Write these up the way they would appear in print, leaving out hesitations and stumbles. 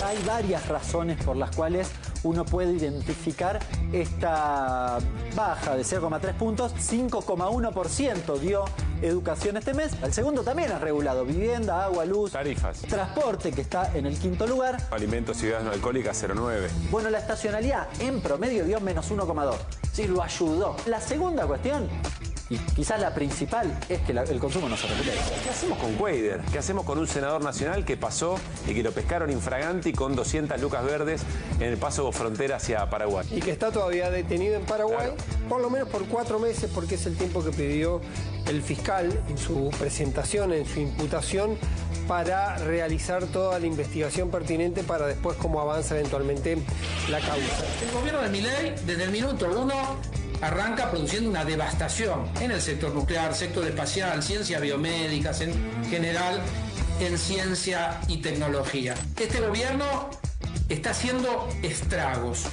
Hay varias razones por las cuales uno puede identificar esta baja de 0,3 puntos. 5,1% dio educación este mes. El segundo también es regulado: vivienda, agua, luz, tarifas, transporte, que está en el quinto lugar. Alimentos y bebidas no alcohólicas, 0,9. Bueno, la estacionalidad en promedio dio menos 1,2. Sí, lo ayudó. La segunda cuestión, y quizás la principal, es que el consumo no se recupera. ¿Qué hacemos con Cuéllar? ¿Qué hacemos con un senador nacional que pasó y que lo pescaron infraganti con 200 lucas verdes en el paso frontera hacia Paraguay? Y que está todavía detenido en Paraguay, Claro. por lo menos por 4 meses, porque es el tiempo que pidió el fiscal en su presentación, en su imputación, para realizar toda la investigación pertinente para después cómo avanza eventualmente la causa. El gobierno de Milei, desde el minuto 1, arranca produciendo una devastación en el sector nuclear, sector espacial, ciencias biomédicas, en general en ciencia y tecnología. Este gobierno está haciendo estragos.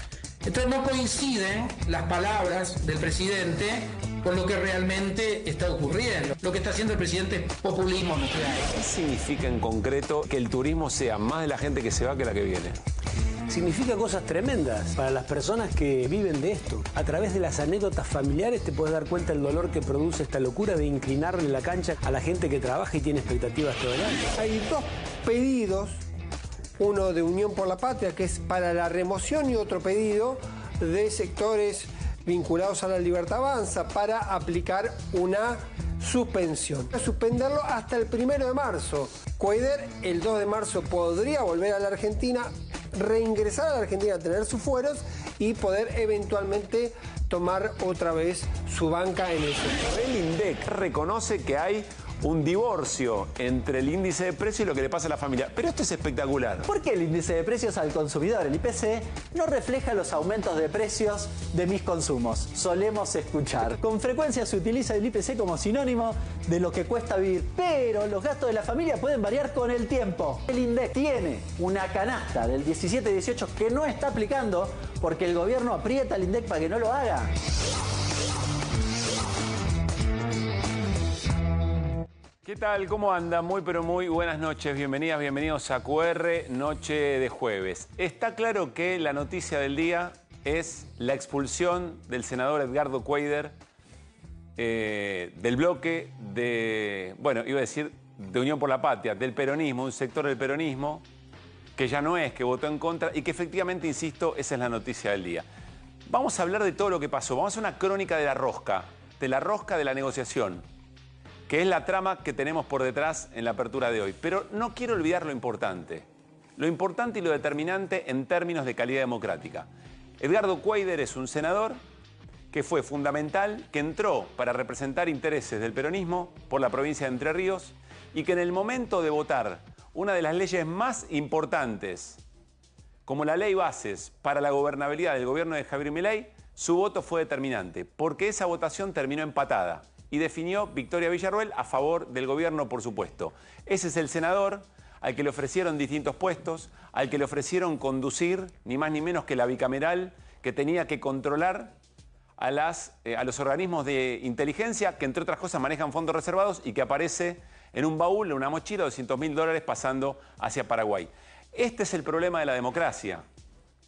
Entonces no coinciden las palabras del presidente con lo que realmente está ocurriendo. Lo que está haciendo el presidente es populismo nuclear. ¿Qué significa en concreto que el turismo sea más de la gente que se va que la que viene? Significa cosas tremendas para las personas que viven de esto. A través de las anécdotas familiares te puedes dar cuenta del dolor que produce esta locura de inclinarle la cancha a la gente que trabaja y tiene expectativas todo el año. Hay 2 pedidos, uno de Unión por la Patria, que es para la remoción, y otro pedido de sectores vinculados a la Libertad Avanza para aplicar una suspensión. Suspenderlo hasta el 1 de marzo. Cuéllar el 2 de marzo podría volver a la Argentina, reingresar a la Argentina, tener sus fueros y poder eventualmente tomar otra vez su banca en el sector. El INDEC reconoce que hay un divorcio entre el índice de precio y lo que le pasa a la familia. Pero esto es espectacular. ¿Por qué el índice de precios al consumidor, el IPC, no refleja los aumentos de precios de mis consumos? Solemos escuchar. Con frecuencia se utiliza el IPC como sinónimo de lo que cuesta vivir, pero los gastos de la familia pueden variar con el tiempo. El INDEC tiene una canasta del 17-18 que no está aplicando porque el gobierno aprieta al INDEC para que no lo haga. ¿Qué tal? ¿Cómo anda? Muy pero muy buenas noches. Bienvenidas, bienvenidos a QR, noche de jueves. Está claro que la noticia del día es la expulsión del senador Edgardo Cuéllar del bloque de, bueno, iba a decir de Unión por la Patria, del peronismo, un sector del peronismo que ya no es, que votó en contra y que efectivamente, insisto, esa es la noticia del día. Vamos a hablar de todo lo que pasó. Vamos a hacer una crónica de la rosca de la negociación, que es la trama que tenemos por detrás en la apertura de hoy. Pero no quiero olvidar lo importante y lo determinante en términos de calidad democrática. Edgardo Cuéllar es un senador que fue fundamental, que entró para representar intereses del peronismo por la provincia de Entre Ríos y que en el momento de votar una de las leyes más importantes, como la ley bases para la gobernabilidad del gobierno de Javier Milei, su voto fue determinante, porque esa votación terminó empatada y definió Victoria Villarruel a favor del gobierno, por supuesto. Ese es el senador al que le ofrecieron distintos puestos, al que le ofrecieron conducir, ni más ni menos que la bicameral, que tenía que controlar a los organismos de inteligencia, que entre otras cosas manejan fondos reservados y que aparece en un baúl, en una mochila, $200.000 pasando hacia Paraguay. Este es el problema de la democracia,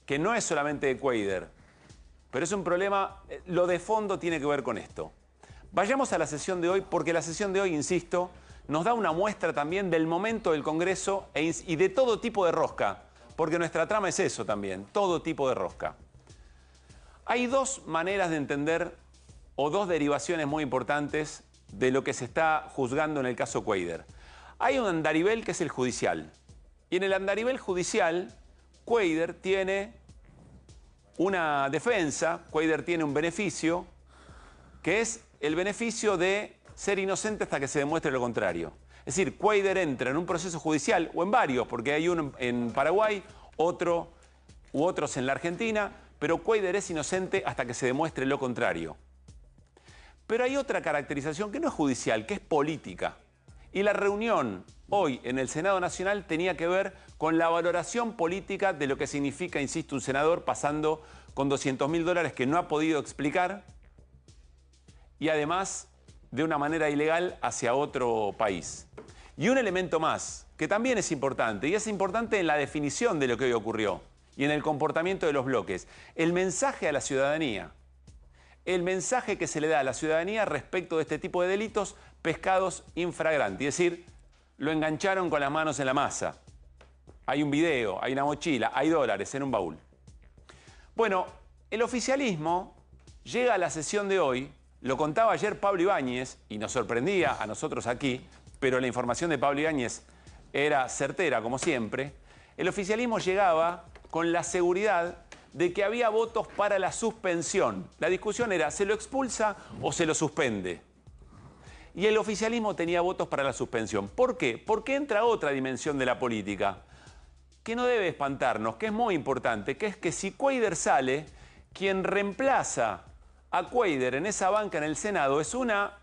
que no es solamente de Cuéllar, pero es un problema, lo de fondo tiene que ver con esto. Vayamos a la sesión de hoy, porque la sesión de hoy, insisto, nos da una muestra también del momento del Congreso y de todo tipo de rosca, porque nuestra trama es eso también, todo tipo de rosca. Hay 2 maneras de entender, o 2 derivaciones muy importantes de lo que se está juzgando en el caso Cuéllar. Hay un andarivel que es el judicial, y en el andarivel judicial, Cuéllar tiene una defensa, Cuéllar tiene un beneficio, que es el beneficio de ser inocente hasta que se demuestre lo contrario. Es decir, Cuéllar entra en un proceso judicial, o en varios, porque hay uno en Paraguay, otros en la Argentina, pero Cuéllar es inocente hasta que se demuestre lo contrario. Pero hay otra caracterización que no es judicial, que es política. Y la reunión hoy en el Senado Nacional tenía que ver con la valoración política de lo que significa, insisto, un senador pasando con $200.000 que no ha podido explicar, y además de una manera ilegal hacia otro país. Y un elemento más, que también es importante, y es importante en la definición de lo que hoy ocurrió y en el comportamiento de los bloques. El mensaje a la ciudadanía. El mensaje que se le da a la ciudadanía respecto de este tipo de delitos pescados infragranti. Es decir, lo engancharon con las manos en la masa. Hay un video, hay una mochila, hay dólares en un baúl. Bueno, el oficialismo llega a la sesión de hoy, lo contaba ayer Pablo Ibáñez, y nos sorprendía a nosotros aquí, pero la información de Pablo Ibáñez era certera, como siempre. El oficialismo llegaba con la seguridad de que había votos para la suspensión. La discusión era, ¿se lo expulsa o se lo suspende? Y el oficialismo tenía votos para la suspensión. ¿Por qué? Porque entra otra dimensión de la política, que no debe espantarnos, que es muy importante, que es que si Cuéllar sale, quien reemplaza a Cuéllar en esa banca en el Senado es una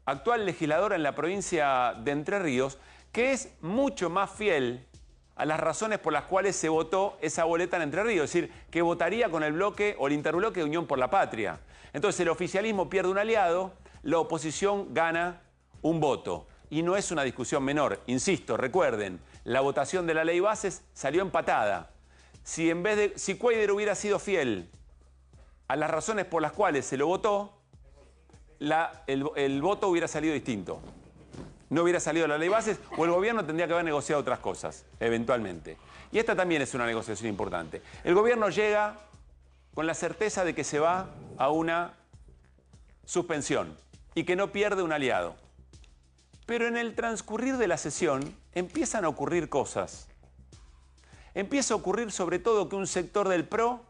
actual legisladora en la provincia de Entre Ríos, que es mucho más fiel a las razones por las cuales se votó esa boleta en Entre Ríos, es decir, que votaría con el bloque o el interbloque de Unión por la Patria. Entonces el oficialismo pierde un aliado, la oposición gana un voto. Y no es una discusión menor, insisto, recuerden, la votación de la ley bases salió empatada. Si Cuéllar hubiera sido fiel a las razones por las cuales se lo votó, el voto hubiera salido distinto. No hubiera salido la ley bases o el gobierno tendría que haber negociado otras cosas, eventualmente. Y esta también es una negociación importante. El gobierno llega con la certeza de que se va a una suspensión y que no pierde un aliado. Pero en el transcurrir de la sesión empiezan a ocurrir cosas. Empieza a ocurrir sobre todo que un sector del PRO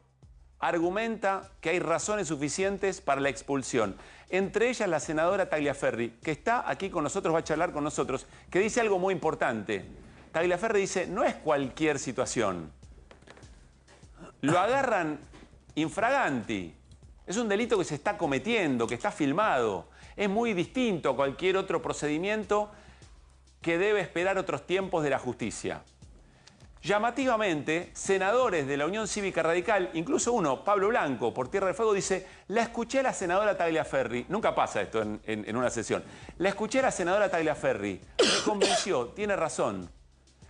argumenta que hay razones suficientes para la expulsión. Entre ellas la senadora Tagliaferri, que está aquí con nosotros, va a charlar con nosotros, que dice algo muy importante. Tagliaferri dice, no es cualquier situación. Lo agarran infraganti. Es un delito que se está cometiendo, que está filmado. Es muy distinto a cualquier otro procedimiento que debe esperar otros tiempos de la justicia. Llamativamente, senadores de la Unión Cívica Radical, incluso uno, Pablo Blanco, por Tierra del Fuego, dice, la escuché a la senadora Tagliaferri, nunca pasa esto en una sesión, la escuché a la senadora Tagliaferri, me convenció, tiene razón.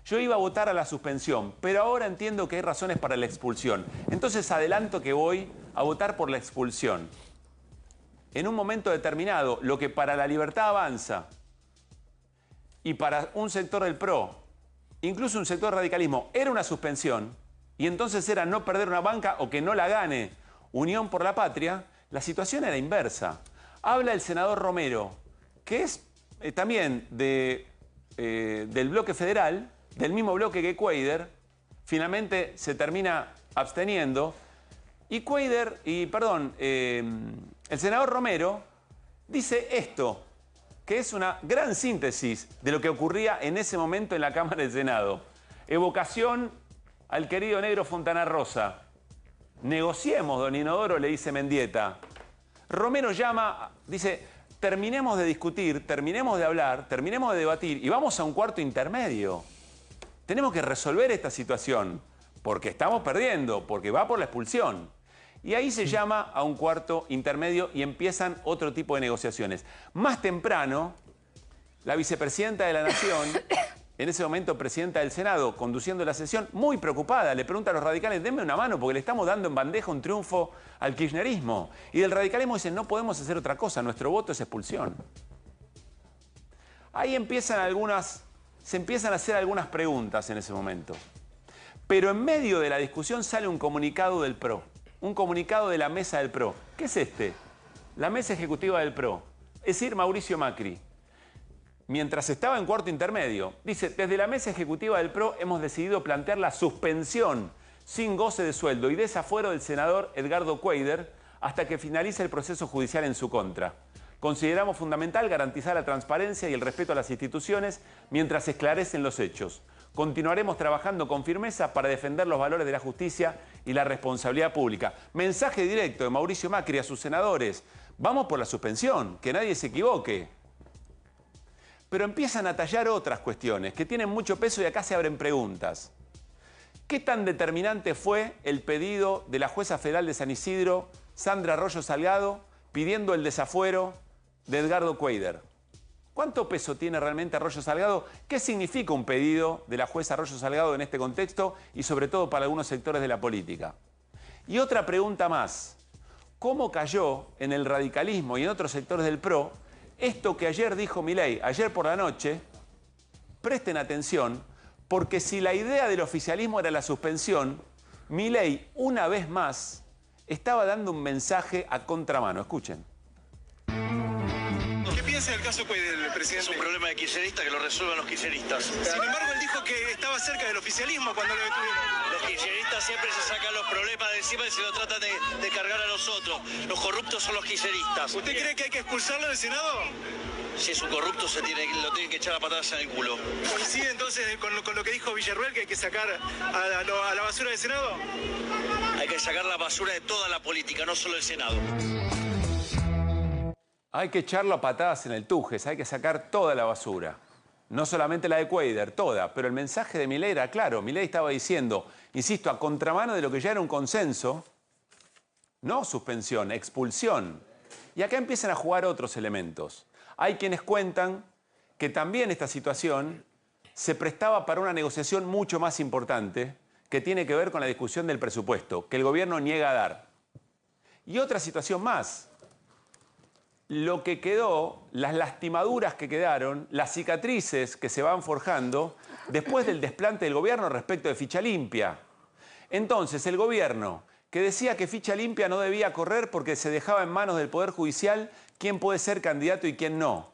Yo iba a votar a la suspensión, pero ahora entiendo que hay razones para la expulsión. Entonces adelanto que voy a votar por la expulsión. En un momento determinado, lo que para la Libertad Avanza y para un sector del PRO, incluso un sector del radicalismo, era una suspensión, y entonces era no perder una banca o que no la gane Unión por la Patria, la situación era inversa. Habla el senador Romero, que es también del bloque federal, del mismo bloque que Cuéllar, finalmente se termina absteniendo, y el senador Romero dice esto, que es una gran síntesis de lo que ocurría en ese momento en la Cámara del Senado. Evocación al querido negro Fontana Rosa. Negociemos, don Inodoro, le dice Mendieta. Romero llama, dice, terminemos de discutir, terminemos de hablar, terminemos de debatir y vamos a un cuarto intermedio. Tenemos que resolver esta situación, porque estamos perdiendo, porque va por la expulsión. Y ahí se llama a un cuarto intermedio y empiezan otro tipo de negociaciones. Más temprano, la vicepresidenta de la Nación, en ese momento presidenta del Senado, conduciendo la sesión, muy preocupada, le pregunta a los radicales, denme una mano porque le estamos dando en bandeja un triunfo al kirchnerismo. Y del radicalismo dicen, no podemos hacer otra cosa, nuestro voto es expulsión. Ahí se empiezan a hacer algunas preguntas en ese momento. Pero en medio de la discusión sale un comunicado del PRO. Un comunicado de la mesa del PRO. ¿Qué es este? La mesa ejecutiva del PRO. Es decir, Mauricio Macri. Mientras estaba en cuarto intermedio, dice, desde la mesa ejecutiva del PRO hemos decidido plantear la suspensión sin goce de sueldo y desafuero del senador Edgardo Cuéllar hasta que finalice el proceso judicial en su contra. Consideramos fundamental garantizar la transparencia y el respeto a las instituciones mientras se esclarecen los hechos. Continuaremos trabajando con firmeza para defender los valores de la justicia y la responsabilidad pública. Mensaje directo de Mauricio Macri a sus senadores. Vamos por la suspensión, que nadie se equivoque. Pero empiezan a tallar otras cuestiones que tienen mucho peso y acá se abren preguntas. ¿Qué tan determinante fue el pedido de la jueza federal de San Isidro, Sandra Arroyo Salgado, pidiendo el desafuero de Edgardo Cuéllar? ¿Cuánto peso tiene realmente Arroyo Salgado? ¿Qué significa un pedido de la jueza Arroyo Salgado en este contexto y sobre todo para algunos sectores de la política? Y otra pregunta más. ¿Cómo cayó en el radicalismo y en otros sectores del PRO esto que ayer dijo Milei, ayer por la noche? Presten atención, porque si la idea del oficialismo era la suspensión, Milei, una vez más, estaba dando un mensaje a contramano. Escuchen. ¿Qué piensa del caso del presidente? Es un problema de kirchneristas, que lo resuelvan los kirchneristas. Sin embargo, él dijo que estaba cerca del oficialismo cuando lo detuvieron. Los kirchneristas siempre se sacan los problemas de encima y se lo tratan de cargar a nosotros. Los corruptos son los kirchneristas. ¿Usted cree que hay que expulsarlo del Senado? Si es un corrupto, lo tienen que echar a patadas en el culo. ¿Coincide entonces con lo que dijo Villarruel, que hay que sacar a la basura del Senado? Hay que sacar la basura de toda la política, no solo del Senado. Hay que echarlo a patadas en el Tujes, hay que sacar toda la basura. No solamente la de Cuéllar, toda. Pero el mensaje de Milei era claro. Milei estaba diciendo, insisto, a contramano de lo que ya era un consenso, no suspensión, expulsión. Y acá empiezan a jugar otros elementos. Hay quienes cuentan que también esta situación se prestaba para una negociación mucho más importante que tiene que ver con la discusión del presupuesto, que el gobierno niega a dar. Y otra situación más. Lo que quedó, las lastimaduras que quedaron, las cicatrices que se van forjando después del desplante del gobierno respecto de Ficha Limpia. Entonces, el gobierno, que decía que Ficha Limpia no debía correr porque se dejaba en manos del Poder Judicial quién puede ser candidato y quién no,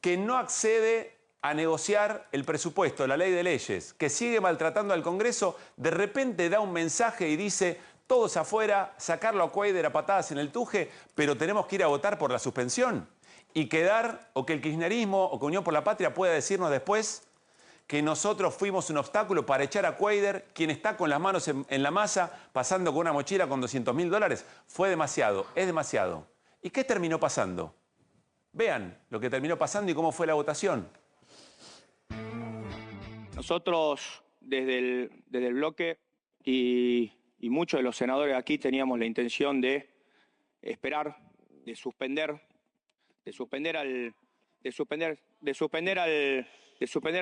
que no accede a negociar el presupuesto, la ley de leyes, que sigue maltratando al Congreso, de repente da un mensaje y dice: todos afuera, sacarlo a Cuéllar a patadas en el Tuje, pero tenemos que ir a votar por la suspensión. Y quedar, o que el kirchnerismo, o que Unión por la Patria pueda decirnos después que nosotros fuimos un obstáculo para echar a Cuéllar, quien está con las manos en la masa, pasando con una mochila con $200.000. Fue demasiado, es demasiado. ¿Y qué terminó pasando? Vean lo que terminó pasando y cómo fue la votación. Nosotros, desde el bloque y muchos de los senadores aquí teníamos la intención de esperar, de suspender al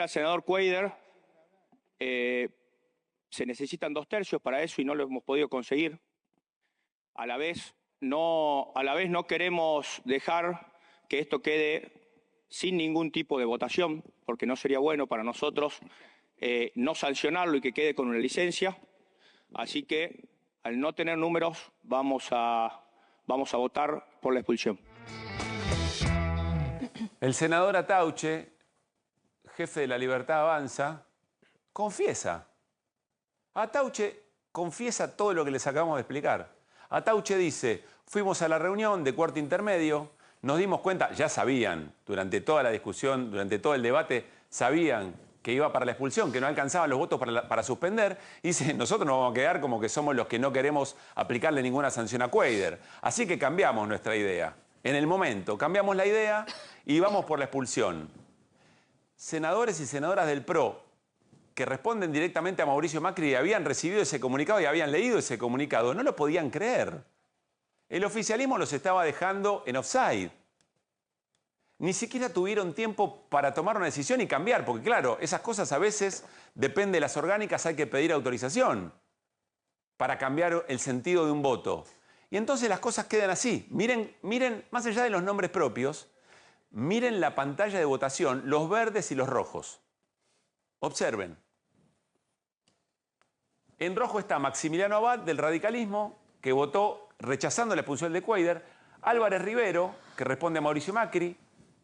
senador Cuéllar. Se necesitan 2 tercios para eso y no lo hemos podido conseguir. A la vez no queremos dejar que esto quede sin ningún tipo de votación, porque no sería bueno para nosotros no sancionarlo y que quede con una licencia. Así que, al no tener números, vamos a votar por la expulsión. El senador Atauche, jefe de La Libertad Avanza, confiesa. Atauche confiesa todo lo que les acabamos de explicar. Atauche dice: fuimos a la reunión de cuarto intermedio, nos dimos cuenta, ya sabían, durante toda la discusión, durante todo el debate, sabían que iba para la expulsión, que no alcanzaban los votos para suspender, y dice: nosotros nos vamos a quedar como que somos los que no queremos aplicarle ninguna sanción a Cuéllar. Así que cambiamos nuestra idea. En el momento, cambiamos la idea y vamos por la expulsión. Senadores y senadoras del PRO que responden directamente a Mauricio Macri y habían recibido ese comunicado y habían leído ese comunicado, no lo podían creer. El oficialismo los estaba dejando en offside. Ni siquiera tuvieron tiempo para tomar una decisión y cambiar, porque claro, esas cosas a veces, depende de las orgánicas, hay que pedir autorización para cambiar el sentido de un voto. Y entonces las cosas quedan así. Miren, más allá de los nombres propios, miren la pantalla de votación, los verdes y los rojos. Observen. En rojo está Maximiliano Abad, del radicalismo, que votó rechazando la expulsión de Cuéllar, Álvarez Rivero, que responde a Mauricio Macri,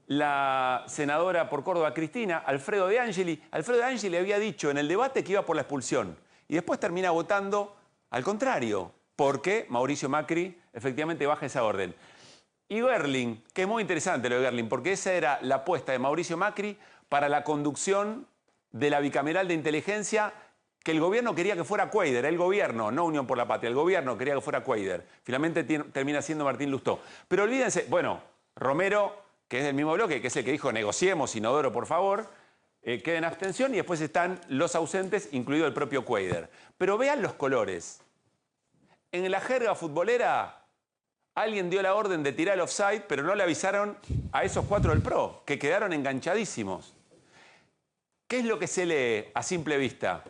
la senadora por Córdoba Cristina, Alfredo De Angeli. Alfredo De Angeli había dicho en el debate que iba por la expulsión y después termina votando al contrario, porque Mauricio Macri efectivamente baja esa orden. Y Gerling, que es muy interesante lo de Gerling, porque esa era la apuesta de Mauricio Macri para la conducción de la bicameral de inteligencia, que el gobierno quería que fuera Cuéllar, el gobierno, no Unión por la Patria, el gobierno quería que fuera Cuéllar. Finalmente termina siendo Martín Lustó. Pero olvídense, bueno, Romero, que es del mismo bloque, que es el que dijo negociemos, Inodoro, por favor, queda en abstención, y después están los ausentes, incluido el propio Cuéllar. Pero vean los colores. En la jerga futbolera, alguien dio la orden de tirar el offside, pero no le avisaron a esos 4 del PRO, que quedaron enganchadísimos. ¿Qué es lo que se lee a simple vista?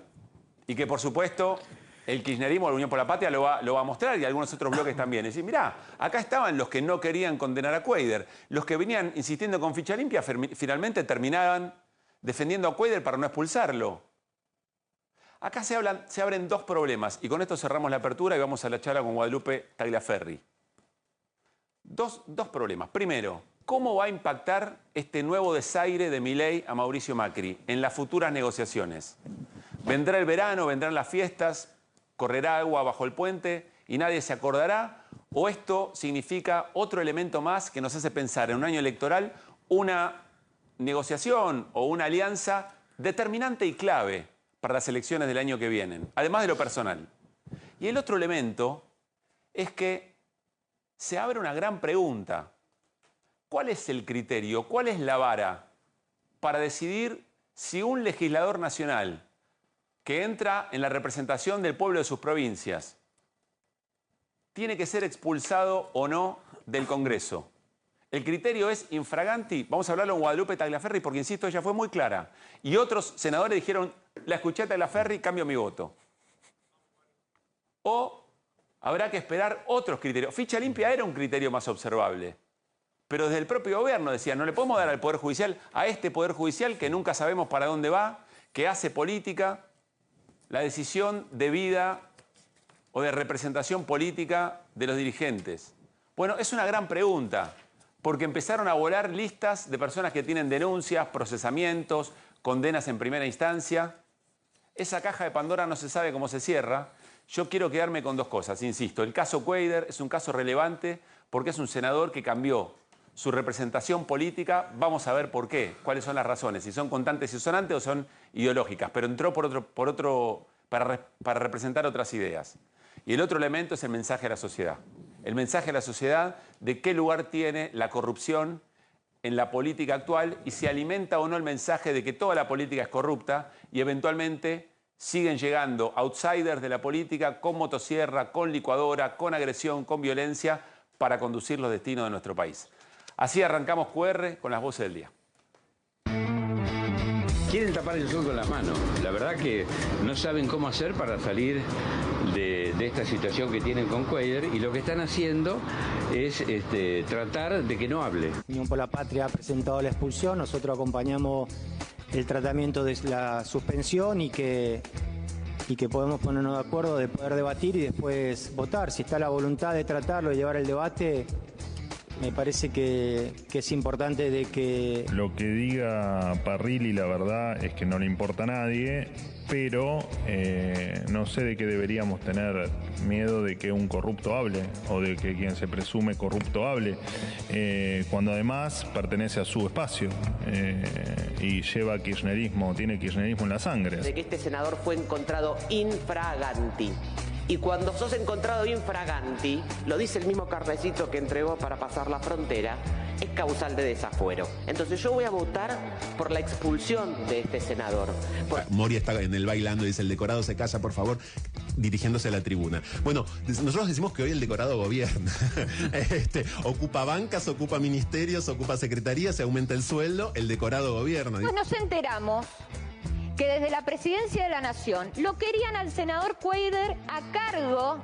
Y que, por supuesto, el kirchnerismo, la Unión por la Patria, lo va a mostrar y algunos otros bloques también. Es decir, mirá, acá estaban los que no querían condenar a Cuéllar. Los que venían insistiendo con ficha limpia finalmente terminaban defendiendo a Cuéllar para no expulsarlo. Acá se abren 2 problemas y con esto cerramos la apertura y vamos a la charla con Guadalupe Tagliaferri. Dos problemas. Primero, ¿cómo va a impactar este nuevo desaire de Milei a Mauricio Macri en las futuras negociaciones? ¿Vendrá el verano, vendrán las fiestas, correrá agua bajo el puente y nadie se acordará? ¿O esto significa otro elemento más que nos hace pensar en un año electoral una negociación o una alianza determinante y clave para las elecciones del año que vienen, además de lo personal? Y el otro elemento es que se abre una gran pregunta. ¿Cuál es el criterio, cuál es la vara para decidir si un legislador nacional que entra en la representación del pueblo de sus provincias tiene que ser expulsado o no del Congreso? El criterio es infraganti. Vamos a hablarlo con Guadalupe Tagliaferri porque, insisto, ella fue muy clara. Y otros senadores dijeron, la escuché a Tagliaferri, cambio mi voto. O habrá que esperar otros criterios. Ficha limpia era un criterio más observable. Pero desde el propio gobierno decían, no le podemos dar al Poder Judicial, a este Poder Judicial que nunca sabemos para dónde va, que hace política, la decisión de vida o de representación política de los dirigentes. Bueno, es una gran pregunta, porque empezaron a volar listas de personas que tienen denuncias, procesamientos, condenas en primera instancia. Esa caja de Pandora no se sabe cómo se cierra. Yo quiero quedarme con 2 cosas, insisto. El caso Cuéllar es un caso relevante porque es un senador que cambió su representación política. Vamos a ver por qué, cuáles son las razones, si son contantes y sonantes o son ideológicas, pero entró para representar otras ideas. Y el otro elemento es el mensaje a la sociedad. El mensaje a la sociedad de qué lugar tiene la corrupción en la política actual y si alimenta o no el mensaje de que toda la política es corrupta y eventualmente siguen llegando outsiders de la política con motosierra, con licuadora, con agresión, con violencia para conducir los destinos de nuestro país. Así arrancamos QR con las voces del día. Quieren tapar el sol con las manos. La verdad que no saben cómo hacer para salir de esta situación que tienen con Cuéllar y lo que están haciendo es tratar de que no hable. Unión por la Patria ha presentado la expulsión, nosotros acompañamos el tratamiento de la suspensión y que podemos ponernos de acuerdo de poder debatir y después votar. Si está la voluntad de tratarlo, de llevar el debate, me parece que es importante de que... Lo que diga Parrilli, la verdad, es que no le importa a nadie, pero no sé de qué deberíamos tener miedo de que un corrupto hable o de que quien se presume corrupto hable, cuando además pertenece a su espacio y lleva kirchnerismo, tiene kirchnerismo en la sangre. De que este senador fue encontrado infraganti. Y cuando sos encontrado infraganti, lo dice el mismo carnecito que entregó para pasar la frontera, es causal de desafuero. Entonces yo voy a votar por la expulsión de este senador. Moria está en el bailando y dice, el decorado se calla, por favor, dirigiéndose a la tribuna. Bueno, nosotros decimos que hoy el decorado gobierna. Ocupa bancas, ocupa ministerios, ocupa secretarías, se aumenta el sueldo, el decorado gobierna. Pues nos enteramos que desde la Presidencia de la Nación lo querían al senador Cuéllar a cargo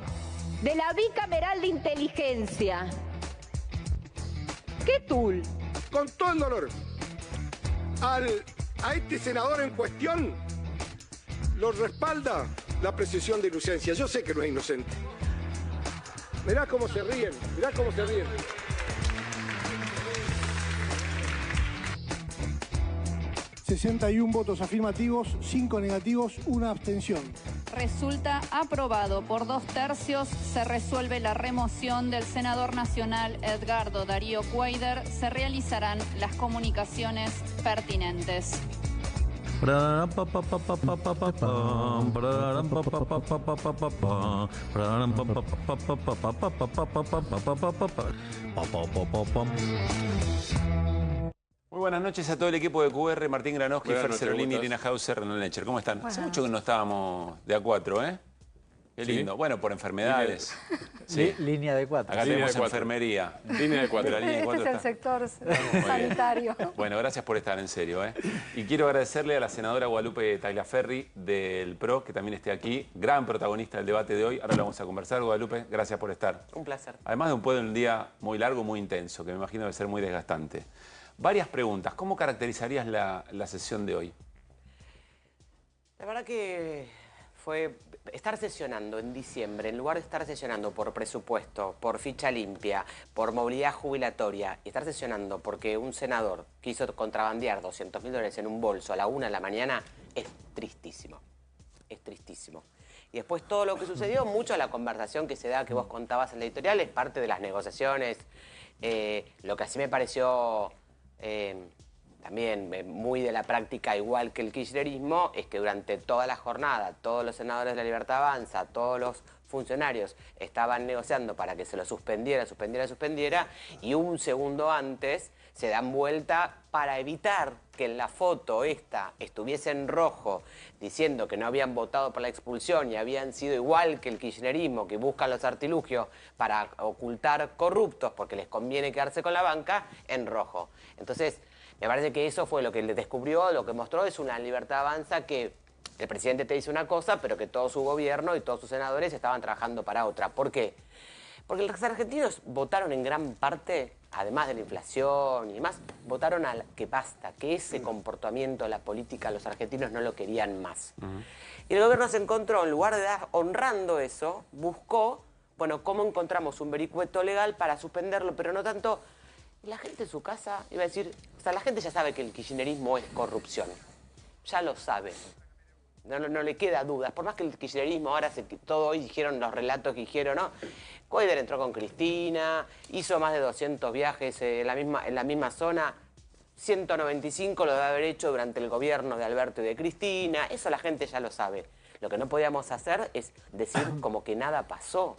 de la bicameral de inteligencia. ¿Qué tul? Con todo el dolor, a este senador en cuestión lo respalda la presunción de inocencia. Yo sé que no es inocente. Mirá cómo se ríen, mirá cómo se ríen. ...61 votos afirmativos, 5 negativos, 1 abstención. Resulta aprobado por 2/3. Se resuelve la remoción del senador nacional Edgardo Darío Cuéllar. Se realizarán las comunicaciones pertinentes. Muy buenas noches a todo el equipo de QR, Martín Granowski, Fer Cerolini, Irina Hauser, Renan Lecher. ¿Cómo están? Hace mucho que no estábamos de A4, ¿eh? Qué lindo. Bueno, por enfermedades. Sí. Línea de 4. Acá tenemos enfermería. Línea de 4. La línea de 4 Este es el sector sanitario. Bueno, gracias por estar, en serio. Y quiero agradecerle a la senadora Guadalupe Tagliaferri del PRO, que también esté aquí, gran protagonista del debate de hoy. Ahora lo vamos a conversar. Guadalupe, gracias por estar. Un placer. Además de un día muy largo, muy intenso, que me imagino debe ser muy desgastante. Varias preguntas. ¿Cómo caracterizarías la sesión de hoy? La verdad que fue estar sesionando en diciembre, en lugar de estar sesionando por presupuesto, por ficha limpia, por movilidad jubilatoria, y estar sesionando porque un senador quiso contrabandear $200.000 en un bolso a la 1 de la mañana, es tristísimo. Es tristísimo. Y después todo lo que sucedió, mucho de la conversación que se da, que vos contabas en la editorial, es parte de las negociaciones. Lo que así me pareció también muy de la práctica, igual que el kirchnerismo, es que durante toda la jornada, todos los senadores de la Libertad Avanza, todos los funcionarios estaban negociando para que se lo suspendiera, y un segundo antes se dan vuelta para evitar que en la foto esta estuviese en rojo, diciendo que no habían votado por la expulsión y habían sido igual que el kirchnerismo, que buscan los artilugios para ocultar corruptos porque les conviene quedarse con la banca, en rojo. Entonces, me parece que eso fue lo que le descubrió, lo que mostró es una Libertad Avanza que el presidente te dice una cosa, pero que todo su gobierno y todos sus senadores estaban trabajando para otra. ¿Por qué? Porque los argentinos votaron en gran parte, además de la inflación y demás, votaron a que basta, que ese comportamiento de la política los argentinos no lo querían más. Y el gobierno se encontró, en lugar de honrando eso, buscó, bueno, cómo encontramos un vericueto legal para suspenderlo, pero no tanto. La gente en su casa iba a decir, o sea, la gente ya sabe que el kirchnerismo es corrupción, ya lo sabe, no le queda dudas, por más que el kirchnerismo ahora, todo hoy dijeron los relatos que dijeron, ¿no? Cuadra entró con Cristina, hizo más de 200 viajes en la misma zona, 195 lo debe haber hecho durante el gobierno de Alberto y de Cristina, eso la gente ya lo sabe. Lo que no podíamos hacer es decir como que nada pasó.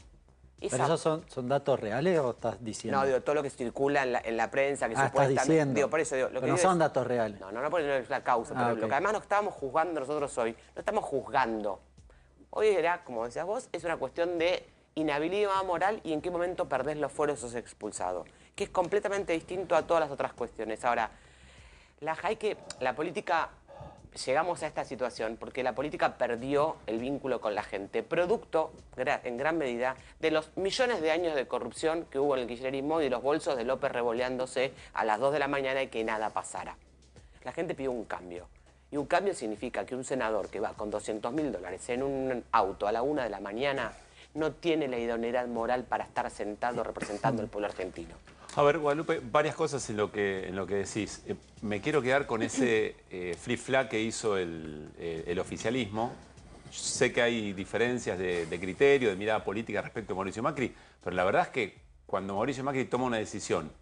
¿Pero esos son datos reales o estás diciendo? No, digo, todo lo que circula en la prensa, que supuestamente... estás diciendo. Digo, por eso digo, lo que no son datos reales. No, porque es la causa. Pero lo que además no estábamos juzgando nosotros hoy, no estamos juzgando. Hoy era, como decías vos, es una cuestión de inhabilidad moral y en qué momento perdés los fueros o sos expulsado. Que es completamente distinto a todas las otras cuestiones. Ahora, la política... Llegamos a esta situación porque la política perdió el vínculo con la gente, producto, en gran medida, de los millones de años de corrupción que hubo en el kirchnerismo y de los bolsos de López revoleándose a las 2 de la mañana y que nada pasara. La gente pidió un cambio. Y un cambio significa que un senador que va con $200.000 en un auto a la 1 de la mañana no tiene la idoneidad moral para estar sentado representando al pueblo argentino. A ver, Guadalupe, varias cosas en lo que decís. Me quiero quedar con ese flip-flap que hizo el oficialismo. Sé que hay diferencias de criterio, de mirada política respecto a Mauricio Macri, pero la verdad es que cuando Mauricio Macri toma una decisión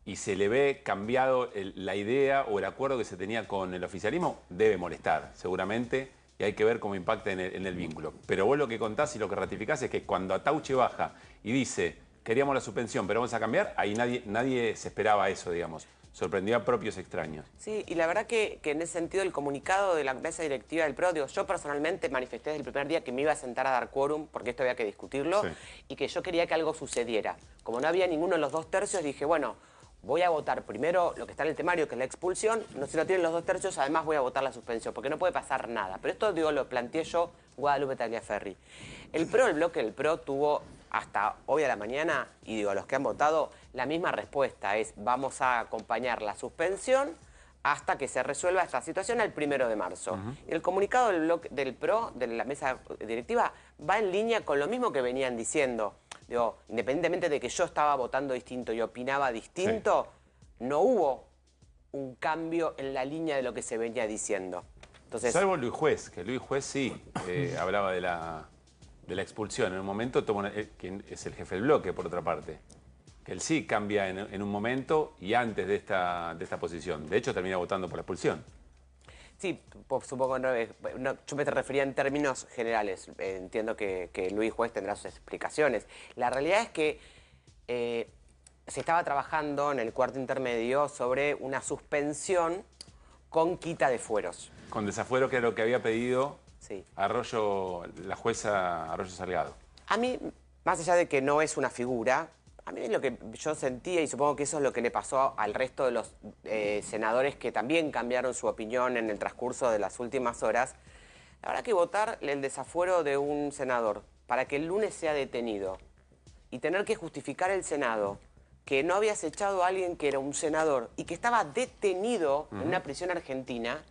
y se le ve cambiado la idea o el acuerdo que se tenía con el oficialismo, debe molestar, seguramente, y hay que ver cómo impacta en el vínculo. Pero vos lo que contás y lo que ratificás es que cuando Atauche baja y dice... Queríamos la suspensión, pero vamos a cambiar. Ahí nadie se esperaba eso, digamos. Sorprendió a propios extraños. Sí, y la verdad que en ese sentido el comunicado de la mesa directiva del PRO, yo personalmente manifesté desde el primer día que me iba a sentar a dar quórum, porque esto había que discutirlo, y que yo quería que algo sucediera. Como no había ninguno de los 2 tercios, dije, bueno, voy a votar primero lo que está en el temario, que es la expulsión. Si no tienen los 2 tercios, además voy a votar la suspensión, porque no puede pasar nada. Pero esto, lo planteé yo, Guadalupe Tagliaferri. El bloque del PRO tuvo... hasta hoy a la mañana, y los que han votado, la misma respuesta es vamos a acompañar la suspensión hasta que se resuelva esta situación el 1 de marzo. Y el comunicado del PRO, de la mesa directiva, va en línea con lo mismo que venían diciendo. Independientemente de que yo estaba votando distinto y opinaba distinto, no hubo un cambio en la línea de lo que se venía diciendo. Entonces, salvo Luis Juez, que Luis Juez sí hablaba de la expulsión. En un momento, quien es el jefe del bloque, por otra parte, que él sí cambia en un momento y antes de esta posición. De hecho, termina votando por la expulsión. Sí, supongo yo me refería en términos generales. Entiendo que Luis Juez tendrá sus explicaciones. La realidad es que se estaba trabajando en el cuarto intermedio sobre una suspensión con quita de fueros. Con desafuero, que era lo que había pedido Sí. La jueza Arroyo Salgado. A mí, más allá de que no es una figura, a mí es lo que yo sentía, y supongo que eso es lo que le pasó al resto de los senadores que también cambiaron su opinión en el transcurso de las últimas horas. La verdad que votar el desafuero de un senador para que el lunes sea detenido y tener que justificar el Senado que no habías echado a alguien que era un senador y que estaba detenido en una prisión argentina,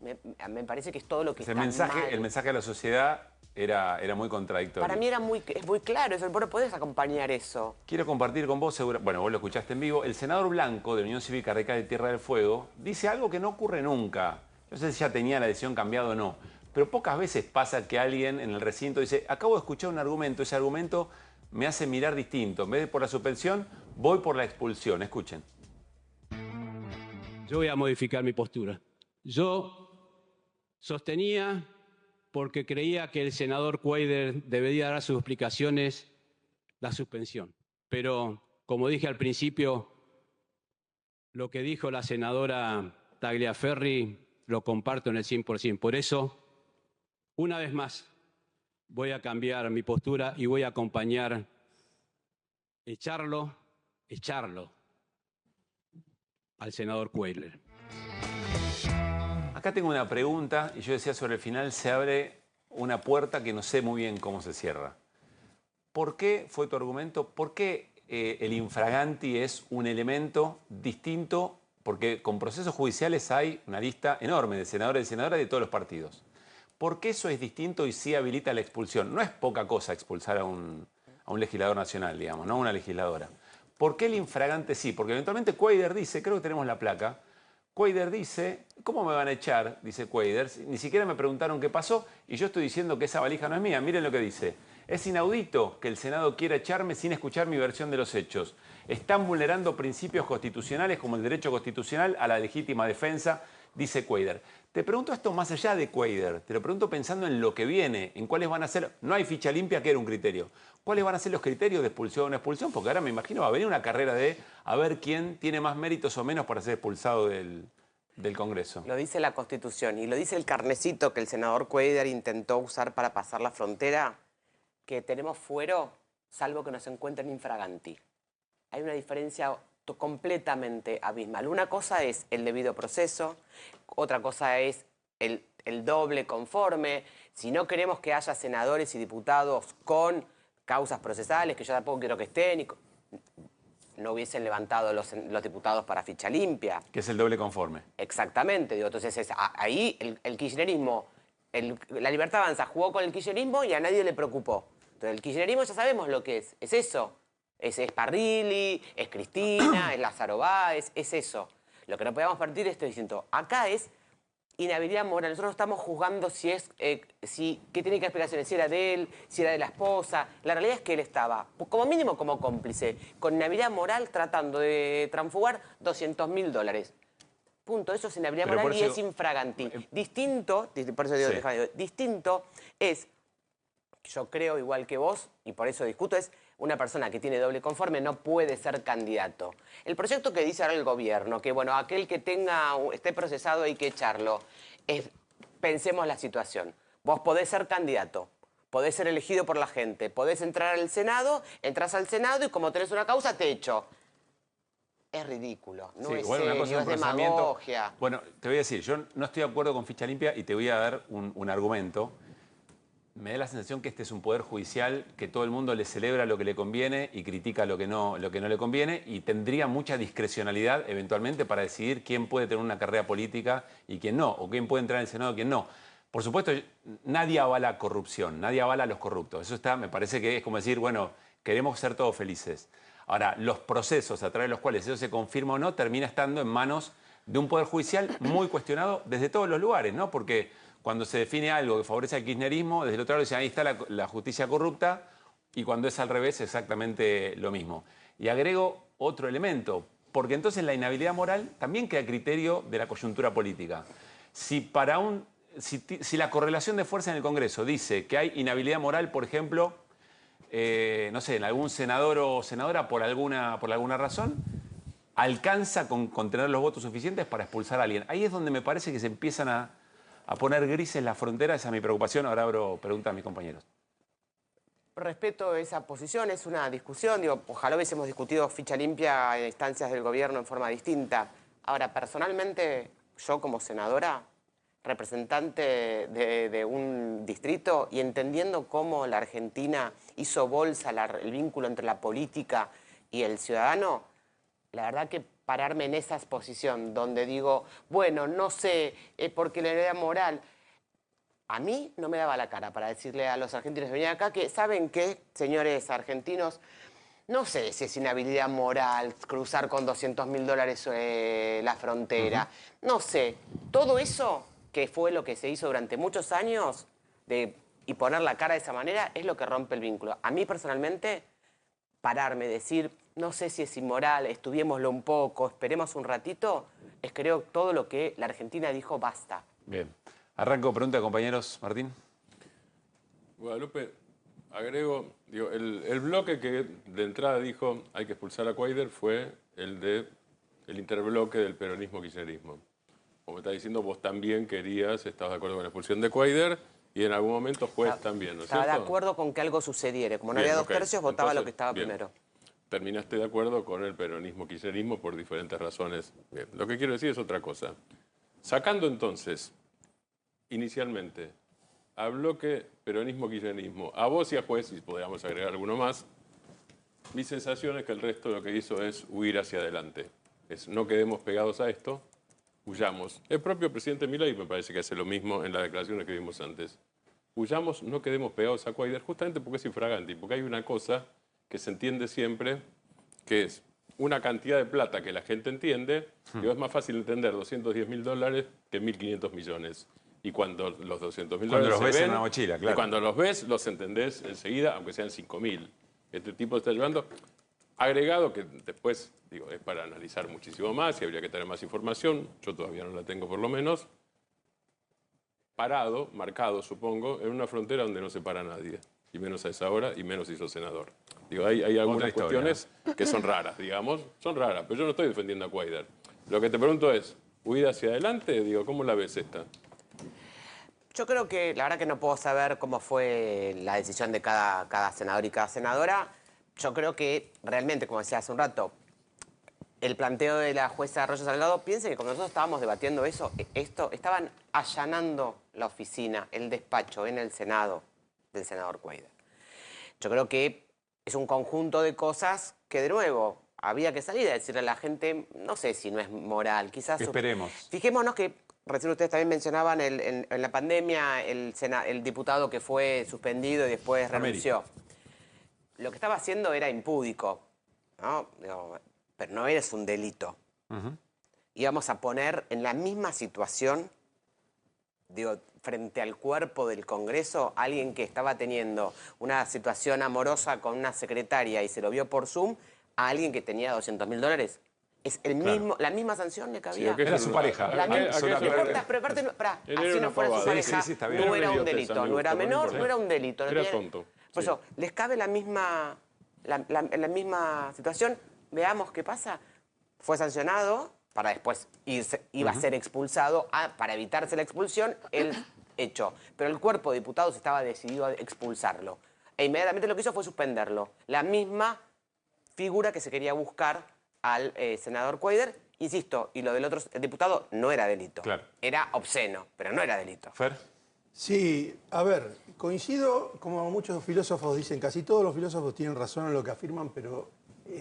me parece que es todo lo que está mal. El mensaje a la sociedad era muy contradictorio. Para mí es muy claro, eso, vos no podés acompañar eso. Quiero compartir con vos, bueno, vos lo escuchaste en vivo, el senador Blanco de la Unión Cívica Radical de Tierra del Fuego dice algo que no ocurre nunca. No sé si ya tenía la decisión cambiada o no, pero pocas veces pasa que alguien en el recinto dice, acabo de escuchar un argumento, ese argumento me hace mirar distinto. En vez de por la suspensión, voy por la expulsión. Escuchen. Yo voy a modificar mi postura. Yo sostenía, porque creía que el senador Cuéllar debería dar sus explicaciones, la suspensión. Pero, como dije al principio, lo que dijo la senadora Tagliaferri lo comparto en el 100%. Por eso, una vez más, voy a cambiar mi postura y voy a acompañar, echarlo al senador Cuéllar. Acá tengo una pregunta y yo decía sobre el final se abre una puerta que no sé muy bien cómo se cierra. ¿Por qué fue tu argumento? ¿Por qué el infraganti es un elemento distinto? Porque con procesos judiciales hay una lista enorme de senadores y senadoras de todos los partidos. ¿Por qué eso es distinto y sí habilita la expulsión? No es poca cosa expulsar a un legislador nacional, digamos, no a una legisladora. ¿Por qué el infragante sí? Porque eventualmente Cuéllar dice, creo que tenemos la placa, Cuéllar dice, ¿cómo me van a echar? Dice Cuéllar, ni siquiera me preguntaron qué pasó y yo estoy diciendo que esa valija no es mía. Miren lo que dice. Es inaudito que el Senado quiera echarme sin escuchar mi versión de los hechos. Están vulnerando principios constitucionales como el derecho constitucional a la legítima defensa, dice Cuéllar. Te pregunto esto más allá de Cuéllar, te lo pregunto pensando en lo que viene, en cuáles van a ser, no hay ficha limpia que era un criterio, cuáles van a ser los criterios de expulsión o no expulsión, porque ahora me imagino va a venir una carrera de a ver quién tiene más méritos o menos para ser expulsado del Congreso. Lo dice la Constitución y lo dice el carnecito que el senador Cuéllar intentó usar para pasar la frontera, que tenemos fuero salvo que nos encuentren infraganti. Hay una diferencia completamente abismal. Una cosa es el debido proceso, otra cosa es el doble conforme. Si no queremos que haya senadores y diputados con causas procesales, que yo tampoco quiero que estén, no hubiesen levantado los diputados para ficha limpia. Que es el doble conforme. Exactamente. Digo, entonces ahí el kirchnerismo, la Libertad Avanza jugó con el kirchnerismo y a nadie le preocupó. Entonces el kirchnerismo ya sabemos lo que es eso. Es Parrilli, es Cristina, es Lázaro Báez, es eso. Lo que no podemos partir es esto distinto. Acá es inhabilidad moral. Nosotros no estamos juzgando qué tiene que explicaciones, si era de él, si era de la esposa. La realidad es que él estaba, como mínimo como cómplice, con inhabilidad moral tratando de transfugar $200.000. Punto. Eso es inhabilidad moral y es infraganti. Distinto, por eso digo, distinto es, yo creo igual que vos, y por eso discuto, es una persona que tiene doble conforme no puede ser candidato. El proyecto que dice ahora el gobierno, que bueno, aquel que esté procesado hay que echarlo, pensemos la situación. Vos podés ser candidato, podés ser elegido por la gente, podés entrar al Senado, entras al Senado y como tenés una causa te echo. Es ridículo, no es serio, es demagogia. Bueno, te voy a decir, yo no estoy de acuerdo con ficha limpia y te voy a dar un argumento. Me da la sensación que este es un poder judicial que todo el mundo le celebra lo que le conviene y critica lo que no le conviene y tendría mucha discrecionalidad eventualmente para decidir quién puede tener una carrera política y quién no, o quién puede entrar en el Senado y quién no. Por supuesto, nadie avala corrupción, nadie avala a los corruptos. Eso me parece que es como decir, bueno, queremos ser todos felices. Ahora, los procesos a través de los cuales eso se confirma o no termina estando en manos de un poder judicial muy cuestionado desde todos los lugares, ¿no? Porque cuando se define algo que favorece al kirchnerismo, desde el otro lado dicen, ahí está la justicia corrupta, y cuando es al revés, exactamente lo mismo. Y agrego otro elemento, porque entonces la inhabilidad moral también queda a criterio de la coyuntura política. Si la correlación de fuerza en el Congreso dice que hay inhabilidad moral, por ejemplo, no sé, en algún senador o senadora por alguna razón, alcanza con tener los votos suficientes para expulsar a alguien. Ahí es donde me parece que se empiezan a poner grises la frontera? Esa es mi preocupación. Ahora abro preguntas a mis compañeros. Respeto esa posición, es una discusión. Digo, ojalá hubiésemos discutido ficha limpia en instancias del gobierno en forma distinta. Ahora, personalmente, yo como senadora, representante de un distrito y entendiendo cómo la Argentina hizo bolsa el vínculo entre la política y el ciudadano, la verdad que pararme en esa posición donde digo, bueno, no sé, porque la idea moral, a mí no me daba la cara para decirle a los argentinos que venían acá que, ¿saben qué, señores argentinos? No sé si es inhabilidad moral cruzar con $200.000 la frontera. No sé, todo eso que fue lo que se hizo durante muchos años y poner la cara de esa manera es lo que rompe el vínculo. A mí personalmente, pararme, decir, no sé si es inmoral, estudiémoslo un poco, esperemos un ratito, es creo todo lo que la Argentina dijo basta. Bien. Arranco pregunta, compañeros. Martín. Guadalupe, agrego, digo, el bloque que de entrada dijo hay que expulsar a Cuadra fue el interbloque del peronismo-kirchnerismo. Como está diciendo, vos también estabas de acuerdo con la expulsión de Cuadra y en algún momento juez también, ¿no es cierto? Estaba de acuerdo con que algo sucediera. Como no había 2 tercios, votaba entonces, lo que estaba primero. Terminaste de acuerdo con el peronismo-kirchnerismo por diferentes razones. Bien. Lo que quiero decir es otra cosa. Sacando entonces, inicialmente, a bloque peronismo-kirchnerismo, a vos y a juez, y podríamos agregar alguno más, mi sensación es que el resto lo que hizo es huir hacia adelante. No quedemos pegados a esto, huyamos. El propio presidente Milei me parece que hace lo mismo en las declaraciones que vimos antes. Huyamos, no quedemos pegados a Cuadra, justamente porque es infragante, porque hay una cosa que se entiende siempre, que es una cantidad de plata que la gente entiende, y es más fácil entender $210.000 que 1.500 millones. Y cuando los $200.000 cuando los se ves ven, en una mochila, claro. Y cuando los ves, los entendés enseguida, aunque sean 5.000. Este tipo está llevando. Agregado que después, digo, es para analizar muchísimo más y habría que tener más información. Yo todavía no la tengo por lo menos. Parado, marcado, supongo, en una frontera donde no se para nadie. Y menos a esa hora, y menos hizo senador. Digo, hay algunas cuestiones que son raras, digamos. Son raras, pero yo no estoy defendiendo a Cuadra. Lo que te pregunto es, ¿huida hacia adelante? Digo, ¿cómo la ves esta? Yo creo que, la verdad que no puedo saber cómo fue la decisión de cada senador y cada senadora. Yo creo que realmente, como decía hace un rato, el planteo de la jueza Arroyo Salgado, piensen que cuando nosotros estábamos debatiendo esto, estaban allanando la oficina, el despacho en el Senado del senador Cuadra. Yo creo que es un conjunto de cosas que, de nuevo, había que salir a decirle a la gente, no sé si no es moral, quizás... Esperemos. Fijémonos que, recién ustedes también mencionaban en la pandemia, el diputado que fue suspendido y después renunció. Lo que estaba haciendo era impúdico, ¿no? Digo, pero no es un delito. Íbamos a poner en la misma situación, digo, frente al cuerpo del Congreso, alguien que estaba teniendo una situación amorosa con una secretaria y se lo vio por Zoom, a alguien que tenía $200.000. Es el mismo, la misma sanción le cabía. Sí, era su pareja. Pero aparte, así no fuera su pareja, no era un delito, no era menor, no era un delito. Era tonto. Por eso, les cabe la misma situación. Veamos qué pasa. Fue sancionado para después iba a ser expulsado para evitarse la expulsión, el hecho. Pero el cuerpo de diputados estaba decidido a expulsarlo. E inmediatamente lo que hizo fue suspenderlo. La misma figura que se quería buscar al senador Cuadra, insisto, y lo del otro diputado no era delito. Claro. Era obsceno, pero no era delito. Fer. Sí, a ver, coincido, como muchos filósofos dicen, casi todos los filósofos tienen razón en lo que afirman, pero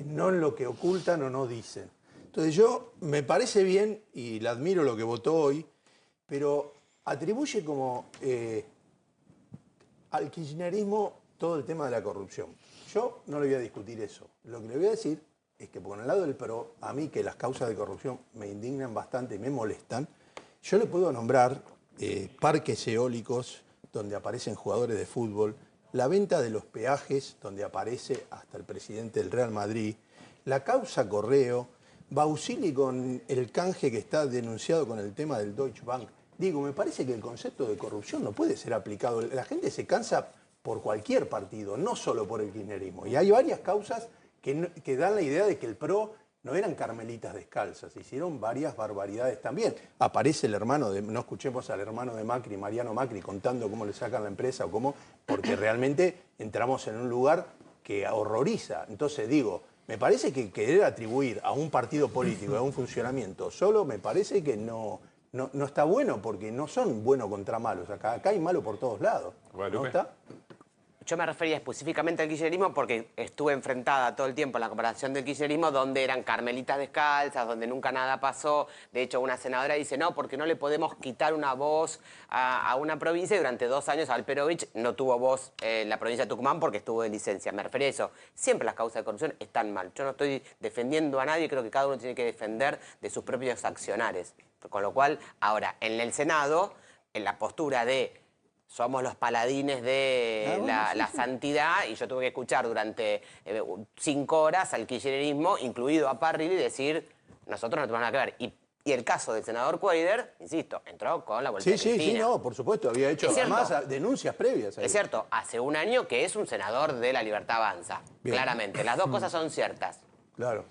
no en lo que ocultan o no dicen. Entonces yo, me parece bien, y la admiro lo que votó hoy, pero atribuye como al kirchnerismo todo el tema de la corrupción. Yo no le voy a discutir eso. Lo que le voy a decir es que por el lado del PRO, a mí que las causas de corrupción me indignan bastante y me molestan, yo le puedo nombrar parques eólicos donde aparecen jugadores de fútbol, la venta de los peajes donde aparece hasta el presidente del Real Madrid, la causa Correo, Bausili con el canje que está denunciado con el tema del Deutsche Bank. Digo, me parece que el concepto de corrupción no puede ser aplicado. La gente se cansa por cualquier partido, no solo por el kirchnerismo. Y hay varias causas que dan la idea de que el PRO no eran carmelitas descalzas, hicieron varias barbaridades también. Aparece el hermano de, no escuchemos al hermano de Macri, Mariano Macri, contando cómo le sacan la empresa o cómo, porque realmente entramos en un lugar que horroriza. Entonces digo, me parece que querer atribuir a un partido político, a un funcionamiento solo, me parece que no está bueno, porque no son buenos contra malos. Acá hay malo por todos lados. ¿No está? Yo me refería específicamente al kirchnerismo porque estuve enfrentada todo el tiempo en la comparación del kirchnerismo donde eran carmelitas descalzas, donde nunca nada pasó. De hecho, una senadora dice, no, porque no le podemos quitar una voz a una provincia y durante 2 años Alperovich no tuvo voz en la provincia de Tucumán porque estuvo de licencia. Me refería a eso. Siempre las causas de corrupción están mal. Yo no estoy defendiendo a nadie, creo que cada uno tiene que defender de sus propios accionares. Con lo cual, ahora, en el Senado, en la postura de somos los paladines de la santidad, y yo tuve que escuchar durante 5 horas al kirchnerismo, incluido a Parrilli, decir, nosotros no tenemos nada que ver. Y el caso del senador Cuéllar, insisto, entró con la vuelta de Cristina. Sí, no, por supuesto, había hecho además denuncias previas. Ahí. Es cierto, hace 1 año que es un senador de La Libertad Avanza, claramente. Las dos cosas son ciertas. Claro.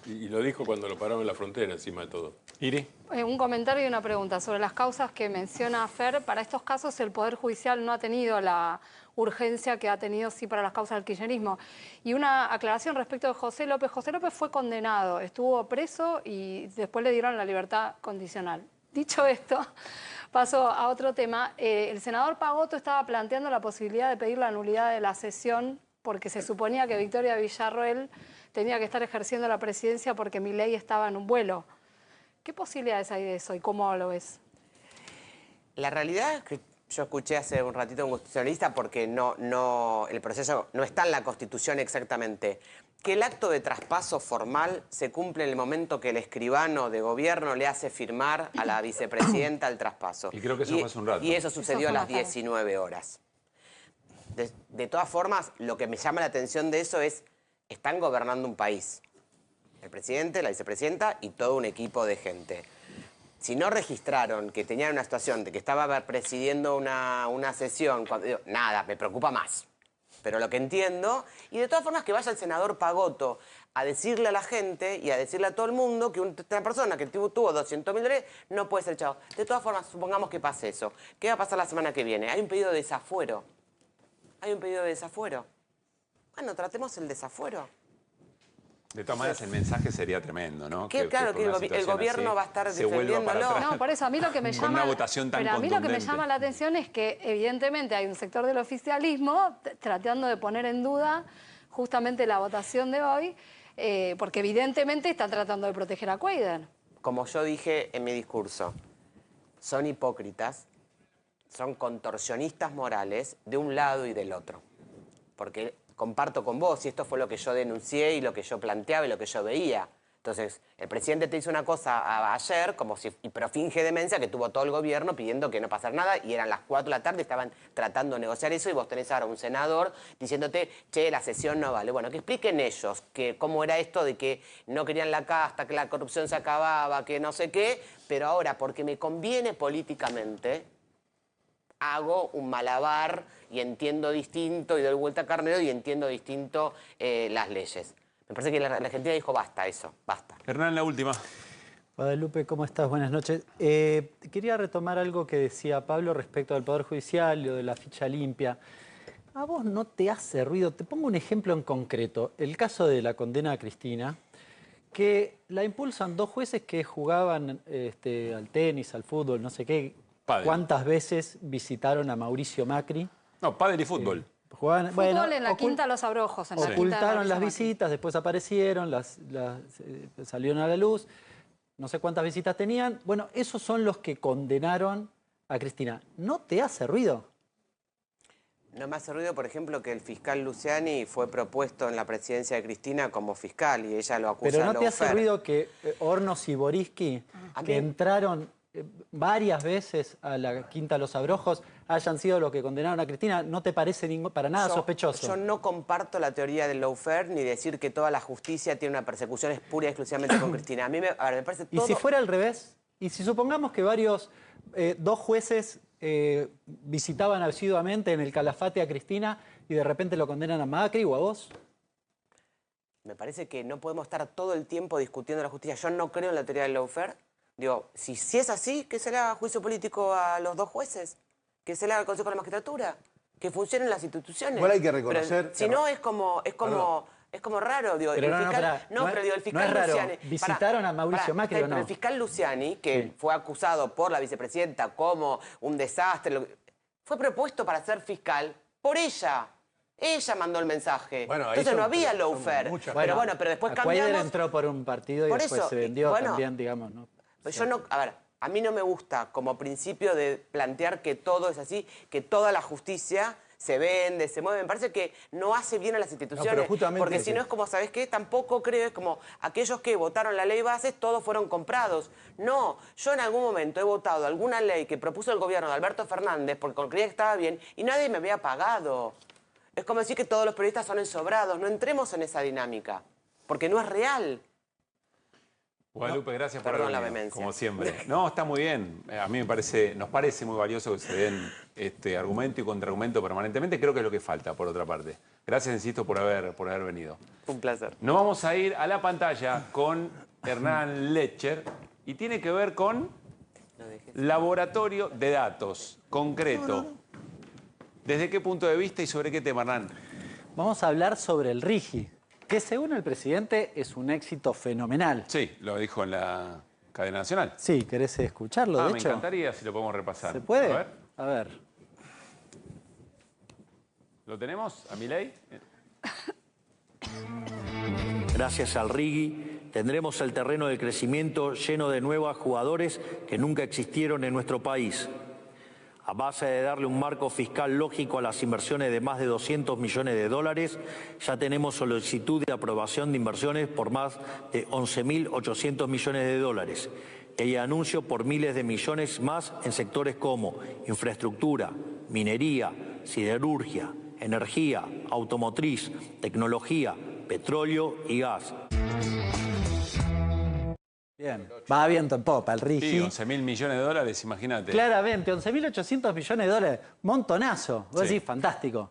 Y lo dijo cuando lo pararon en la frontera, encima de todo. Iri. Un comentario y una pregunta sobre las causas que menciona Fer. Para estos casos el Poder Judicial no ha tenido la urgencia que ha tenido sí para las causas del kirchnerismo. Y una aclaración respecto de José López. José López fue condenado, estuvo preso y después le dieron la libertad condicional. Dicho esto, paso a otro tema. El senador Pagotto estaba planteando la posibilidad de pedir la nulidad de la sesión porque se suponía que Victoria Villarroel tenía que estar ejerciendo la presidencia porque Milei estaba en un vuelo. ¿Qué posibilidades hay de eso y cómo lo ves? La realidad es que yo escuché hace un ratito a un constitucionalista porque el proceso no está en la Constitución exactamente. Que el acto de traspaso formal se cumple en el momento que el escribano de gobierno le hace firmar a la vicepresidenta el traspaso. Y creo que eso fue hace un rato. Y eso sucedió a las 19 horas. De todas formas, lo que me llama la atención de eso es, están gobernando un país. El presidente, la vicepresidenta y todo un equipo de gente. Si no registraron que tenían una situación de que estaba presidiendo una sesión, nada, me preocupa más. Pero lo que entiendo, y de todas formas que vaya el senador Pagotto a decirle a la gente y a decirle a todo el mundo que una persona que tuvo $200.000 no puede ser echado. De todas formas, supongamos que pase eso. ¿Qué va a pasar la semana que viene? Hay un pedido de desafuero. Hay un pedido de desafuero. Bueno, tratemos el desafuero. De todas maneras, el mensaje sería tremendo, ¿no? Claro, que el gobierno va a estar defendiéndolo. No, por eso a mí lo que me llama... Con una votación tan pero a mí contundente. lo que me llama la atención es que evidentemente hay un sector del oficialismo tratando de poner en duda justamente la votación de hoy, porque evidentemente están tratando de proteger a Cuéllar. Como yo dije en mi discurso, son hipócritas, son contorsionistas morales de un lado y del otro. Porque comparto con vos, y esto fue lo que yo denuncié y lo que yo planteaba y lo que yo veía. Entonces, el presidente te hizo una cosa ayer, pero finge demencia, que tuvo todo el gobierno pidiendo que no pasara nada, y eran las 4 de la tarde, estaban tratando de negociar eso, y vos tenés ahora un senador diciéndote, che, la sesión no vale. Bueno, que expliquen ellos cómo era esto de que no querían la casta, que la corrupción se acababa, que no sé qué, pero ahora, porque me conviene políticamente, hago un malabar y entiendo distinto y doy vuelta a carnero y entiendo distinto las leyes. Me parece que la Argentina dijo basta eso, basta. Hernán, la última. Guadalupe, ¿cómo estás? Buenas noches. Quería retomar algo que decía Pablo respecto al Poder Judicial, lo de la ficha limpia. ¿A vos no te hace ruido? Te pongo un ejemplo en concreto. El caso de la condena a Cristina, que la impulsan 2 jueces que jugaban al tenis, al fútbol, no sé qué. Pádel. ¿Cuántas veces visitaron a Mauricio Macri? No, pádel y fútbol. Jugaban, Fútbol en la Quinta Los Abrojos. Ocultaron las visitas, después aparecieron, salieron a la luz. No sé cuántas visitas tenían. Bueno, esos son los que condenaron a Cristina. ¿No te hace ruido? No me hace ruido, por ejemplo, que el fiscal Luciani fue propuesto en la presidencia de Cristina como fiscal y ella lo acusa de Pero ¿no te lawfare. hace ruido que Hornos y Boriski, que entraron varias veces a la Quinta Los Abrojos, hayan sido los que condenaron a Cristina? ¿No te parece para nada sospechoso? Yo no comparto la teoría del lawfare ni decir que toda la justicia tiene una persecución pura y exclusivamente con Cristina. A mí me parece todo... ¿Y si fuera al revés? ¿Y si supongamos que 2 jueces visitaban asiduamente en el Calafate a Cristina y de repente lo condenan a Macri o a vos? Me parece que no podemos estar todo el tiempo discutiendo la justicia. Yo no creo en la teoría del lawfare. Digo, si es así, ¿qué se le haga juicio político a los 2 jueces? ¿Que se le haga al Consejo de la Magistratura? Que funcionen las instituciones. Igual hay que reconocer... Pero, si no, es como raro. Digo, pero el fiscal, pero el fiscal no es raro. Luciani... ¿Visitaron a Mauricio Macri o no? Pero el fiscal Luciani, que fue acusado por la vicepresidenta como un desastre, fue propuesto para ser fiscal por ella. Ella mandó el mensaje. Bueno, entonces no había lawfare. Pero después cambiamos... Cuéllar entró por un partido y por después eso, se vendió también, digamos, ¿no? Pues yo no, a ver, a mí no me gusta como principio de plantear que todo es así, que toda la justicia se vende, se mueve. Me parece que no hace bien a las instituciones. Porque si no es como, ¿sabes qué? Tampoco creo, es como aquellos que votaron la ley bases, todos fueron comprados. No, yo en algún momento he votado alguna ley que propuso el gobierno de Alberto Fernández porque creía que estaba bien y nadie me había pagado. Es como decir que todos los periodistas son ensobrados. No entremos en esa dinámica, porque no es real. Guadalupe, gracias por Perdón haber la venido, vehemencia. como siempre. No, está muy bien. A mí nos parece muy valioso que se den argumento y contraargumento permanentemente. Creo que es lo que falta, por otra parte. Gracias, insisto, por haber venido. Un placer. Nos vamos a ir a la pantalla con Hernán Lecher y tiene que ver con laboratorio de datos concreto. ¿Desde qué punto de vista y sobre qué tema, Hernán? Vamos a hablar sobre el RIGI, que según el presidente es un éxito fenomenal. Sí, lo dijo en la cadena nacional. Sí, ¿querés escucharlo? De me hecho, encantaría si lo podemos repasar. ¿se puede? A ver. A ver. ¿Lo tenemos a Milei? Gracias al RIGI tendremos el terreno del crecimiento lleno de nuevos jugadores que nunca existieron en nuestro país. A base de darle un marco fiscal lógico a las inversiones de más de 200 millones de dólares, ya tenemos solicitud de aprobación de inversiones por más de 11.800 millones de dólares. Y hay anuncio por miles de millones más en sectores como infraestructura, minería, siderurgia, energía, automotriz, tecnología, petróleo y gas. Bien, va viento en popa el RIGI. Sí, 11.000 millones de dólares, imagínate. Claramente, 11.800 millones de dólares, montonazo. Vos decís, fantástico.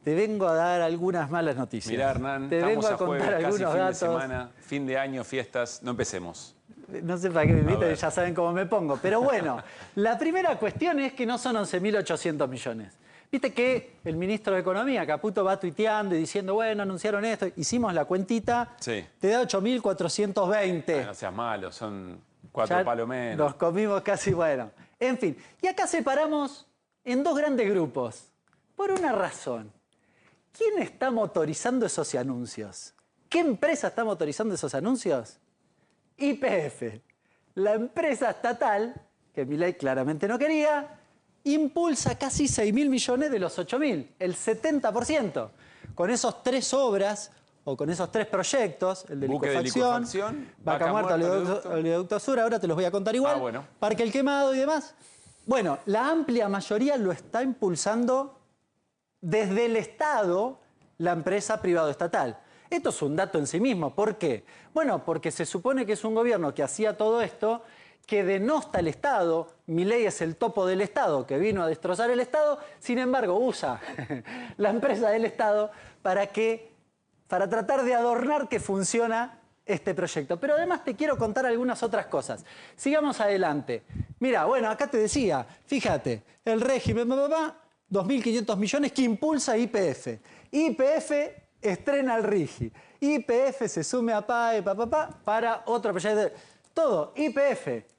Te vengo a dar algunas malas noticias. Mirá, Hernán, te estamos vengo a jueves, casi algunos fin datos. de semana, fin de año, fiestas. No empecemos. No sé para qué me invitan, ya saben cómo me pongo. Pero bueno, la primera cuestión es que no son 11.800 millones. Viste que el ministro de Economía, Caputo, va tuiteando y diciendo, bueno, anunciaron esto, hicimos la cuentita, Sí. te da 8.420. No seas malo, son 4 palos menos. Nos comimos casi, bueno. En fin, y acá separamos en 2 grandes grupos. Por una razón. ¿Quién está motorizando esos anuncios? ¿Qué empresa está motorizando esos anuncios? YPF. La empresa estatal, que Milei claramente no quería, impulsa casi 6.000 millones de los 8.000, el 70%. Con esos 3 obras, o con esos 3 proyectos, el de Buque de licuefacción, Vaca Muerta, Oleoducto Sur, ahora te los voy a contar igual, bueno. Parque El Quemado y demás. Bueno, la amplia mayoría lo está impulsando desde el Estado la empresa privado-estatal. Esto es un dato en sí mismo. ¿Por qué? Bueno, porque se supone que es un gobierno que hacía todo esto, que denosta el Estado. Milei es el topo del Estado, que vino a destrozar el Estado. Sin embargo, usa la empresa del Estado para tratar de adornar que funciona este proyecto. Pero además te quiero contar algunas otras cosas. Sigamos adelante. Mira, bueno, acá te decía, fíjate, el régimen, 2.500 millones que impulsa YPF. YPF estrena el RIGI. YPF se sume a PAE, para otro proyecto. Todo, YPF.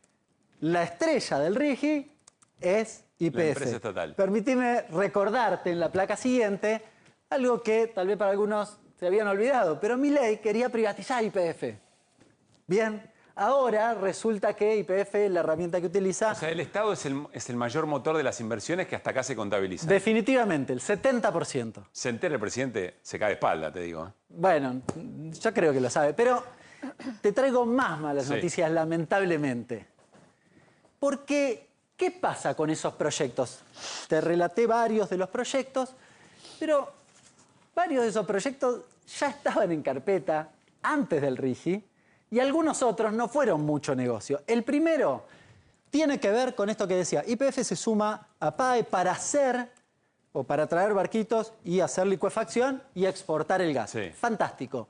La estrella del RIGI es YPF. La empresa estatal. Permíteme recordarte en la placa siguiente algo que tal vez para algunos se habían olvidado, pero Milei quería privatizar YPF. Bien, ahora resulta que YPF es la herramienta que utiliza... O sea, el Estado es el mayor motor de las inversiones que hasta acá se contabilizan. Definitivamente, el 70%. Se entera el presidente, se cae de espalda, te digo. Bueno, yo creo que lo sabe, pero te traigo más malas noticias, lamentablemente. Porque, ¿qué pasa con esos proyectos? Te relaté varios de los proyectos, pero varios de esos proyectos ya estaban en carpeta antes del RIGI y algunos otros no fueron mucho negocio. El primero tiene que ver con esto que decía, YPF se suma a PAE para hacer o para traer barquitos y hacer licuefacción y exportar el gas. Sí. Fantástico.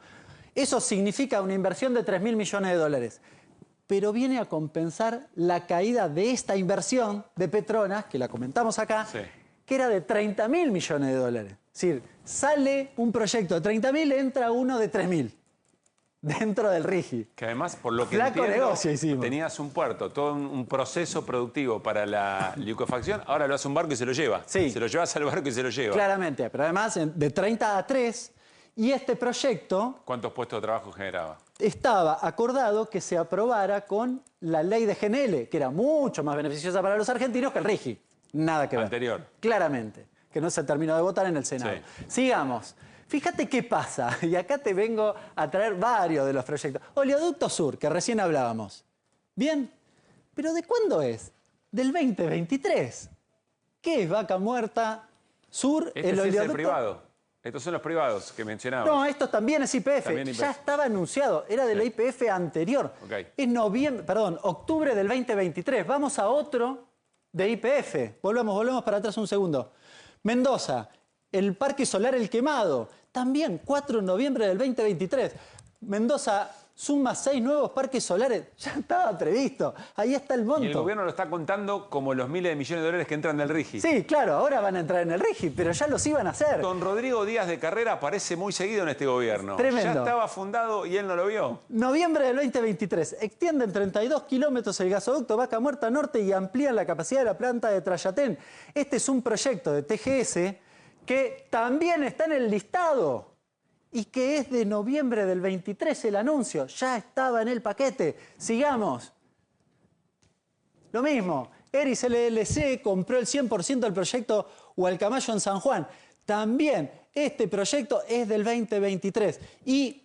Eso significa una inversión de 3.000 millones de dólares. Pero viene a compensar la caída de esta inversión de Petronas, que la comentamos acá, que era de 30.000 millones de dólares. Es decir, sale un proyecto de 30.000, entra uno de 3.000 dentro del RIGI. Que además, por lo que Flaco entiendo, negocio hicimos. tenías un puerto, todo un proceso productivo para la licuefacción, ahora lo hace un barco y se lo lleva. Sí. Se lo llevas al barco y se lo lleva. Claramente, pero además de 30 a 3, y este proyecto ¿Cuántos puestos de trabajo generaba? estaba acordado que se aprobara con la ley de GNL, que era mucho más beneficiosa para los argentinos que el RIGI. Nada que ver. Anterior. Claramente, que no se terminó de votar en el Senado. Sí. Sigamos. Fíjate qué pasa, y acá te vengo a traer varios de los proyectos. Oleoducto Sur, que recién hablábamos. Bien, pero ¿de cuándo es? Del 2023. ¿Qué es Vaca Muerta Sur? Este sí es el privado. Estos son los privados que mencionabas. No, esto también es YPF. También YPF. Ya estaba anunciado, era de la YPF anterior. Ok. Es octubre del 2023. Vamos a otro de YPF. Volvamos para atrás un segundo. Mendoza, el Parque Solar El Quemado, también 4 de noviembre del 2023. Mendoza suma 6 nuevos parques solares. Ya estaba previsto. Ahí está el monto. Y el gobierno lo está contando como los miles de millones de dólares que entran del RIGI. Sí, claro, ahora van a entrar en el RIGI, pero ya los iban a hacer. Don Rodrigo Díaz de Carrera aparece muy seguido en este gobierno. Tremendo. Ya estaba fundado y él no lo vio. Noviembre del 2023. Extienden 32 kilómetros el gasoducto Vaca Muerta Norte y amplían la capacidad de la planta de Trayatén. Este es un proyecto de TGS que también está en el listado y que es de noviembre del 23 el anuncio. Ya estaba en el paquete. Sigamos. Lo mismo. Eris LLC compró el 100% del proyecto Hualcamayo en San Juan. También este proyecto es del 2023 y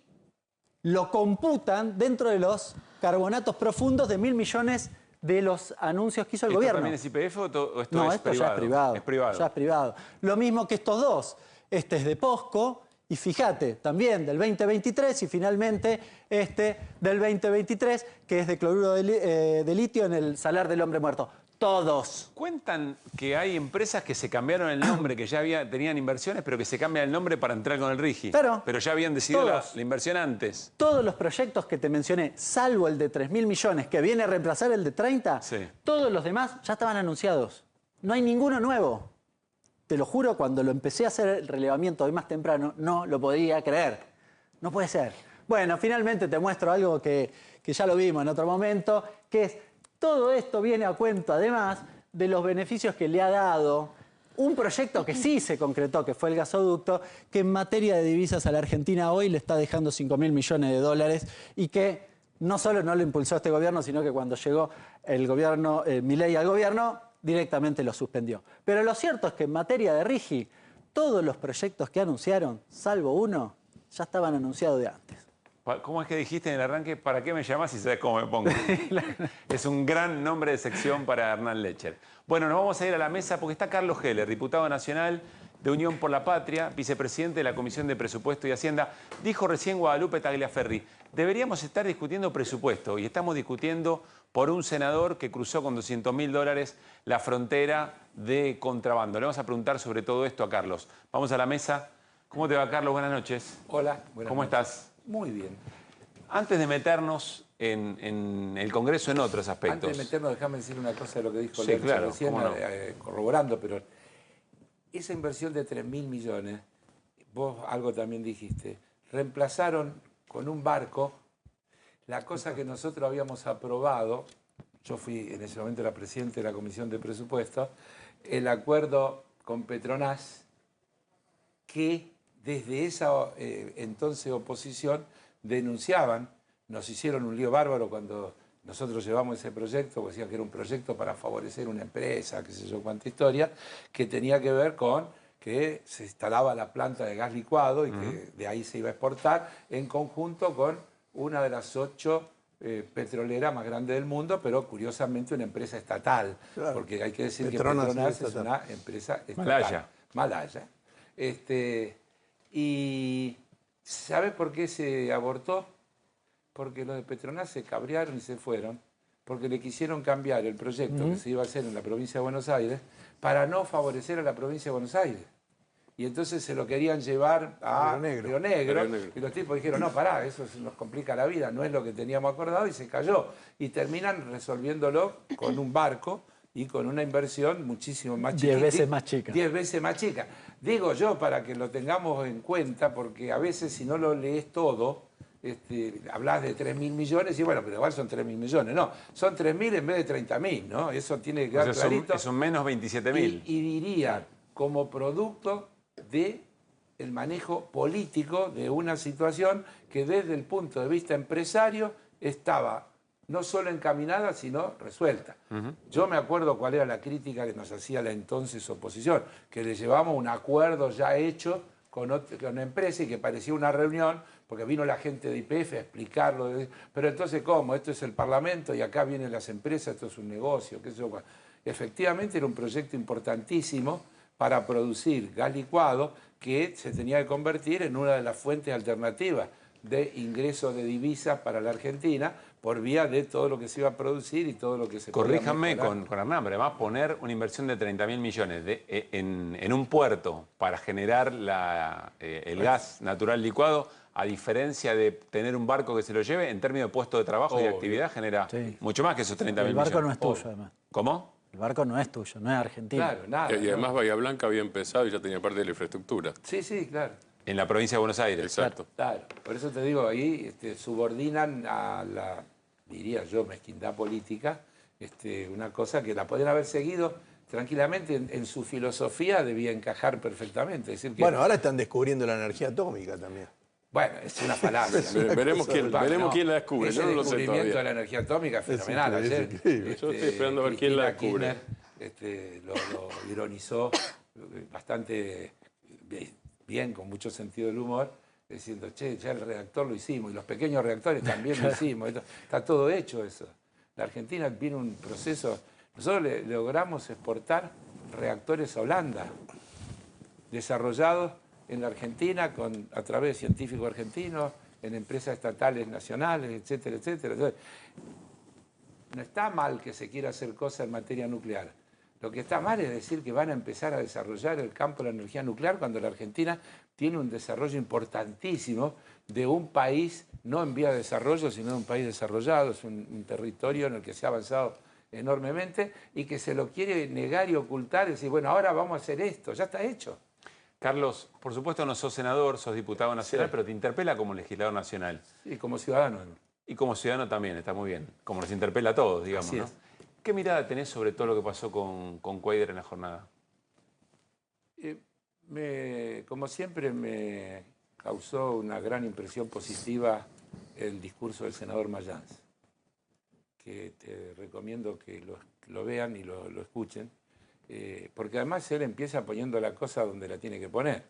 lo computan dentro de los carbonatos profundos de 1.000 millones de los anuncios que hizo el ¿Esto gobierno. también es YPF o esto No, es esto privado? ya es privado. Es privado. Ya es privado. Lo mismo que estos dos. Este es de POSCO y fíjate, también del 2023 y finalmente este del 2023 que es de cloruro de litio en el Salar del Hombre Muerto. Todos. Cuentan que hay empresas que se cambiaron el nombre, que ya tenían inversiones, pero que se cambian el nombre para entrar con el RIGI. Claro. Pero ya habían decidido la Todos. inversión antes. Todos los proyectos que te mencioné, salvo el de 3.000 millones que viene a reemplazar el de 30, todos los demás ya estaban anunciados. No hay ninguno nuevo. Te lo juro, cuando lo empecé a hacer el relevamiento hoy más temprano, no lo podía creer. No puede ser. Bueno, finalmente te muestro algo que ya lo vimos en otro momento, que es todo esto viene a cuento, además, de los beneficios que le ha dado un proyecto que sí se concretó, que fue el gasoducto, que en materia de divisas a la Argentina hoy le está dejando 5.000 millones de dólares y que no solo no lo impulsó este gobierno, sino que cuando llegó el gobierno, Milei al gobierno, directamente lo suspendió. Pero lo cierto es que en materia de RIGI, todos los proyectos que anunciaron, salvo uno, ya estaban anunciados de antes. ¿Cómo es que dijiste en el arranque? ¿Para qué me llamas si sabes cómo me pongo? Es un gran nombre de sección para Hernán Lecher. Bueno, nos vamos a ir a la mesa porque está Carlos Heller, diputado nacional de Unión por la Patria, vicepresidente de la Comisión de Presupuesto y Hacienda. Dijo recién Guadalupe Tagliaferri, deberíamos estar discutiendo presupuesto y estamos discutiendo por un senador que cruzó con $200.000 la frontera de contrabando. Le vamos a preguntar sobre todo esto a Carlos. Vamos a la mesa. ¿Cómo te va, Carlos? Buenas noches. Hola, buenas ¿Cómo noches. estás? Muy bien. Antes de meternos en el Congreso en otros aspectos. Antes de meternos, déjame decir una cosa de lo que dijo Sí, Lercha claro, recién, cómo no. corroborando, pero esa inversión de 3.000 millones, vos algo también dijiste, reemplazaron con un barco la cosa que nosotros habíamos aprobado, yo fui en ese momento la presidenta de la Comisión de Presupuestos, el acuerdo con Petronas, que desde esa entonces oposición denunciaban, nos hicieron un lío bárbaro cuando nosotros llevamos ese proyecto, porque decían que era un proyecto para favorecer una empresa, qué sé yo cuánta historia, que tenía que ver con que se instalaba la planta de gas licuado y que de ahí se iba a exportar en conjunto con una de las 8 petroleras más grandes del mundo, pero curiosamente una empresa estatal, Claro. porque hay que decir Petronas, que Petronas sí, es estatal. una empresa estatal. Malaya. Malaya. Y ¿sabe por qué se abortó? Porque los de Petronas se cabrearon y se fueron, porque le quisieron cambiar el proyecto que se iba a hacer en la provincia de Buenos Aires para no favorecer a la provincia de Buenos Aires. Y entonces se lo querían llevar a Río Negro. Y los tipos dijeron, no, pará, eso nos complica la vida, no es lo que teníamos acordado, y se cayó. Y terminan resolviéndolo con un barco y con una inversión muchísimo más chica. 10 veces más chica. 10 veces más chica. Digo yo para que lo tengamos en cuenta, porque a veces si no lo lees todo, hablas de 3.000 millones y bueno, pero igual son 3.000 millones. No, son 3.000 en vez de 30.000, ¿no? Eso tiene que quedar clarito. Son menos 27.000. Y diría, como producto del manejo político de una situación que desde el punto de vista empresario estaba no solo encaminada, sino resuelta. Yo me acuerdo cuál era la crítica que nos hacía la entonces oposición, que le llevamos un acuerdo ya hecho con una empresa y que parecía una reunión, porque vino la gente de YPF a explicarlo. Pero entonces, ¿cómo? Esto es el Parlamento y acá vienen las empresas, esto es un negocio, qué sé yo. Efectivamente era un proyecto importantísimo para producir gas licuado que se tenía que convertir en una de las fuentes alternativas de ingresos de divisas para la Argentina por vía de todo lo que se iba a producir y todo lo que se podía Corríjanme mejorar. con Hernán, pero además poner una inversión de 30.000 millones en un puerto para generar el gas natural licuado, a diferencia de tener un barco que se lo lleve, en términos de puesto de trabajo y de actividad, genera mucho más que esos 30.000 millones. El barco no es tuyo, además. ¿Cómo? El barco no es tuyo, no es argentino. Claro, nada. Y además Bahía Blanca había empezado y ya tenía parte de la infraestructura. Sí, sí, claro. En la provincia de Buenos Aires. Exacto. Claro, por eso te digo, ahí subordinan a la, diría yo, mezquindad política, una cosa que la podrían haber seguido tranquilamente en su filosofía, debía encajar perfectamente. Es decir, que, Bueno, ahora están descubriendo la energía atómica también. Bueno, es una falacia. Veremos quién la descubre. Ese Yo no lo sé descubrimiento todavía. de la energía atómica es fenomenal. increíble, Ayer, es increíble. Yo estoy esperando a ver quién la Cristina descubre. Kirchner, lo ironizó bastante bien, con mucho sentido del humor, diciendo, che, ya el reactor lo hicimos, y los pequeños reactores también lo hicimos. Está todo hecho eso. La Argentina viene un proceso. Nosotros logramos exportar reactores a Holanda, desarrollados en la Argentina a través de científicos argentinos, en empresas estatales nacionales, etcétera, etcétera. Entonces, no está mal que se quiera hacer cosas en materia nuclear. Lo que está mal es decir que van a empezar a desarrollar el campo de la energía nuclear cuando la Argentina tiene un desarrollo importantísimo de un país no en vía de desarrollo, sino de un país desarrollado. Es un territorio en el que se ha avanzado enormemente y que se lo quiere negar y ocultar y decir, bueno, ahora vamos a hacer esto, ya está hecho. Carlos, por supuesto no sos senador, sos diputado nacional, Sí. pero te interpela como legislador nacional. Y como ciudadano. Y como ciudadano también, está muy bien. Como nos interpela a todos, digamos, Así ¿no? es. ¿Qué mirada tenés sobre todo lo que pasó con Cuéllar en la jornada? Como siempre me causó una gran impresión positiva el discurso del senador Mayans, que te recomiendo que lo vean y lo escuchen, porque además él empieza poniendo la cosa donde la tiene que poner.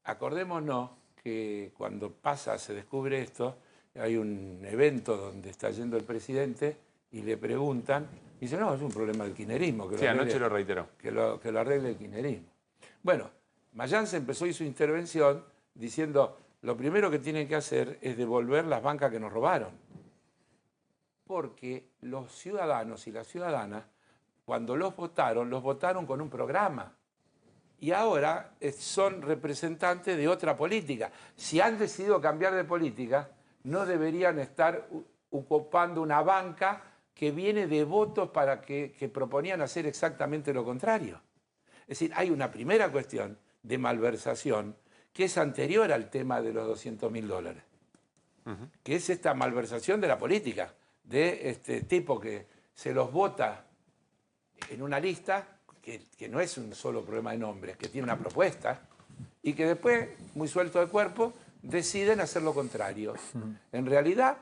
Acordémonos que cuando se descubre esto, hay un evento donde está yendo el presidente y le preguntan, y dice, no, es un problema del kirchnerismo. Sí, anoche lo reiteró. Que lo arregle el kirchnerismo. Bueno, Mayans empezó su intervención diciendo, lo primero que tienen que hacer es devolver las bancas que nos robaron. Porque los ciudadanos y las ciudadanas, cuando los votaron con un programa. Y ahora son representantes de otra política. Si han decidido cambiar de política, no deberían estar ocupando una banca que viene de votos que proponían hacer exactamente lo contrario. Es decir, hay una primera cuestión de malversación que es anterior al tema de los $200.000, que es esta malversación de la política, de este tipo que se los vota en una lista, que no es un solo problema de nombres, que tiene una propuesta, y que después, muy suelto de cuerpo, deciden hacer lo contrario. En realidad,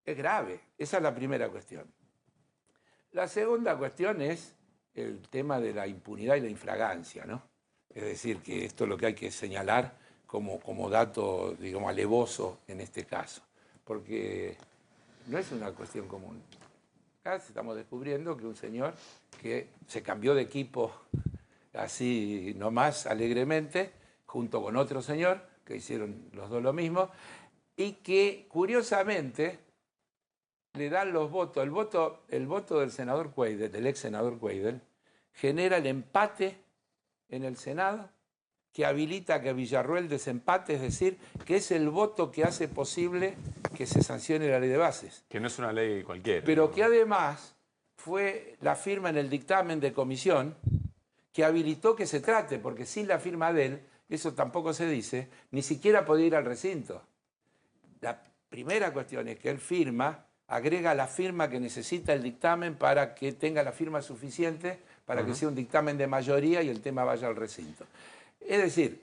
es grave. Esa es la primera cuestión. La segunda cuestión es el tema de la impunidad y la infragancia, ¿no? Es decir, que esto es lo que hay que señalar como dato, digamos, alevoso en este caso. Porque no es una cuestión común. Acá estamos descubriendo que un señor que se cambió de equipo así nomás alegremente, junto con otro señor, que hicieron los dos lo mismo, y que curiosamente le dan los votos, el voto del senador Cuéllar, del ex senador Cuéllar, genera el empate en el Senado, que habilita que Villarruel desempate, es decir, que es el voto que hace posible que se sancione la ley de bases. Que no es una ley cualquiera. Pero que además fue la firma en el dictamen de comisión que habilitó que se trate, porque sin la firma de él, eso tampoco se dice, ni siquiera podía ir al recinto. La primera cuestión es que él firma, agrega la firma que necesita el dictamen para que tenga la firma suficiente para que sea un dictamen de mayoría y el tema vaya al recinto. Es decir,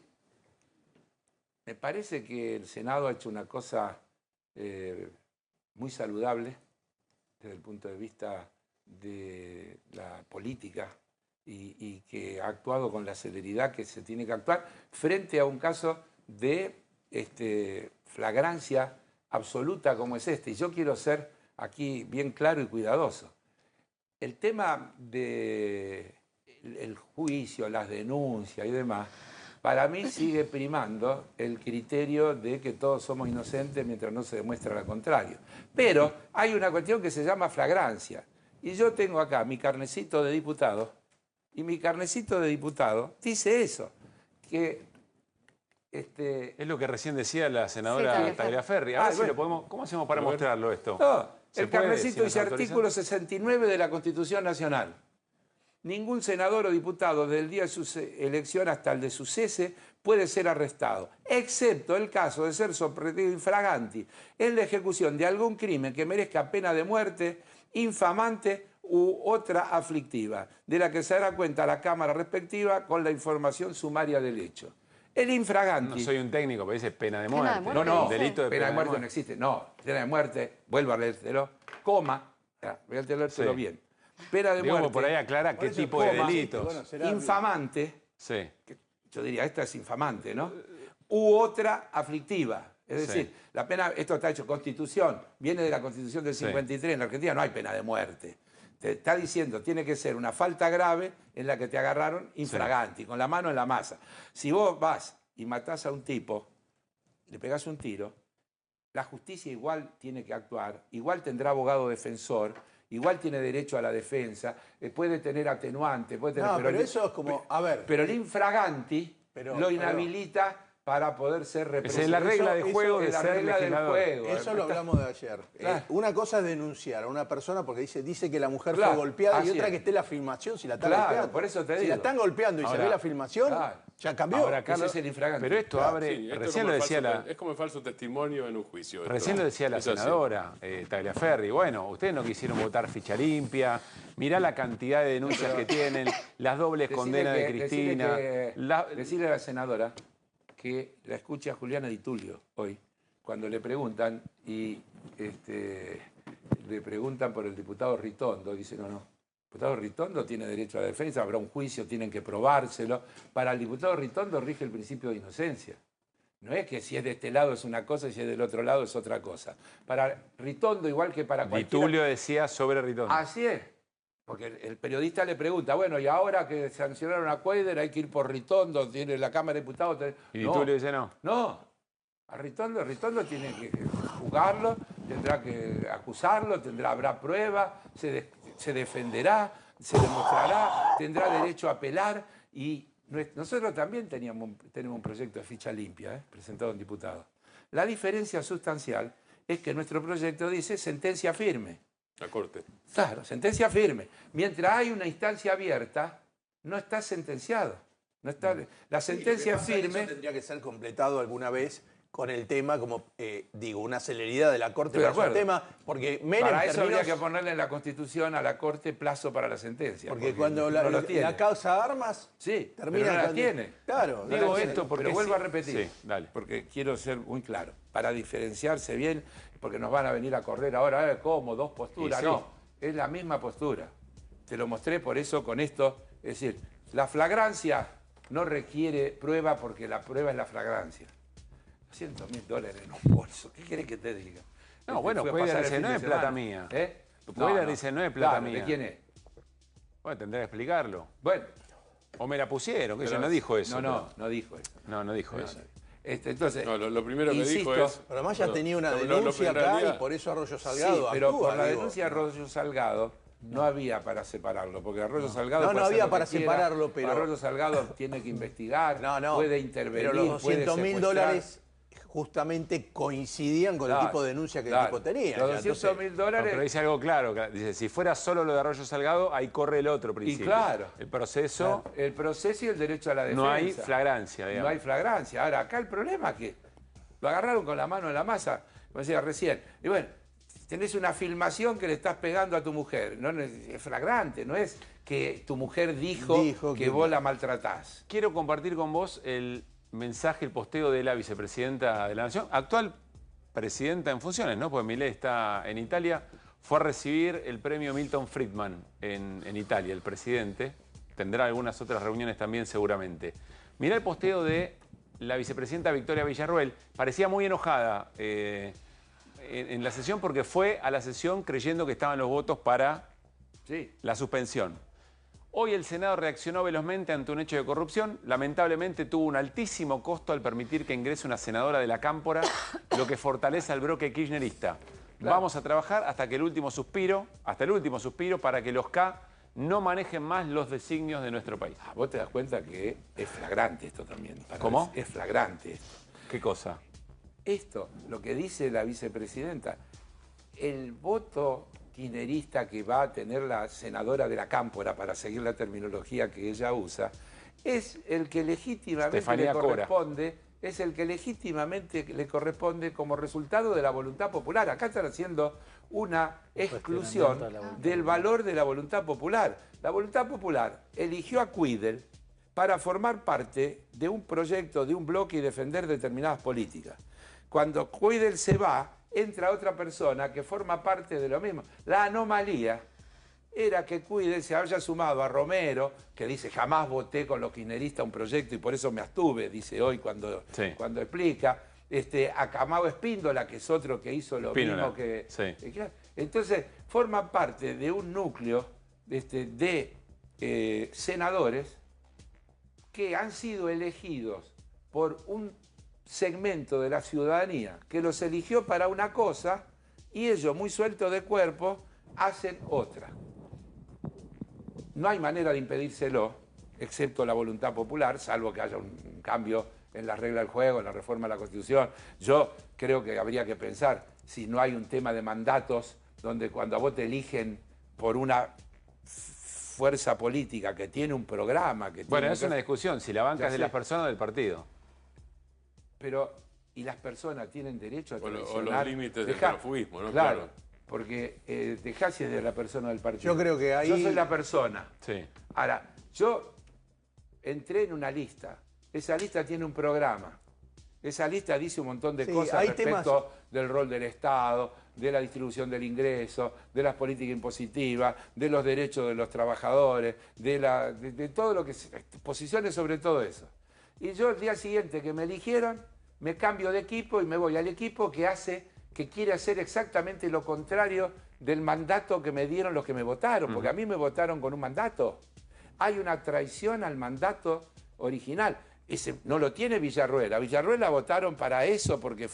me parece que el Senado ha hecho una cosa muy saludable desde el punto de vista de la política y que ha actuado con la celeridad que se tiene que actuar frente a un caso de flagrancia absoluta como es este. Y yo quiero ser aquí bien claro y cuidadoso. El tema del juicio, las denuncias y demás, para mí sigue primando el criterio de que todos somos inocentes mientras no se demuestra lo contrario. Pero hay una cuestión que se llama flagrancia. Y yo tengo acá mi carnecito de diputado, y mi carnecito de diputado dice eso, que... Es lo que recién decía la senadora Tagliaferri. A ver si lo podemos... ¿Cómo hacemos para mostrarlo esto? No, el carnecito dice artículo 69 de la Constitución Nacional. Ningún senador o diputado desde el día de su elección hasta el de su cese puede ser arrestado, excepto el caso de ser sorprendido infraganti en la ejecución de algún crimen que merezca pena de muerte, infamante u otra aflictiva, de la que se dará cuenta la Cámara respectiva con la información sumaria del hecho. El infraganti... No soy un técnico, pero dice pena de muerte. No, no, delito de pena de muerte no existe. No, pena de muerte, vuelvo a leértelo, coma, voy a leértelo bien. Pena de muerte... por ahí aclara qué tipo de delitos. Bueno, infamante, sí. Yo diría, esta es infamante, ¿no? U otra aflictiva. Es decir, la pena, esto está hecho Constitución, viene de la Constitución del 53, en la Argentina no hay pena de muerte. Te está diciendo, tiene que ser una falta grave en la que te agarraron infraganti, con la mano en la masa. Si vos vas y matás a un tipo, le pegás un tiro, la justicia igual tiene que actuar, igual tendrá abogado defensor, igual tiene derecho a la defensa, puede tener atenuante, puede tener... No, pero eso es como, a ver... Pero el infraganti lo inhabilita para poder ser representado. Es la regla de juego de ser legislador. Eso lo hablamos de ayer. Claro. Una cosa es denunciar a una persona porque dice que la mujer fue golpeada y otra que esté la filmación si la están golpeando. Por eso te digo. Si la están golpeando y se ve la filmación, ya cambió. Ahora, Carlos, ese es el infragante. pero esto abre... Sí, esto recién lo decía es como el falso testimonio en un juicio. Recién lo decía la senadora Tagliaferri. Bueno, ustedes no quisieron votar ficha limpia. Mirá la cantidad de denuncias que tienen, las dobles condenas de Cristina. Decirle a la senadora que la escuche a Juliana Di Tullio hoy, cuando le preguntan y le preguntan por el diputado Ritondo, dice no, el diputado Ritondo tiene derecho a la defensa, habrá un juicio, tienen que probárselo. Para el diputado Ritondo rige el principio de inocencia. No es que si es de este lado es una cosa y si es del otro lado es otra cosa. Para Ritondo, igual que para cualquiera... Di Tullio decía sobre Ritondo. Así es. Porque el periodista le pregunta, bueno, y ahora que sancionaron a Cuéllar hay que ir por Ritondo, tiene la Cámara de Diputados... Y Di Tullio dice no. No, a Ritondo tiene que juzgarlo, tendrá que acusarlo, habrá prueba, se defenderá, se demostrará, tendrá derecho a apelar y nosotros también tenemos un proyecto de ficha limpia, presentado en diputados. La diferencia sustancial es que nuestro proyecto dice sentencia firme. La Corte. Claro, sentencia firme. Mientras hay una instancia abierta, no está sentenciado. No está, la sentencia firme... Eso tendría que ser completado alguna vez con el tema, como una celeridad de la Corte para el tema, porque Menem para eso habría que ponerle en la Constitución a la Corte plazo para la sentencia. Porque cuando la causa armas termina... Pero no la tiene. Claro. Digo esto porque vuelvo a repetir, porque quiero ser muy claro, para diferenciarse bien, porque nos van a venir a correr ahora, ¿cómo? Dos posturas. No, es la misma postura. Te lo mostré por eso con esto. Es decir, la flagrancia no requiere prueba porque la prueba es la flagrancia. $200.000 en un bolso. ¿Qué querés que te diga? No, bueno, Cuéllar dice, no es plata mía. Cuéllar dice, no es plata mía. ¿De quién es? Bueno, tendré que explicarlo. Bueno. O me la pusieron, que ella no dijo eso. No dijo eso. No dijo eso. Entonces, lo primero que dijo es... Pero además ya tenía una denuncia acá y por eso Arroyo Salgado pero por la denuncia de Arroyo Salgado, no había para separarlo, porque Arroyo Salgado... No puede hacer había lo para que quiera, separarlo, pero... Arroyo Salgado tiene que investigar, puede intervenir, pero los puede 200.000 dólares justamente coincidían con el tipo de denuncia que el tipo tenía. Los 200.000 dólares... pero dice algo claro, dice, si fuera solo lo de Arroyo Salgado, ahí corre el otro principio. Y claro. El proceso... El proceso y el derecho a la defensa. No hay flagrancia, digamos. No hay flagrancia. Ahora, acá el problema es que lo agarraron con la mano en la masa, como decía recién. Y bueno, tenés una filmación que le estás pegando a tu mujer. No es flagrante, no es que tu mujer dijo que vos la maltratás. Quiero compartir con vos el mensaje, el posteo de la vicepresidenta de la Nación, actual presidenta en funciones, ¿no? Porque Milei está en Italia, fue a recibir el premio Milton Friedman en Italia, el presidente. Tendrá algunas otras reuniones también seguramente. Mirá el posteo de la vicepresidenta Victoria Villarruel. Parecía muy enojada en la sesión porque fue a la sesión creyendo que estaban los votos para la suspensión. Hoy el Senado reaccionó velozmente ante un hecho de corrupción. Lamentablemente tuvo un altísimo costo al permitir que ingrese una senadora de la Cámpora, lo que fortalece al bloque kirchnerista. Claro. Vamos a trabajar hasta el último suspiro, para que los K no manejen más los designios de nuestro país. Vos te das cuenta que es flagrante esto también. ¿Cómo? Es flagrante esto. ¿Qué cosa? Esto, lo que dice la vicepresidenta, el voto kirchnerista que va a tener la senadora de la Cámpora, para seguir la terminología que ella usa, es el que legítimamente le corresponde, es el que legítimamente le corresponde como resultado de la voluntad popular. Acá están haciendo una exclusión del valor de la voluntad popular. La voluntad popular eligió a Cuidel para formar parte de un proyecto, de un bloque y defender determinadas políticas. Cuando Cuidel se va, entra otra persona que forma parte de lo mismo. La anomalía era que Cuidel se haya sumado a Romero, que dice jamás voté con los kirchneristas un proyecto y por eso me abstuve, dice hoy cuando explica, a Camao Espíndola, que es otro que hizo lo mismo que... Entonces, forma parte de un núcleo de senadores que han sido elegidos por un segmento de la ciudadanía que los eligió para una cosa y ellos, muy sueltos de cuerpo, hacen otra. No hay manera de impedírselo, excepto la voluntad popular, salvo que haya un cambio en la regla del juego, en la reforma de la Constitución. Yo creo que habría que pensar si no hay un tema de mandatos donde cuando a vos te eligen por una fuerza política que tiene un programa... Bueno, es una discusión, si la banca es de las personas o del partido. Pero, ¿y las personas tienen derecho a traicionar? O los límites del transfugismo, ¿no? Claro, porque dejá si es de la persona o del partido. Yo creo que ahí... Yo soy la persona. Sí. Ahora, yo entré en una lista. Esa lista tiene un programa. Esa lista dice un montón de cosas respecto del rol del Estado, de la distribución del ingreso, de las políticas impositivas, de los derechos de los trabajadores, de todo lo que... Posiciones sobre todo eso. Y yo el día siguiente que me eligieron, me cambio de equipo y me voy al equipo que quiere hacer exactamente lo contrario del mandato que me dieron los que me votaron, porque a mí me votaron con un mandato. Hay una traición al mandato original. Ese no lo tiene Villarruel. A Villarruel la votaron para eso porque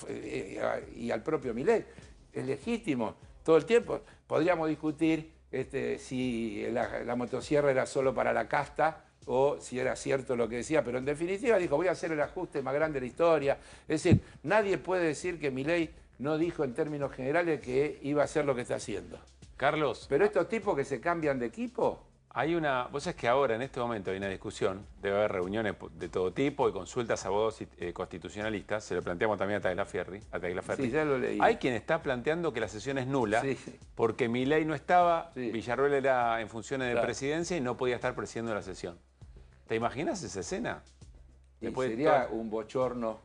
y al propio Milei. Es legítimo todo el tiempo. Podríamos discutir si la motosierra era solo para la casta o si era cierto lo que decía, pero en definitiva dijo, voy a hacer el ajuste más grande de la historia. Es decir, nadie puede decir que Milei no dijo en términos generales que iba a hacer lo que está haciendo. Carlos. Pero estos tipos que se cambian de equipo... Vos sabés que ahora, en este momento, hay una discusión, debe haber reuniones de todo tipo y consultas a abogados constitucionalistas, se lo planteamos también a Tagliaferri. Sí, ya lo leí. Hay quien está planteando que la sesión es nula, porque Milei no estaba, Villarruel era en funciones de presidencia y no podía estar presidiendo la sesión. ¿Te imaginas esa escena? Sería un bochorno,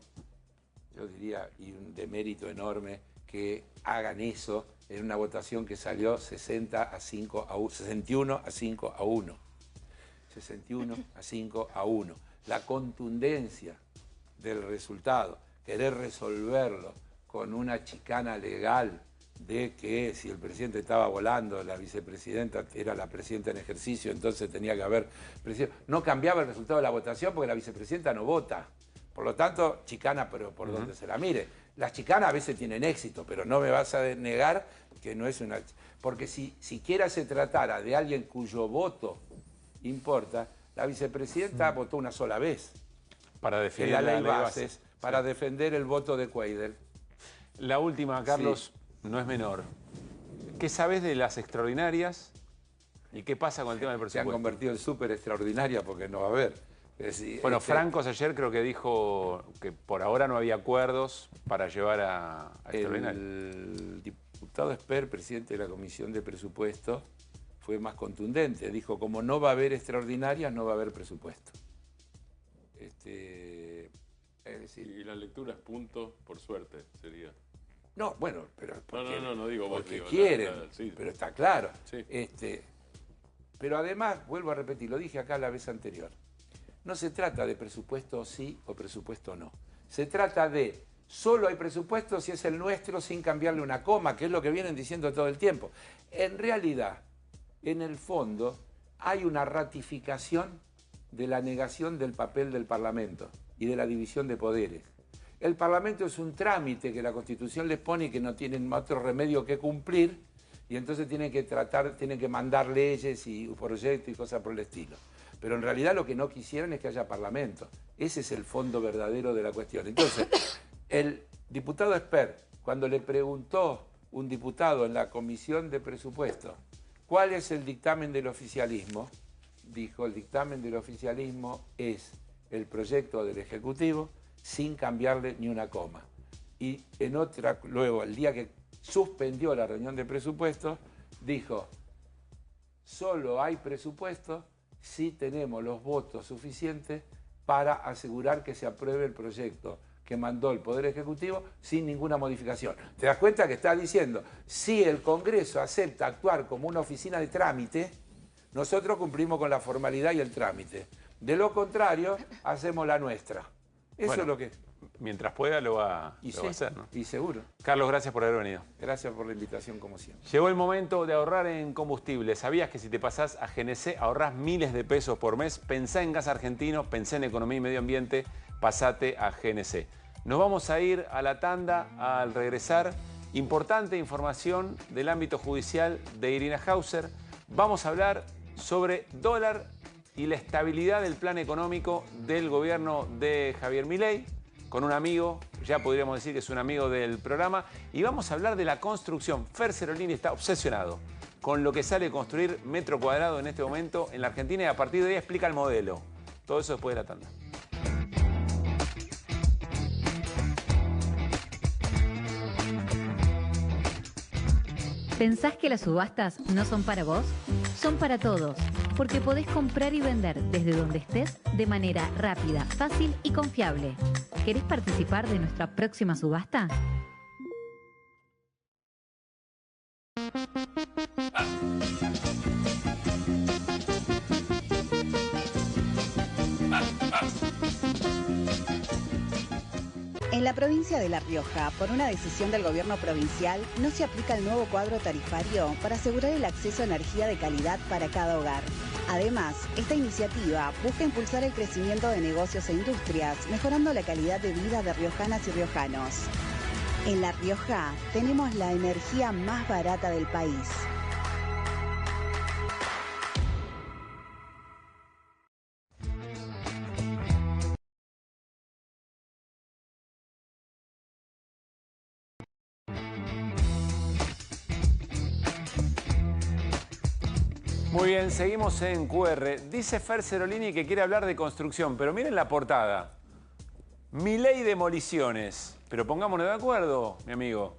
yo diría, y un demérito enorme que hagan eso en una votación que salió 61 a 5 a 1. 61 a 5 a 1. La contundencia del resultado, querer resolverlo con una chicana legal de que si el presidente estaba volando, la vicepresidenta era la presidenta en ejercicio, entonces tenía que haber presidente. No cambiaba el resultado de la votación porque la vicepresidenta no vota. Por lo tanto, chicana, pero por donde se la mire. Las chicanas a veces tienen éxito, pero no me vas a negar que no es una... Porque si siquiera se tratara de alguien cuyo voto importa, la vicepresidenta votó una sola vez. Para definir en la ley bases, para defender el voto de Cuéllar. La última, Carlos, no es menor. ¿Qué sabes de las extraordinarias y qué pasa con el tema del presupuesto? Se han convertido en súper extraordinarias porque no va a haber. Decir, bueno, Francos ayer creo que dijo que por ahora no había acuerdos para llevar a extraordinarias. El diputado Esper, presidente de la Comisión de Presupuesto, fue más contundente. Dijo, como no va a haber extraordinarias, no va a haber presupuesto. Es decir, y la lectura es punto, por suerte, sería. No, bueno, pero porque, no digo vos, porque digo, quieren, sí. pero está claro. Sí. Pero además, vuelvo a repetir, lo dije acá la vez anterior, no se trata de presupuesto sí o presupuesto no. Se trata de solo hay presupuesto si es el nuestro sin cambiarle una coma, que es lo que vienen diciendo todo el tiempo. En realidad, en el fondo, hay una ratificación de la negación del papel del Parlamento y de la división de poderes. El Parlamento es un trámite que la Constitución les pone y que no tienen otro remedio que cumplir, y entonces tienen que mandar leyes y proyectos y cosas por el estilo. Pero en realidad lo que no quisieran es que haya Parlamento. Ese es el fondo verdadero de la cuestión. Entonces, el diputado Esper, cuando le preguntó un diputado en la Comisión de Presupuestos cuál es el dictamen del oficialismo, dijo, el dictamen del oficialismo es el proyecto del Ejecutivo sin cambiarle ni una coma. Y en otra, luego, el día que suspendió la reunión de presupuestos, dijo, solo hay presupuesto si tenemos los votos suficientes para asegurar que se apruebe el proyecto que mandó el Poder Ejecutivo sin ninguna modificación. ¿Te das cuenta que está diciendo, si el Congreso acepta actuar como una oficina de trámite, nosotros cumplimos con la formalidad y el trámite? De lo contrario, hacemos la nuestra. Eso es lo que... Mientras pueda lo va a hacer, ¿no? Y seguro. Carlos, gracias por haber venido. Gracias por la invitación, como siempre. Llegó el momento de ahorrar en combustible. ¿Sabías que si te pasás a GNC ahorrás miles de pesos por mes? Pensá en gas argentino, pensá en economía y medio ambiente, pasate a GNC. Nos vamos a ir a la tanda al regresar. Importante información del ámbito judicial de Irina Hauser. Vamos a hablar sobre dólar y la estabilidad del plan económico del gobierno de Javier Milei, con un amigo, ya podríamos decir que es un amigo del programa, y vamos a hablar de la construcción. Fer Serolini está obsesionado con lo que sale construir metro cuadrado en este momento en la Argentina y a partir de ahí explica el modelo. Todo eso después de la tanda. ¿Pensás que las subastas no son para vos? Son para todos, porque podés comprar y vender desde donde estés de manera rápida, fácil y confiable. ¿Querés participar de nuestra próxima subasta? En la provincia de La Rioja, por una decisión del gobierno provincial, no se aplica el nuevo cuadro tarifario para asegurar el acceso a energía de calidad para cada hogar. Además, esta iniciativa busca impulsar el crecimiento de negocios e industrias, mejorando la calidad de vida de riojanas y riojanos. En La Rioja tenemos la energía más barata del país. Muy bien, seguimos en QR. Dice Fer Serolini que quiere hablar de construcción, pero miren la portada. Milei demoliciones. Pero pongámonos de acuerdo, mi amigo.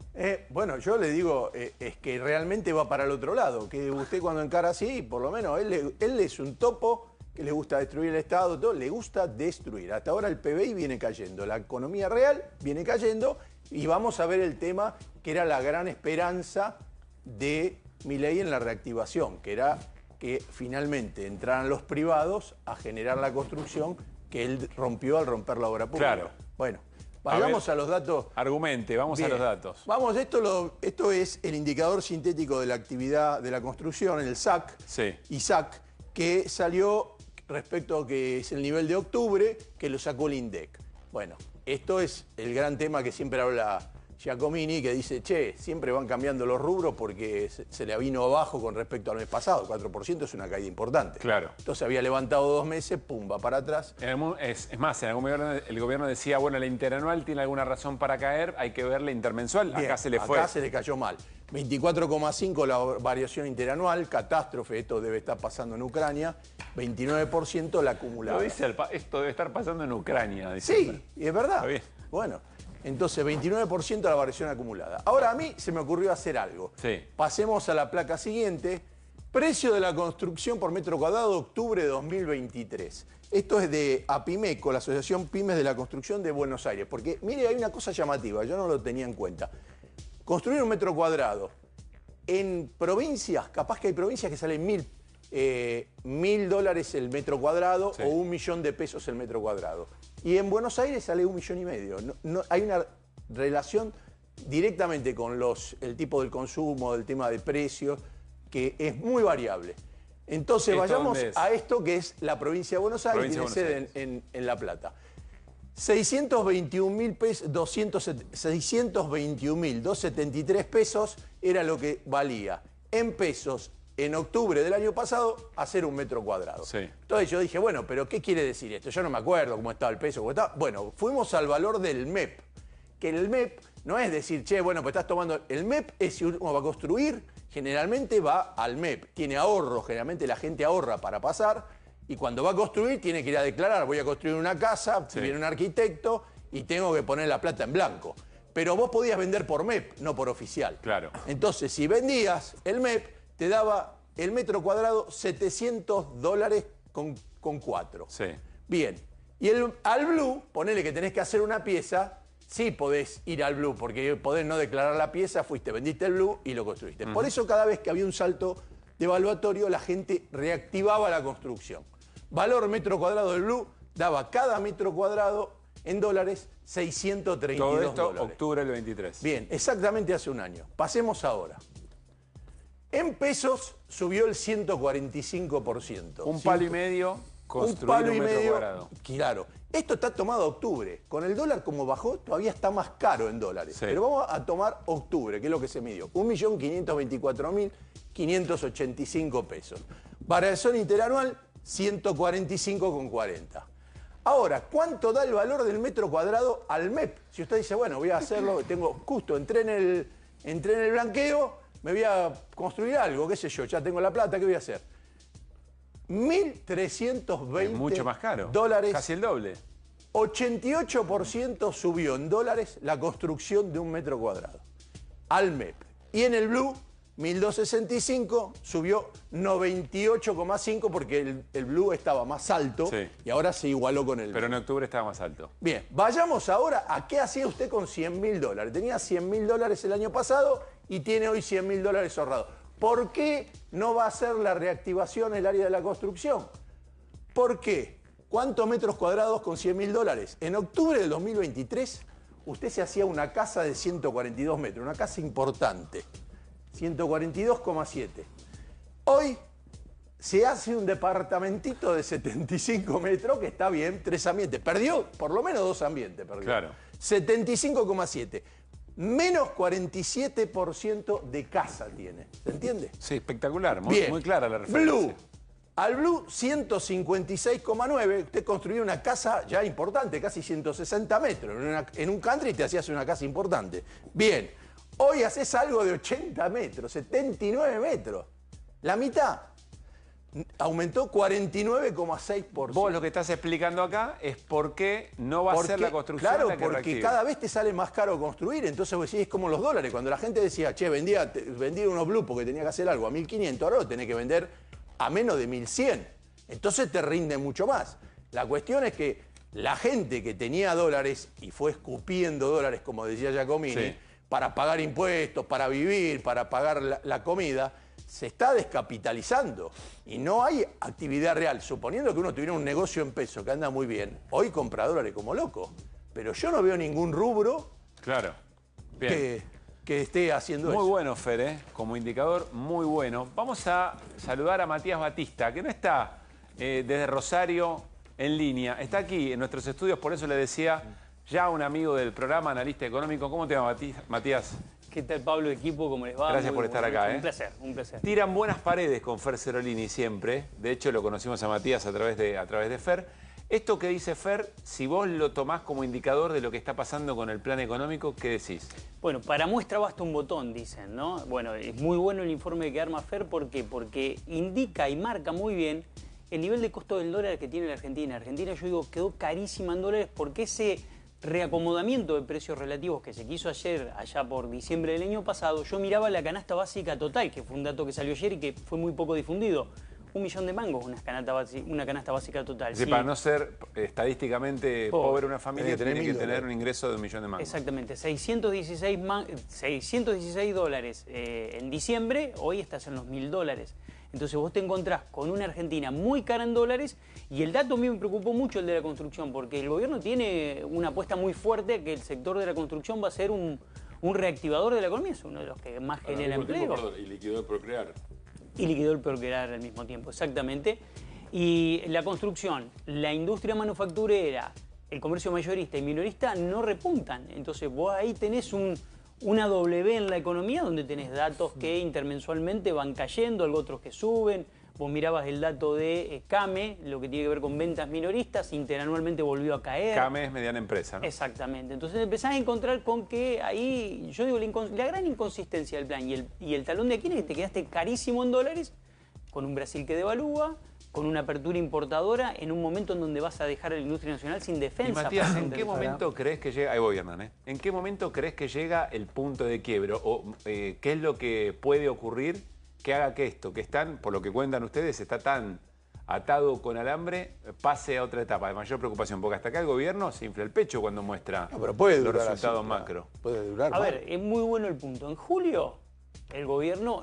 Bueno, yo le digo, es que realmente va para el otro lado. Que usted cuando encara así, por lo menos, él es un topo que le gusta destruir el Estado, todo, le gusta destruir. Hasta ahora el PBI viene cayendo, la economía real viene cayendo y vamos a ver el tema que era la gran esperanza de Milei en la reactivación, que era que finalmente entraran los privados a generar la construcción que él rompió al romper la obra pública. Claro. Bueno, vayamos a los datos. Argumente, vamos Bien. a los datos. Vamos, esto es el indicador sintético de la actividad de la construcción, el SAC, ISAC, que salió respecto a que es el nivel de octubre, que lo sacó el INDEC. Bueno, esto es el gran tema que siempre habla Giacomini, que dice, che, siempre van cambiando los rubros porque se le vino abajo con respecto al mes pasado. 4% es una caída importante. Claro. Entonces había levantado 2 meses, pum, va para atrás. Es más, en algún momento el gobierno decía, bueno, la interanual tiene alguna razón para caer, hay que ver la intermensual. Bien, acá se le fue. Acá se le cayó mal. 24,5 la variación interanual, catástrofe, esto debe estar pasando en Ucrania. 29% la acumulada. Lo dice esto debe estar pasando en Ucrania. Dice. Sí, y es verdad. Está bien. Bueno, entonces 29% la variación acumulada. Ahora a mí se me ocurrió hacer algo. Sí. Pasemos a la placa siguiente. Precio de la construcción por metro cuadrado, octubre de 2023. Esto es de APIMECO, la Asociación Pymes de la Construcción de Buenos Aires. Porque, mire, hay una cosa llamativa, yo no lo tenía en cuenta. Construir un metro cuadrado en provincias, capaz que hay provincias que salen $1.000 el metro cuadrado, sí, o $1.000.000 el metro cuadrado. Y en Buenos Aires sale $1,500,000. No, hay una relación directamente con el tipo del consumo, del tema de precios, que es muy variable. Entonces vayamos a esto que es la provincia de Buenos Aires, tiene sede en La Plata. 621.273 pesos era lo que valía en pesos en octubre del año pasado hacer un metro cuadrado. Sí. Entonces yo dije, bueno, pero ¿qué quiere decir esto? Yo no me acuerdo cómo estaba el peso, cómo estaba. Bueno, fuimos al valor del MEP, que el MEP no es decir, che, bueno, pues estás tomando... El MEP es si uno va a construir, generalmente va al MEP. Tiene ahorro, generalmente la gente ahorra para pasar, y cuando va a construir tiene que ir a declarar, voy a construir una casa, sí, viene un arquitecto y tengo que poner la plata en blanco. Pero vos podías vender por MEP, no por oficial. Claro. Entonces, si vendías el MEP, te daba el metro cuadrado $700 con 4. Sí. Bien. Y al Blue, ponele que tenés que hacer una pieza, sí podés ir al Blue, porque podés no declarar la pieza, fuiste, vendiste el Blue y lo construiste. Por eso cada vez que había un salto devaluatorio, la gente reactivaba la construcción. Valor metro cuadrado del Blue daba cada metro cuadrado en dólares $632. Todo esto octubre del 23. Bien, exactamente hace un año. Pasemos ahora. En pesos subió el 145%. Un palo y medio construir un metro cuadrado. Claro. Esto está tomado a octubre. Con el dólar como bajó, todavía está más caro en dólares. Sí. Pero vamos a tomar octubre, que es lo que se midió. 1.524.585 pesos. Variación interanual, 145,40. Ahora, ¿cuánto da el valor del metro cuadrado al MEP? Si usted dice, bueno, voy a hacerlo, tengo justo, entré en el blanqueo, me voy a construir algo, qué sé yo, ya tengo la plata, ¿qué voy a hacer? 1.320 mucho más caro. Dólares. Casi el doble. 88% subió en dólares la construcción de un metro cuadrado al MEP. Y en el Blue, 1.265 subió 98,5 porque el Blue estaba más alto, sí, y ahora se igualó con el Pero Blue. en octubre estaba más alto. Bien, vayamos ahora a qué hacía usted con $100.000. Tenía $100.000 el año pasado y tiene hoy $100.000 ahorrados. ¿Por qué no va a hacer la reactivación el área de la construcción? ¿Por qué? ¿Cuántos metros cuadrados con $100.000? En octubre del 2023 usted se hacía una casa de 142 metros, una casa importante. 142,7. Hoy se hace un departamentito de 75 metros que está bien, 3 ambientes. Perdió por lo menos 2 ambientes. Perdió. Claro. 75,7. Menos 47% de casa tiene. ¿Se entiende? Sí, espectacular. Muy clara la referencia. Blue. Al Blue, 156,9. Usted construyó una casa ya importante, casi 160 metros. En un country te hacías una casa importante. Bien. Hoy haces algo de 80 metros, 79 metros. La mitad. Aumentó 49,6%. Vos lo que estás explicando acá es por qué no va a ser la construcción claro, la que porque reactive. cada vez te sale más caro construir. Entonces vos decís, es como los dólares. Cuando la gente decía, che, vendía unos Blue porque tenía que hacer algo a 1.500, ahora lo tenés que vender a menos de 1.100. Entonces te rinde mucho más. La cuestión es que la gente que tenía dólares y fue escupiendo dólares, como decía Giacomini, sí, para pagar impuestos, para vivir, para pagar la comida, se está descapitalizando y no hay actividad real. Suponiendo que uno tuviera un negocio en peso que anda muy bien, hoy compra dólares como loco. Pero yo no veo ningún rubro, claro, bien, que esté haciendo eso. Muy bueno, Fer, como indicador, muy bueno. Vamos a saludar a Matías Batista, que no está desde Rosario en línea. Está aquí en nuestros estudios, por eso le decía, ya un amigo del programa, analista económico. ¿Cómo te va, Matías? ¿Qué tal, Pablo, equipo? ¿Cómo les va? Gracias por estar acá. Un placer, un placer. Tiran buenas paredes con Fer Cerolini siempre. De hecho, lo conocimos a Matías a través de Fer. Esto que dice Fer, si vos lo tomás como indicador de lo que está pasando con el plan económico, ¿qué decís? Bueno, para muestra basta un botón, dicen, ¿no? Bueno, es muy bueno el informe que arma Fer. ¿Por qué? Porque indica y marca muy bien el nivel de costo del dólar que tiene la Argentina. Argentina, yo digo, quedó carísima en dólares porque ese reacomodamiento de precios relativos que se quiso ayer, allá por diciembre del año pasado, yo miraba la canasta básica total, que fue un dato que salió ayer y que fue muy poco difundido. 1 millón de mangos, una canasta básica total. Sí, para no ser estadísticamente pobre una familia, tiene que tener un ingreso de 1 millón de mangos. Exactamente, 616 dólares en diciembre, hoy estás en los $1000. Entonces vos te encontrás con una Argentina muy cara en dólares y el dato a mí me preocupó mucho, el de la construcción, porque el gobierno tiene una apuesta muy fuerte que el sector de la construcción va a ser un reactivador de la economía, es uno de los que más genera empleo. Y liquidó el Procrear. Y liquidó el Procrear al mismo tiempo, exactamente. Y la construcción, la industria manufacturera, el comercio mayorista y minorista no repuntan. Entonces vos ahí tenés una W en la economía donde tenés datos que intermensualmente van cayendo, algo otros que suben. Vos mirabas el dato de CAME, lo que tiene que ver con ventas minoristas, interanualmente volvió a caer. CAME es mediana empresa, ¿no? Exactamente. Entonces empezás a encontrar con que ahí, yo digo, la gran inconsistencia del plan y el talón de Aquiles es que te quedaste carísimo en dólares, con un Brasil que devalúa, con una apertura importadora en un momento en donde vas a dejar a la industria nacional sin defensa. Y Matías, ¿en qué momento crees que llega? Ahí voy, Hernán, ¿En qué momento crees que llega el punto de quiebro? ¿O qué es lo que puede ocurrir que haga que esto, que están, por lo que cuentan ustedes, está tan atado con alambre, pase a otra etapa de mayor preocupación? Porque hasta acá el gobierno se infla el pecho cuando muestra los resultados macro. Puede durar. A ver, es muy bueno el punto. En julio el gobierno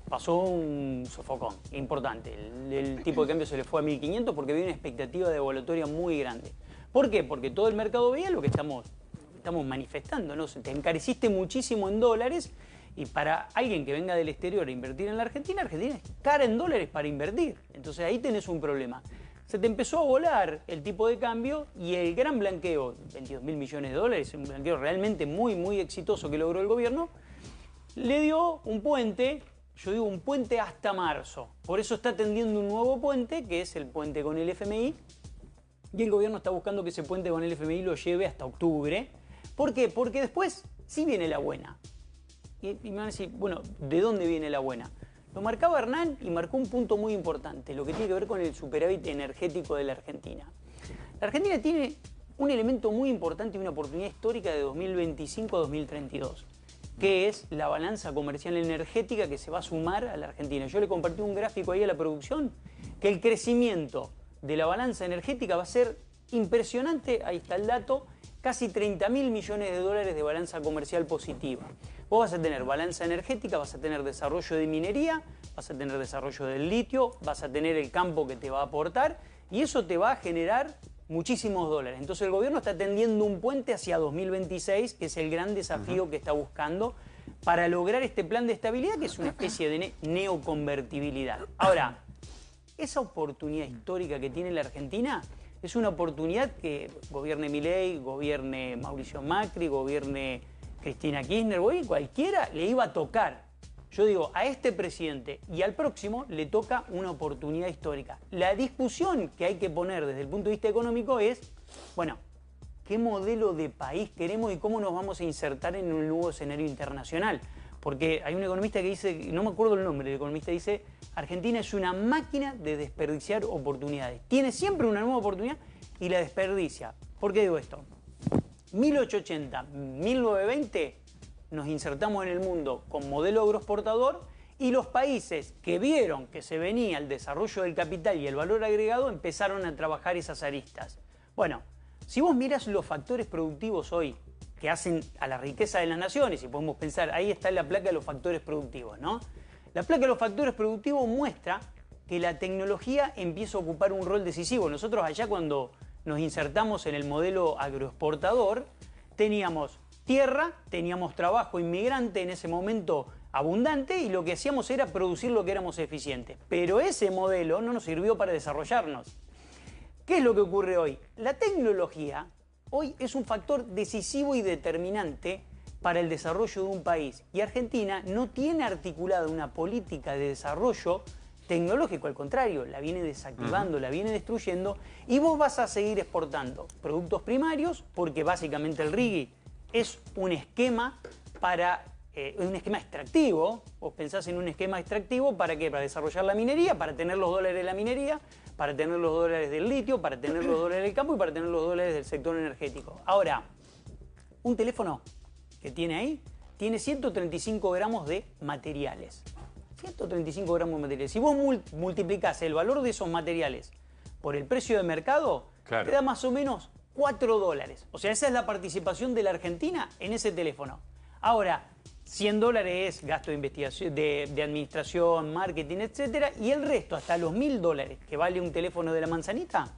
pasó un sofocón importante. El tipo de cambio se le fue a 1.500 porque había una expectativa de devaluatoria muy grande. ¿Por qué? Porque todo el mercado veía lo que estamos manifestando, ¿no? Te encareciste muchísimo en dólares y para alguien que venga del exterior a invertir en la Argentina es cara en dólares para invertir. Entonces ahí tenés un problema. Se te empezó a volar el tipo de cambio y el gran blanqueo, 22.000 millones de dólares, un blanqueo realmente muy, muy exitoso que logró el gobierno, le dio un puente. Yo digo un puente hasta marzo. Por eso está tendiendo un nuevo puente, que es el puente con el FMI. Y el gobierno está buscando que ese puente con el FMI lo lleve hasta octubre. ¿Por qué? Porque después sí viene la buena. Y me van a decir, bueno, ¿de dónde viene la buena? Lo marcaba Hernán y marcó un punto muy importante, lo que tiene que ver con el superávit energético de la Argentina. La Argentina tiene un elemento muy importante y una oportunidad histórica de 2025 a 2032. Que es la balanza comercial energética que se va a sumar a la Argentina. Yo le compartí un gráfico ahí a la producción, que el crecimiento de la balanza energética va a ser impresionante, ahí está el dato, casi 30.000 millones de dólares de balanza comercial positiva. Vos vas a tener balanza energética, vas a tener desarrollo de minería, vas a tener desarrollo del litio, vas a tener el campo que te va a aportar y eso te va a generar muchísimos dólares. Entonces el gobierno está tendiendo un puente hacia 2026, que es el gran desafío que está buscando para lograr este plan de estabilidad, que es una especie de neoconvertibilidad. Ahora, esa oportunidad histórica que tiene la Argentina es una oportunidad que gobierne Milei, gobierne Mauricio Macri, gobierne Cristina Kirchner, cualquiera le iba a tocar. Yo digo, a este presidente y al próximo le toca una oportunidad histórica. La discusión que hay que poner desde el punto de vista económico es, bueno, ¿qué modelo de país queremos y cómo nos vamos a insertar en un nuevo escenario internacional? Porque hay un economista que dice, no me acuerdo el nombre, el economista dice, Argentina es una máquina de desperdiciar oportunidades. Tiene siempre una nueva oportunidad y la desperdicia. ¿Por qué digo esto? 1880, 1920... nos insertamos en el mundo con modelo agroexportador y los países que vieron que se venía el desarrollo del capital y el valor agregado empezaron a trabajar esas aristas. Bueno, si vos miras los factores productivos hoy que hacen a la riqueza de las naciones, y podemos pensar, ahí está la placa de los factores productivos, ¿no? La placa de los factores productivos muestra que la tecnología empieza a ocupar un rol decisivo. Nosotros allá cuando nos insertamos en el modelo agroexportador, teníamos tierra, teníamos trabajo inmigrante en ese momento abundante y lo que hacíamos era producir lo que éramos eficientes. Pero ese modelo no nos sirvió para desarrollarnos. ¿Qué es lo que ocurre hoy? La tecnología hoy es un factor decisivo y determinante para el desarrollo de un país. Y Argentina no tiene articulada una política de desarrollo tecnológico, al contrario, la viene desactivando, la viene destruyendo, y vos vas a seguir exportando productos primarios porque básicamente el RIGI es un esquema para un esquema extractivo. Vos pensás en un esquema extractivo ¿para qué? Para desarrollar la minería, para tener los dólares de la minería, para tener los dólares del litio, para tener los dólares del campo y para tener los dólares del sector energético. Ahora, un teléfono que tiene ahí tiene 135 gramos de materiales. 135 gramos de materiales. Si vos multiplicás el valor de esos materiales por el precio de mercado, te da más o menos $4. O sea, esa es la participación de la Argentina en ese teléfono. Ahora, $100 es gasto de investigación, de administración, marketing, etcétera, y el resto, hasta los $1000 que vale un teléfono de la manzanita,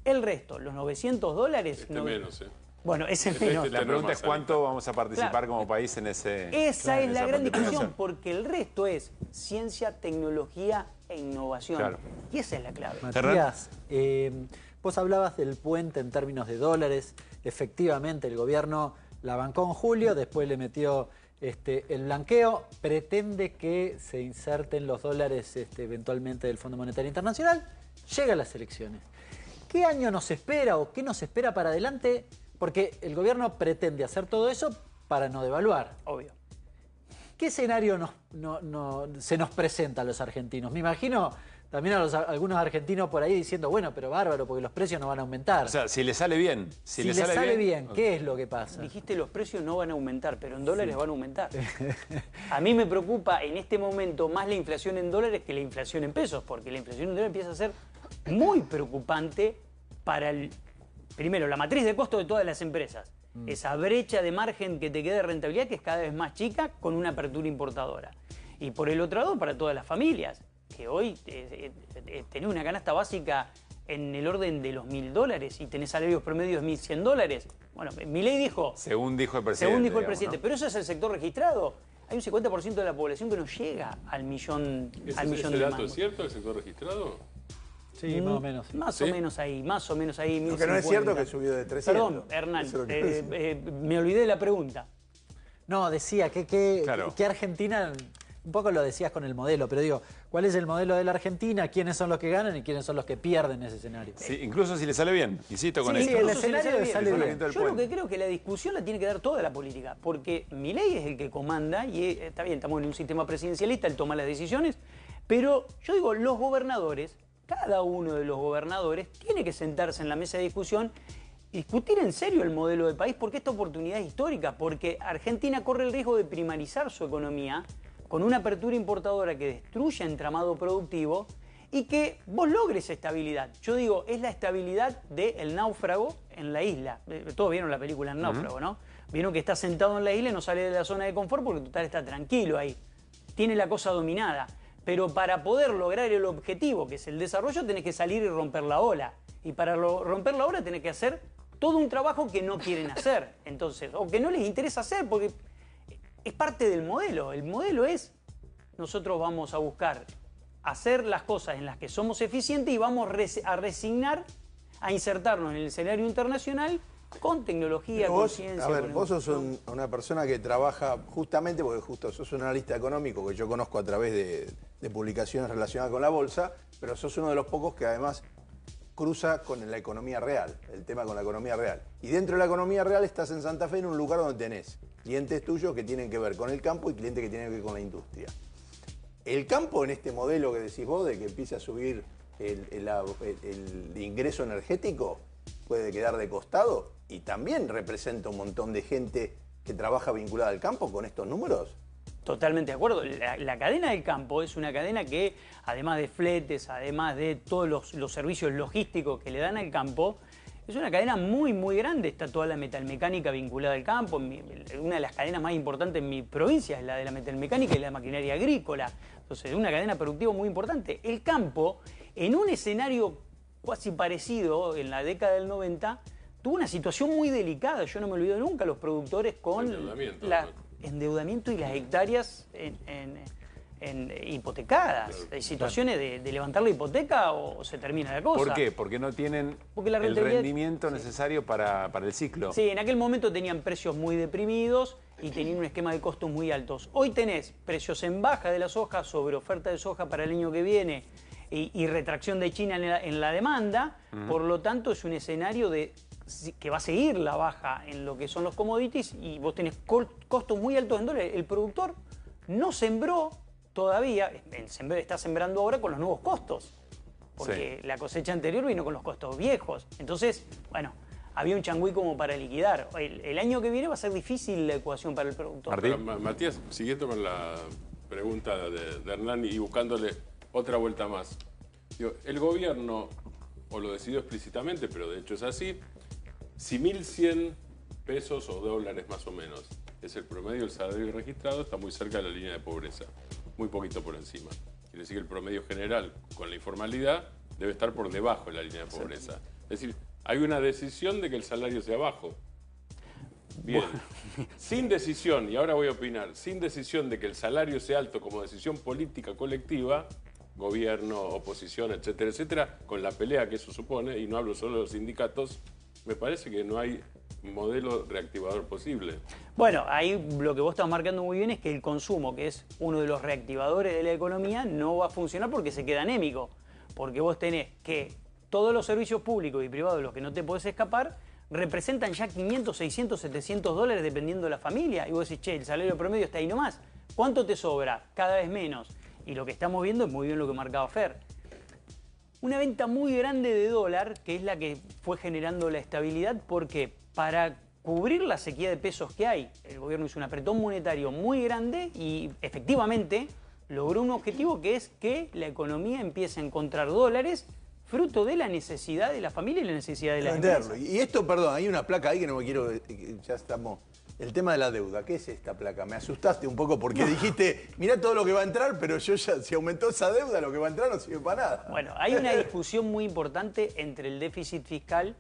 el resto, los $900... menos, Bueno, ese menos. La pregunta es cuánto vamos a participar como país en ese... Esa es la gran discusión, porque el resto es ciencia, tecnología e innovación. Y esa es la clave. Matías, vos hablabas del puente en términos de dólares. Efectivamente, el gobierno la bancó en julio, después le metió el blanqueo. Pretende que se inserten los dólares eventualmente del Fondo Monetario Internacional. Llegan las elecciones. ¿Qué año nos espera o qué nos espera para adelante? Porque el gobierno pretende hacer todo eso para no devaluar. Obvio. ¿Qué escenario se nos presenta a los argentinos? Me imagino también a algunos argentinos por ahí diciendo, bueno, pero bárbaro, porque los precios no van a aumentar. O sea, si le sale bien. Si le sale bien, ¿qué es lo que pasa? Dijiste los precios no van a aumentar, pero en dólares van a aumentar. A mí me preocupa en este momento más la inflación en dólares que la inflación en pesos, porque la inflación en dólares empieza a ser muy preocupante para primero, la matriz de costo de todas las empresas. Esa brecha de margen que te queda de rentabilidad que es cada vez más chica con una apertura importadora. Y por el otro lado, para todas las familias, que hoy tenés una canasta básica en el orden de los $1000 y tenés salarios promedios de $1100. Bueno, Milei dijo... Según dijo el presidente. Según dijo el presidente. ¿No? Pero eso es el sector registrado. Hay un 50% de la población que no llega al millón de mangos. ¿Ese dato es cierto, el sector registrado? Sí, más o menos. Más o menos ahí, más o menos ahí. Lo que no es cierto que subió de 300. Perdón, Hernán, me olvidé de la pregunta. No, decía que Argentina, un poco lo decías con el modelo, pero digo, ¿cuál es el modelo de la Argentina? ¿Quiénes son los que ganan y quiénes son los que pierden ese escenario? Sí, incluso si le sale bien, insisto con esto. Sí, el escenario le sale bien. Yo lo que creo que la discusión la tiene que dar toda la política, porque Milei es el que comanda y está bien, estamos en un sistema presidencialista, él toma las decisiones, pero yo digo, los gobernadores... Cada uno de los gobernadores tiene que sentarse en la mesa de discusión y discutir en serio el modelo de país, porque esta oportunidad es histórica, porque Argentina corre el riesgo de primarizar su economía con una apertura importadora que destruye entramado productivo y que vos logres estabilidad. Yo digo, es la estabilidad del náufrago en la isla. Todos vieron la película El náufrago, ¿no? Vieron que está sentado en la isla y no sale de la zona de confort porque total está tranquilo ahí. Tiene la cosa dominada. Pero para poder lograr el objetivo, que es el desarrollo, tenés que salir y romper la ola. Y para romper la ola tenés que hacer todo un trabajo que no quieren hacer. Entonces, o que no les interesa hacer, porque es parte del modelo. El modelo es, nosotros vamos a buscar hacer las cosas en las que somos eficientes y vamos a resignar, a insertarnos en el escenario internacional con tecnología, con ciencia. A ver, vos sos una persona que trabaja justamente, porque justo sos un analista económico que yo conozco a través de publicaciones relacionadas con la bolsa, pero sos uno de los pocos que además cruza con la economía real, el tema con la economía real. Y dentro de la economía real estás en Santa Fe en un lugar donde tenés clientes tuyos que tienen que ver con el campo y clientes que tienen que ver con la industria. El campo en este modelo que decís vos, de que empiece a subir el ingreso energético, puede quedar de costado y también representa un montón de gente que trabaja vinculada al campo con estos números. Totalmente de acuerdo. La cadena del campo es una cadena que, además de fletes, además de todos los servicios logísticos que le dan al campo, es una cadena muy, muy grande. Está toda la metalmecánica vinculada al campo. Una de las cadenas más importantes en mi provincia es la de la metalmecánica y la maquinaria agrícola. Entonces, es una cadena productiva muy importante. El campo, en un escenario casi parecido en la década del 90, tuvo una situación muy delicada. Yo no me olvido nunca los productores con endeudamiento y las hectáreas hipotecadas. Hay situaciones de levantar la hipoteca o se termina la cosa. ¿Por qué? Porque no tienen la el rendimiento necesario para el ciclo. Sí, en aquel momento tenían precios muy deprimidos y tenían un esquema de costos muy altos. Hoy tenés precios en baja de la soja, sobre oferta de soja para el año que viene y retracción de China en la demanda. Por lo tanto, es un escenario que va a seguir la baja en lo que son los commodities y vos tenés costos muy altos en dólares. El productor no sembró todavía, está sembrando ahora con los nuevos costos, porque la cosecha anterior vino con los costos viejos. Entonces, bueno, había un changüí como para liquidar. El año que viene va a ser difícil la ecuación para el productor. Pero, Matías, siguiendo con la pregunta de Hernán y buscándole otra vuelta más. Digo, el gobierno, o lo decidió explícitamente, pero de hecho es así, si 1.100 pesos o dólares más o menos es el promedio del salario registrado, está muy cerca de la línea de pobreza, muy poquito por encima. Quiere decir que el promedio general con la informalidad debe estar por debajo de la línea de pobreza. Es decir, hay una decisión de que el salario sea bajo. Bien, sin decisión, y ahora voy a opinar, sin decisión de que el salario sea alto como decisión política colectiva, gobierno, oposición, etcétera, etcétera, con la pelea que eso supone, y no hablo solo de los sindicatos, me parece que no hay modelo reactivador posible. Bueno, ahí lo que vos estás marcando muy bien es que el consumo, que es uno de los reactivadores de la economía, no va a funcionar porque se queda anémico. Porque vos tenés que todos los servicios públicos y privados de los que no te podés escapar representan ya 500, 600, 700 dólares dependiendo de la familia. Y vos decís, che, el salario promedio está ahí nomás. ¿Cuánto te sobra? Cada vez menos. Y lo que estamos viendo es muy bien lo que marcaba Fer. Una venta muy grande de dólar, que es la que fue generando la estabilidad, porque para cubrir la sequía de pesos que hay, el gobierno hizo un apretón monetario muy grande y efectivamente logró un objetivo que es que la economía empiece a encontrar dólares fruto de la necesidad de la familia y la necesidad de la empresa. Y esto, perdón, hay una placa ahí que no me quiero... Ya estamos... El tema de la deuda, ¿qué es esta placa? Me asustaste un poco porque dijiste, mirá todo lo que va a entrar, pero yo ya, si aumentó esa deuda, lo que va a entrar no sirve para nada. Bueno, hay una discusión muy importante entre el déficit fiscal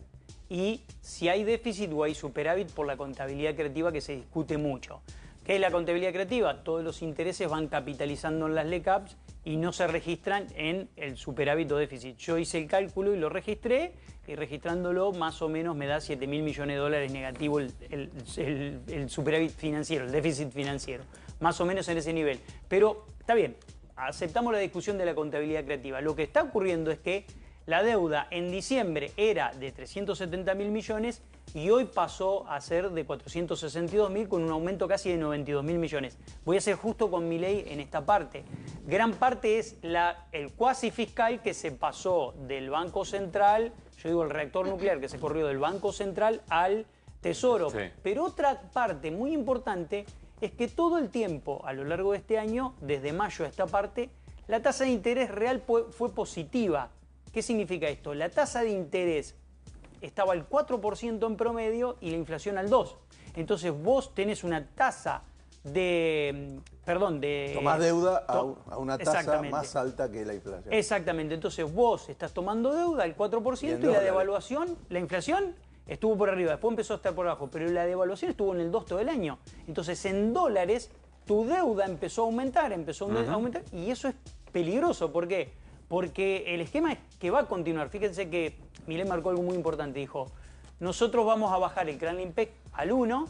y si hay déficit o hay superávit por la contabilidad creativa que se discute mucho. ¿Qué es la contabilidad creativa? Todos los intereses van capitalizando en las LECAPs y no se registran en el superávit o déficit. Yo hice el cálculo y lo registré, y registrándolo más o menos me da 7.000 millones de dólares negativo el superávit financiero, el déficit financiero. Más o menos en ese nivel. Pero está bien, aceptamos la discusión de la contabilidad creativa. Lo que está ocurriendo es que la deuda en diciembre era de 370.000 millones y hoy pasó a ser de 462.000 con un aumento casi de 92.000 millones. Voy a ser justo con mi ley en esta parte. Gran parte es el cuasi fiscal que se pasó del Banco Central, yo digo el reactor nuclear que se corrió del Banco Central al Tesoro. Sí. Pero otra parte muy importante es que todo el tiempo, a lo largo de este año, desde mayo a esta parte, la tasa de interés real fue positiva. ¿Qué significa esto? La tasa de interés estaba al 4% en promedio y la inflación al 2%. Entonces vos tenés una tasa de... Tomás deuda a una tasa más alta que la inflación. Exactamente. Entonces vos estás tomando deuda al 4% y la devaluación, la inflación estuvo por arriba, después empezó a estar por abajo, pero la devaluación estuvo en el 2 todo el año. Entonces en dólares tu deuda empezó a aumentar y eso es peligroso. ¿Por qué? Porque el esquema es que va a continuar. Fíjense que Milei marcó algo muy importante. Dijo, nosotros vamos a bajar el Gran Impec al 1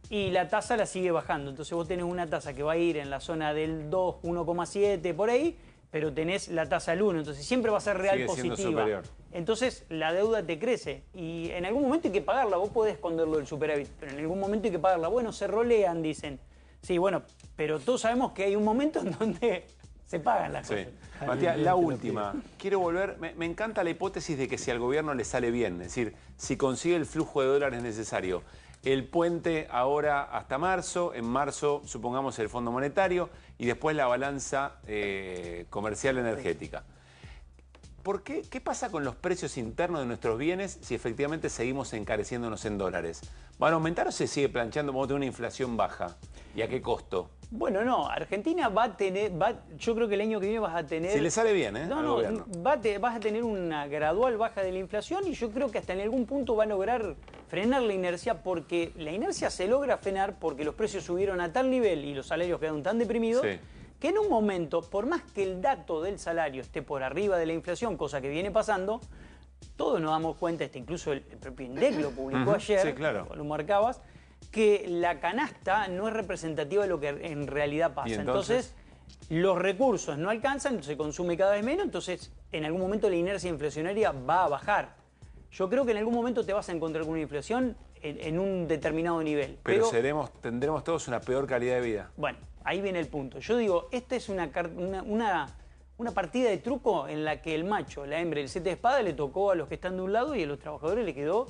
y la tasa la sigue bajando. Entonces vos tenés una tasa que va a ir en la zona del 2, 1,7 por ahí, pero tenés la tasa al 1. Entonces siempre va a ser real positiva. Entonces la deuda te crece y en algún momento hay que pagarla. Vos podés esconderlo del superávit, pero en algún momento hay que pagarla. Bueno, se rolean, dicen. Sí, bueno, pero todos sabemos que hay un momento en donde se pagan las cosas. Matías, la última. Quiero volver, me encanta la hipótesis de que si al gobierno le sale bien, es decir, si consigue el flujo de dólares necesario, el puente ahora hasta marzo, en marzo supongamos el Fondo Monetario y después la balanza comercial energética. ¿Por qué? ¿Qué pasa con los precios internos de nuestros bienes si efectivamente seguimos encareciéndonos en dólares? ¿Van a aumentar o se sigue planchando? Vamos a tener una inflación baja. ¿Y a qué costo? Bueno, no, Argentina va a tener, yo creo que el año que viene vas a tener... Si le sale bien, ¿eh? No, vas a tener una gradual baja de la inflación y yo creo que hasta en algún punto va a lograr frenar la inercia, porque la inercia se logra frenar porque los precios subieron a tal nivel y los salarios quedaron tan deprimidos que en un momento, por más que el dato del salario esté por arriba de la inflación, cosa que viene pasando, todos nos damos cuenta, incluso el propio INDEC lo publicó ayer, sí, claro, lo marcabas, que la canasta no es representativa de lo que en realidad pasa. ¿Y entonces? Los recursos no alcanzan, se consume cada vez menos, entonces en algún momento la inercia inflacionaria va a bajar. Yo creo que en algún momento te vas a encontrar con una inflación en un determinado nivel. Pero tendremos todos una peor calidad de vida. Bueno, ahí viene el punto. Yo digo, esta es una partida de truco en la que el macho, la hembra y el 7 de espada le tocó a los que están de un lado y a los trabajadores le quedó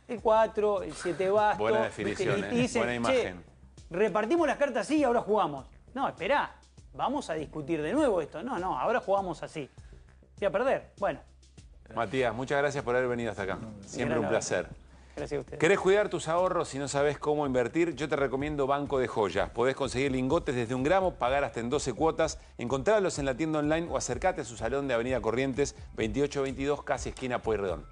el 4, el 7 basto. Buena definición, y dicen, buena imagen. Repartimos las cartas así y ahora jugamos. No, esperá, vamos a discutir de nuevo esto. No, ahora jugamos así. Voy a perder. Bueno. Matías, muchas gracias por haber venido hasta acá. Siempre un placer. Gracias a ustedes. ¿Querés cuidar tus ahorros y no sabés cómo invertir? Yo te recomiendo Banco de Joyas. Podés conseguir lingotes desde 1 gramo, pagar hasta en 12 cuotas, encontrarlos en la tienda online o acercate a su salón de Avenida Corrientes 2822, casi esquina Pueyrredón.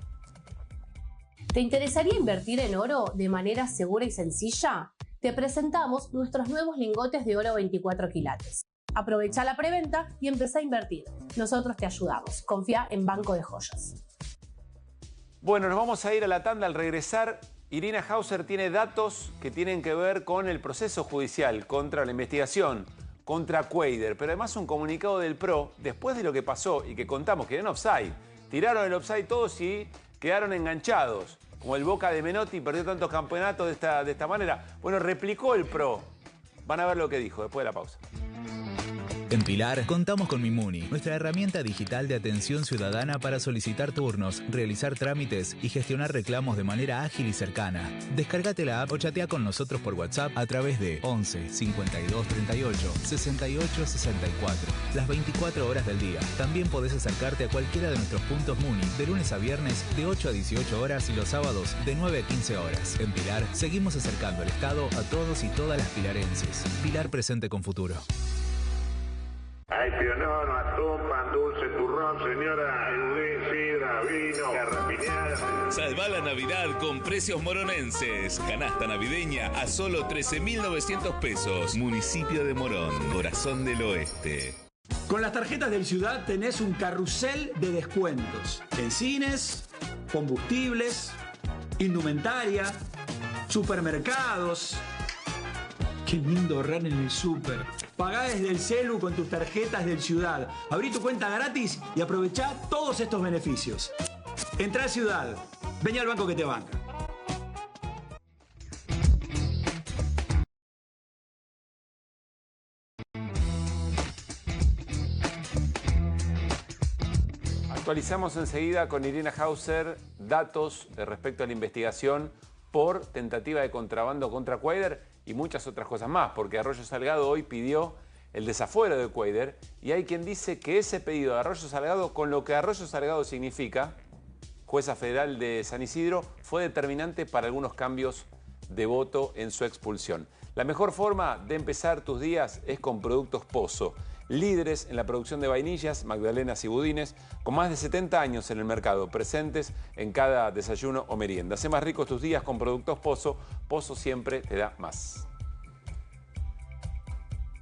¿Te interesaría invertir en oro de manera segura y sencilla? Te presentamos nuestros nuevos lingotes de oro 24 quilates. Aprovecha la preventa y empezá a invertir. Nosotros te ayudamos. Confía en Banco de Joyas. Bueno, nos vamos a ir a la tanda. Al regresar, Irina Hauser tiene datos que tienen que ver con el proceso judicial contra la investigación, contra Cuéllar, pero además un comunicado del PRO, después de lo que pasó y que contamos que en offside, tiraron el offside todos y quedaron enganchados, como el Boca de Menotti perdió tantos campeonatos de esta manera. Bueno, replicó el PRO. Van a ver lo que dijo después de la pausa. En Pilar contamos con Mimuni, nuestra herramienta digital de atención ciudadana para solicitar turnos, realizar trámites y gestionar reclamos de manera ágil y cercana. Descárgate la app o chatea con nosotros por WhatsApp a través de 11 52 38 68 64, las 24 horas del día. También podés acercarte a cualquiera de nuestros puntos Muni de lunes a viernes de 8 a 18 horas y los sábados de 9 a 15 horas. En Pilar seguimos acercando el Estado a todos y todas las pilarenses. Pilar presente con futuro. Hay pionono, atún, pan dulce, turrón, señora, eludín, sidra, vino, garrapiñada. Salva la Navidad con precios moronenses. Canasta navideña a solo 13.900 pesos. Municipio de Morón, corazón del oeste. Con las tarjetas del Ciudad tenés un carrusel de descuentos. En cines, combustibles, indumentaria, supermercados. Qué lindo ahorrar en el súper. Pagá desde el celu con tus tarjetas del Ciudad. Abrí tu cuenta gratis y aprovechá todos estos beneficios. Entrá a Ciudad. Vení al banco que te banca. Actualizamos enseguida con Irina Hauser datos respecto a la investigación por tentativa de contrabando contra Cuéllar y muchas otras cosas más, porque Arroyo Salgado hoy pidió el desafuero de Cuéllar y hay quien dice que ese pedido de Arroyo Salgado, con lo que Arroyo Salgado significa, jueza federal de San Isidro, fue determinante para algunos cambios de voto en su expulsión. La mejor forma de empezar tus días es con Productos Pozo, líderes en la producción de vainillas, magdalenas y budines, con más de 70 años en el mercado, presentes en cada desayuno o merienda. Hacé más ricos tus días con Productos Pozo. Pozo siempre te da más.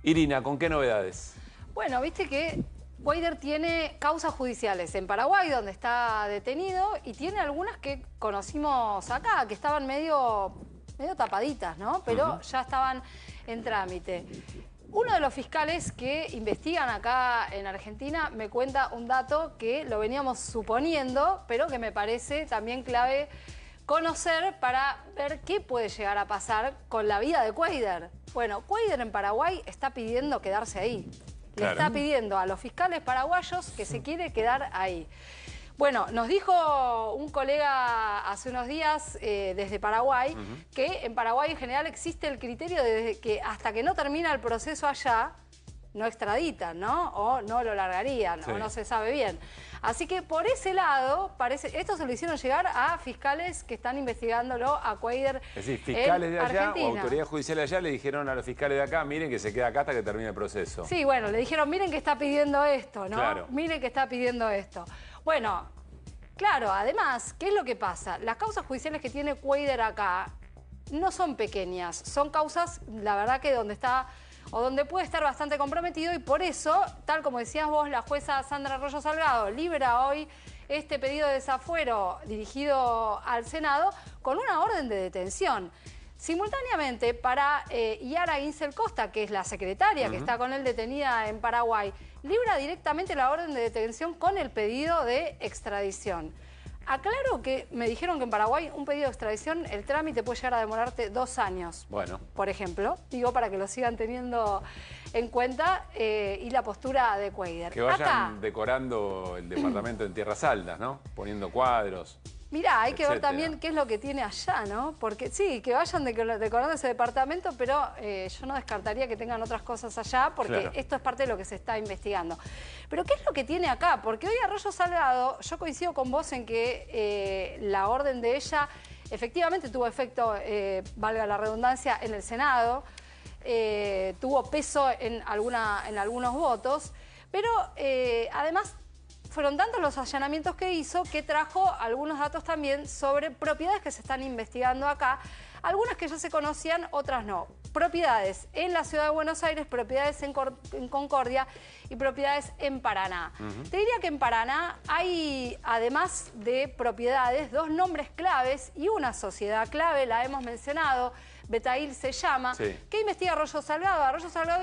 Irina, ¿con qué novedades? Bueno, viste que Cuéllar tiene causas judiciales en Paraguay, donde está detenido, y tiene algunas que conocimos acá, que estaban medio tapaditas, ¿no? Pero ya estaban en trámite. Uno de los fiscales que investigan acá en Argentina me cuenta un dato que lo veníamos suponiendo, pero que me parece también clave conocer para ver qué puede llegar a pasar con la vida de Cuéllar. Bueno, Cuéllar en Paraguay está pidiendo quedarse ahí. Le está pidiendo a los fiscales paraguayos que se quiere quedar ahí. Bueno, nos dijo un colega hace unos días desde Paraguay que en Paraguay en general existe el criterio de que hasta que no termina el proceso allá, no extraditan, ¿no? O no lo largarían, o no se sabe bien. Así que por ese lado, esto se lo hicieron llegar a fiscales que están investigándolo a Cuéllar. Es decir, fiscales de allá Argentina. o autoridades judiciales de allá le dijeron a los fiscales de acá, miren que se queda acá hasta que termine el proceso. Sí, bueno, le dijeron, miren que está pidiendo esto, ¿no? Claro. Miren que está pidiendo esto. Bueno, claro, además, ¿qué es lo que pasa? Las causas judiciales que tiene Cuéllar acá no son pequeñas, son causas, la verdad que donde está o donde puede estar bastante comprometido, y por eso, tal como decías vos, la jueza Sandra Arroyo Salgado libera hoy este pedido de desafuero dirigido al Senado con una orden de detención. Simultáneamente, para Yara Ginsel Costa, que es la secretaria que está con él detenida en Paraguay, libra directamente la orden de detención con el pedido de extradición. Aclaro que me dijeron que en Paraguay un pedido de extradición, el trámite puede llegar a demorarte 2 años. Bueno. Por ejemplo, digo para que lo sigan teniendo en cuenta, y la postura de Cuéllar. Que vayan decorando el departamento en Tierras Altas, ¿no? Poniendo cuadros. Mirá, hay que ver también qué es lo que tiene allá, ¿no? Porque sí, que vayan decorando ese departamento, pero yo no descartaría que tengan otras cosas allá, porque esto es parte de lo que se está investigando. Pero ¿qué es lo que tiene acá? Porque hoy Arroyo Salgado, yo coincido con vos en que la orden de ella efectivamente tuvo efecto, valga la redundancia, en el Senado, tuvo peso en algunos votos, pero además fueron tantos los allanamientos que hizo que trajo algunos datos también sobre propiedades que se están investigando acá, algunas que ya se conocían, otras no. Propiedades en la ciudad de Buenos Aires, propiedades en Concordia y propiedades en Paraná. Te diría que en Paraná hay, además de propiedades, 2 nombres claves y una sociedad clave, la hemos mencionado, Betail se llama, que investiga Arroyo Salgado. Arroyo Salgado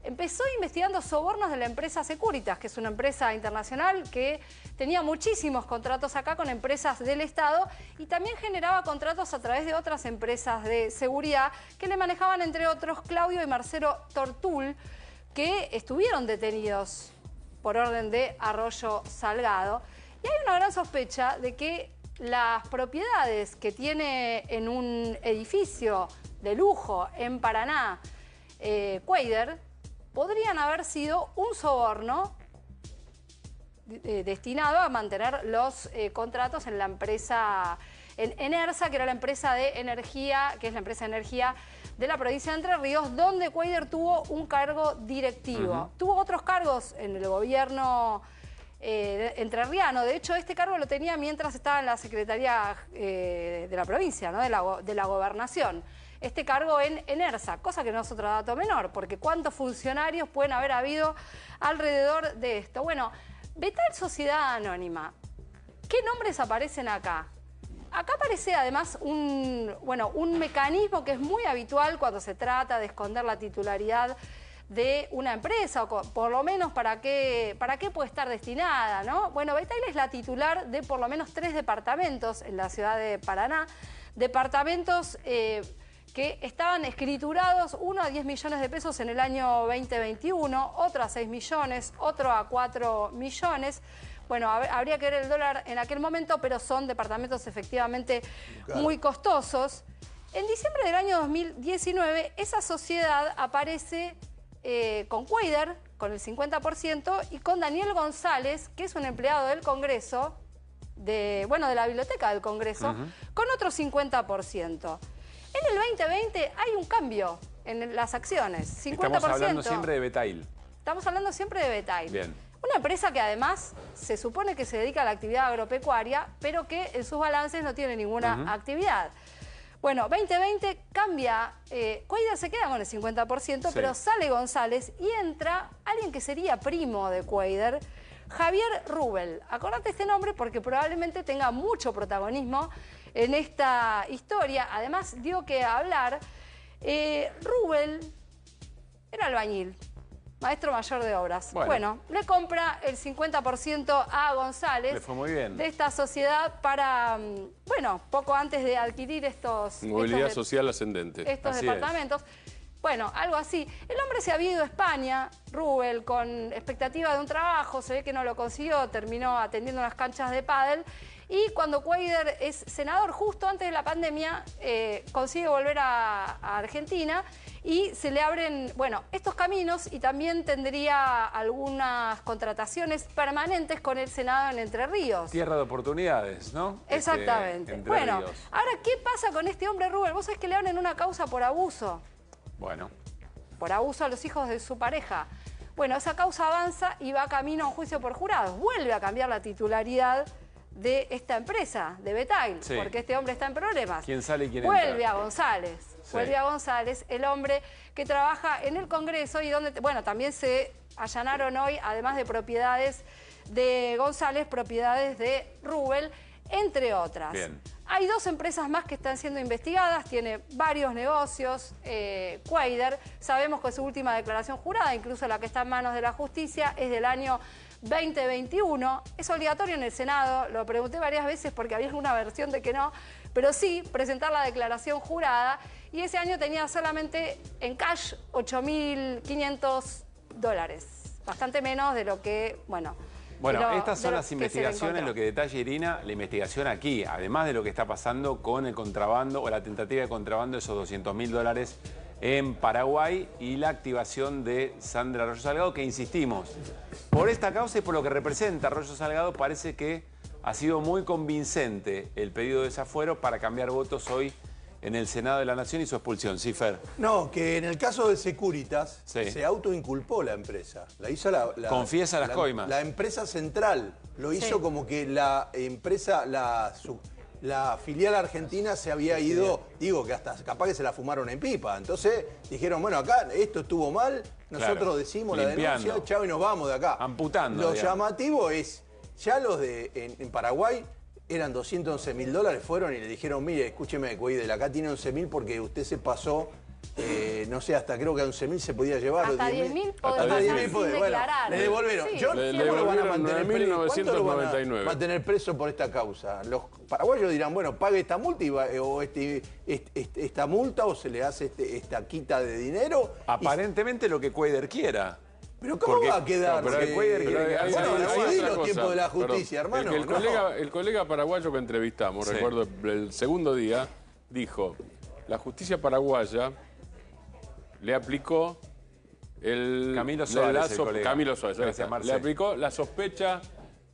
empezó investigando sobornos de la empresa Securitas, que es una empresa internacional que tenía muchísimos contratos acá con empresas del Estado y también generaba contratos a través de otras empresas de seguridad que le manejaban, entre otros, Claudio y Marcelo Tortul, que estuvieron detenidos por orden de Arroyo Salgado. Y hay una gran sospecha de que las propiedades que tiene en un edificio de lujo en Paraná, Cuéllar, podrían haber sido un soborno destinado a mantener los contratos en la empresa, en Enersa, que era la empresa de energía, que es la empresa de energía de la provincia de Entre Ríos, donde Cuéllar tuvo un cargo directivo. Tuvo otros cargos en el gobierno entrerriano. De hecho, este cargo lo tenía mientras estaba en la Secretaría de la provincia, ¿no? de la gobernación. Este cargo en Enersa, cosa que no es otro dato menor, porque ¿cuántos funcionarios pueden haber habido alrededor de esto? Bueno, Betail Sociedad Anónima. ¿Qué nombres aparecen acá? Acá aparece además un mecanismo que es muy habitual cuando se trata de esconder la titularidad de una empresa, o por lo menos para qué puede estar destinada, ¿no? Bueno, Betail es la titular de por lo menos 3 departamentos en la ciudad de Paraná, departamentos que estaban escriturados, uno a 10 millones de pesos en el año 2021, otro a 6 millones, otro a 4 millones. Bueno, habría que ver el dólar en aquel momento, pero son departamentos efectivamente muy costosos. En diciembre del año 2019, esa sociedad aparece con Cuéllar, con el 50%, y con Daniel González, que es un empleado del Congreso, de la Biblioteca del Congreso, con otro 50%. En el 2020 hay un cambio en las acciones, 50%. Estamos hablando siempre de Betail. Estamos hablando siempre de Betail. Bien. Una empresa que además se supone que se dedica a la actividad agropecuaria, pero que en sus balances no tiene ninguna actividad. Bueno, 2020 cambia, Cuéllar se queda con el 50%, pero sale González y entra alguien que sería primo de Cuéllar, Javier Rubel. Acordate este nombre porque probablemente tenga mucho protagonismo en esta historia. Además, dio que hablar. Rubel era albañil, maestro mayor de obras. Bueno, le compra el 50% a González. Le fue muy bien. De esta sociedad para, poco antes de adquirir movilidad social ascendente. Estos departamentos. Bueno, algo así. El hombre se había ido a España, Rubel, con expectativa de un trabajo, se ve que no lo consiguió, terminó atendiendo unas canchas de pádel. Y cuando Cuéllar es senador, justo antes de la pandemia, consigue volver a Argentina y se le abren, estos caminos, y también tendría algunas contrataciones permanentes con el Senado en Entre Ríos. Tierra de oportunidades, ¿no? Exactamente. Bueno, ahora, ¿qué pasa con este hombre Rubel? Vos sabés que le abren una causa por abuso. Bueno. Por abuso a los hijos de su pareja. Bueno, esa causa avanza y va camino a un juicio por jurados. Vuelve a cambiar la titularidad de esta empresa, de Betail, Sí. porque este hombre está en problemas. ¿Quién sale y quién Vuelve entra? a González. Sí. Vuelve a González, el hombre que trabaja en el Congreso y donde, bueno, también se allanaron hoy, además de propiedades de González, propiedades de Rubel, entre otras. Bien. Hay 2 empresas más que están siendo investigadas, tiene varios negocios, Cuader, sabemos que su última declaración jurada, incluso la que está en manos de la justicia, es del año 2021. Es obligatorio en el Senado, lo pregunté varias veces porque había alguna versión de que no, pero sí, presentar la declaración jurada, y ese año tenía solamente en cash $8.500, bastante menos de lo que, bueno... Bueno, estas son las investigaciones, lo que detalla Irina, la investigación aquí, además de lo que está pasando con el contrabando o la tentativa de contrabando de esos $200.000 en Paraguay y la activación de Sandra Arroyo Salgado, que insistimos, por esta causa y por lo que representa Arroyo Salgado, parece que ha sido muy convincente el pedido de desafuero para cambiar votos hoy en el Senado de la Nación y su expulsión. Sí, Fer. No, que en el caso de Securitas Sí. se autoinculpó la empresa. La hizo la Confiesa las coimas. La empresa central lo hizo como que la empresa, la filial argentina se había ido, digo que hasta capaz que se la fumaron en pipa. Entonces dijeron, bueno, acá esto estuvo mal, nosotros Claro. decimos Limpiando. la denuncia, chao, y nos vamos de acá. Amputando. Lo digamos. llamativo es, ya los en Paraguay eran $211.000, fueron y le dijeron, mire, escúcheme, Cuidel, acá tiene 11.000 porque usted se pasó, no sé, hasta creo que a 11.000 se podía llevar. Hasta o 10.000 podés hasta pasar 10.000 sin podés. declarar. Bueno, le devolvieron. Sí. Yo, Le ¿cómo lo van a devolvieron mantener preso? ¿Cuánto lo van a 9.999? mantener preso por esta causa? Los paraguayos dirán, bueno, pague esta multa o esta multa o se le hace esta quita de dinero. Aparentemente lo que Cuader quiera. Pero ¿cómo Porque- va a quedar? no, pero Porque- Cuader quiere Bueno, quedarse no ahí. seguí otra los cosa, tiempos de la perdón. justicia, hermano. El no. colega paraguayo que entrevistamos, Sí. recuerdo el segundo día, dijo, la justicia paraguaya le aplicó Camilo Suárez, el colega. Camilo Suárez, ahí Gracias, está. Marce. Le aplicó la sospecha...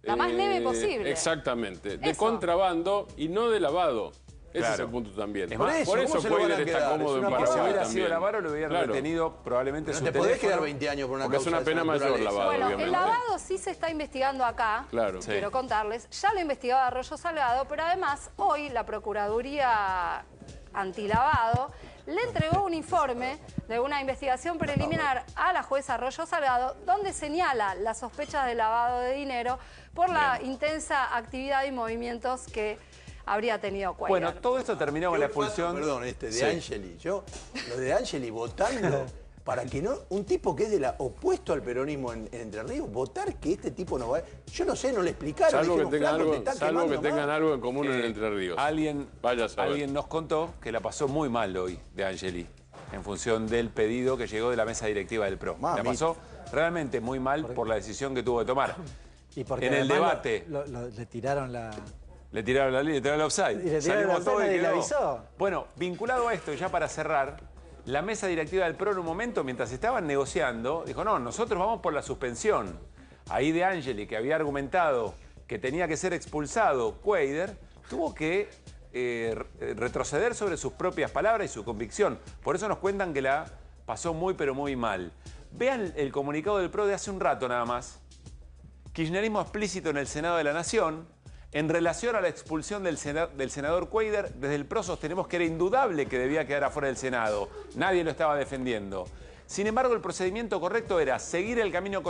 La más leve posible. Exactamente, de Eso. contrabando y no de lavado. Ese Claro. es el punto también. Es más, por eso, ¿cómo se lo van a Cuader está quedar? cómodo Es en una Si Paraguay hubiera también. sido lavaro, lo hubieran Claro. retenido probablemente No su te podés teléfono. quedar 20 años por una Porque es causa una de pena esa mayor naturaleza. lavado, Bueno, obviamente. el lavado sí se está investigando acá, Claro. Sí. quiero contarles. Ya lo investigaba Arroyo Salgado, pero además hoy la Procuraduría Antilavado le entregó un informe de una investigación preliminar a la jueza Arroyo Salgado, donde señala las sospechas de lavado de dinero por la intensa actividad y movimientos que habría tenido Cuader. Bueno, todo esto terminó con la Qué olfato, expulsión. Perdón, de Sí. Angeli. Lo de Angeli votando para que no. Un tipo que es de la opuesto al peronismo en Entre Ríos, votar que este tipo no va. Yo no sé, no le explicaron. Salvo que dijeron, tengan "Flaco, algo, te está salvo que quemando tengan más". algo en común en Entre Ríos. Vaya a saber. Alguien nos contó que la pasó muy mal hoy de Angeli, en función del pedido que llegó de la mesa directiva del PRO. La Mamita. pasó realmente muy mal por la decisión que tuvo que tomar. Y porque En el además debate le tiraron la... le tiraron la línea, le tiraron el offside. Y le tiraron el Salimos offside, todos y nadie le quedó. avisó. Bueno, vinculado a esto, ya para cerrar, la mesa directiva del PRO en un momento, mientras estaban negociando, dijo, no, nosotros vamos por la suspensión. Ahí de Angeli, que había argumentado que tenía que ser expulsado Cuader, tuvo que retroceder sobre sus propias palabras y su convicción. Por eso nos cuentan que la pasó muy, pero muy mal. Vean el comunicado del PRO de hace un rato nada más. Kirchnerismo explícito en el Senado de la Nación. En relación a la expulsión del senador Cuader, desde el PRO sostenemos que era indudable que debía quedar afuera del Senado. Nadie lo estaba defendiendo. Sin embargo, el procedimiento correcto era seguir el camino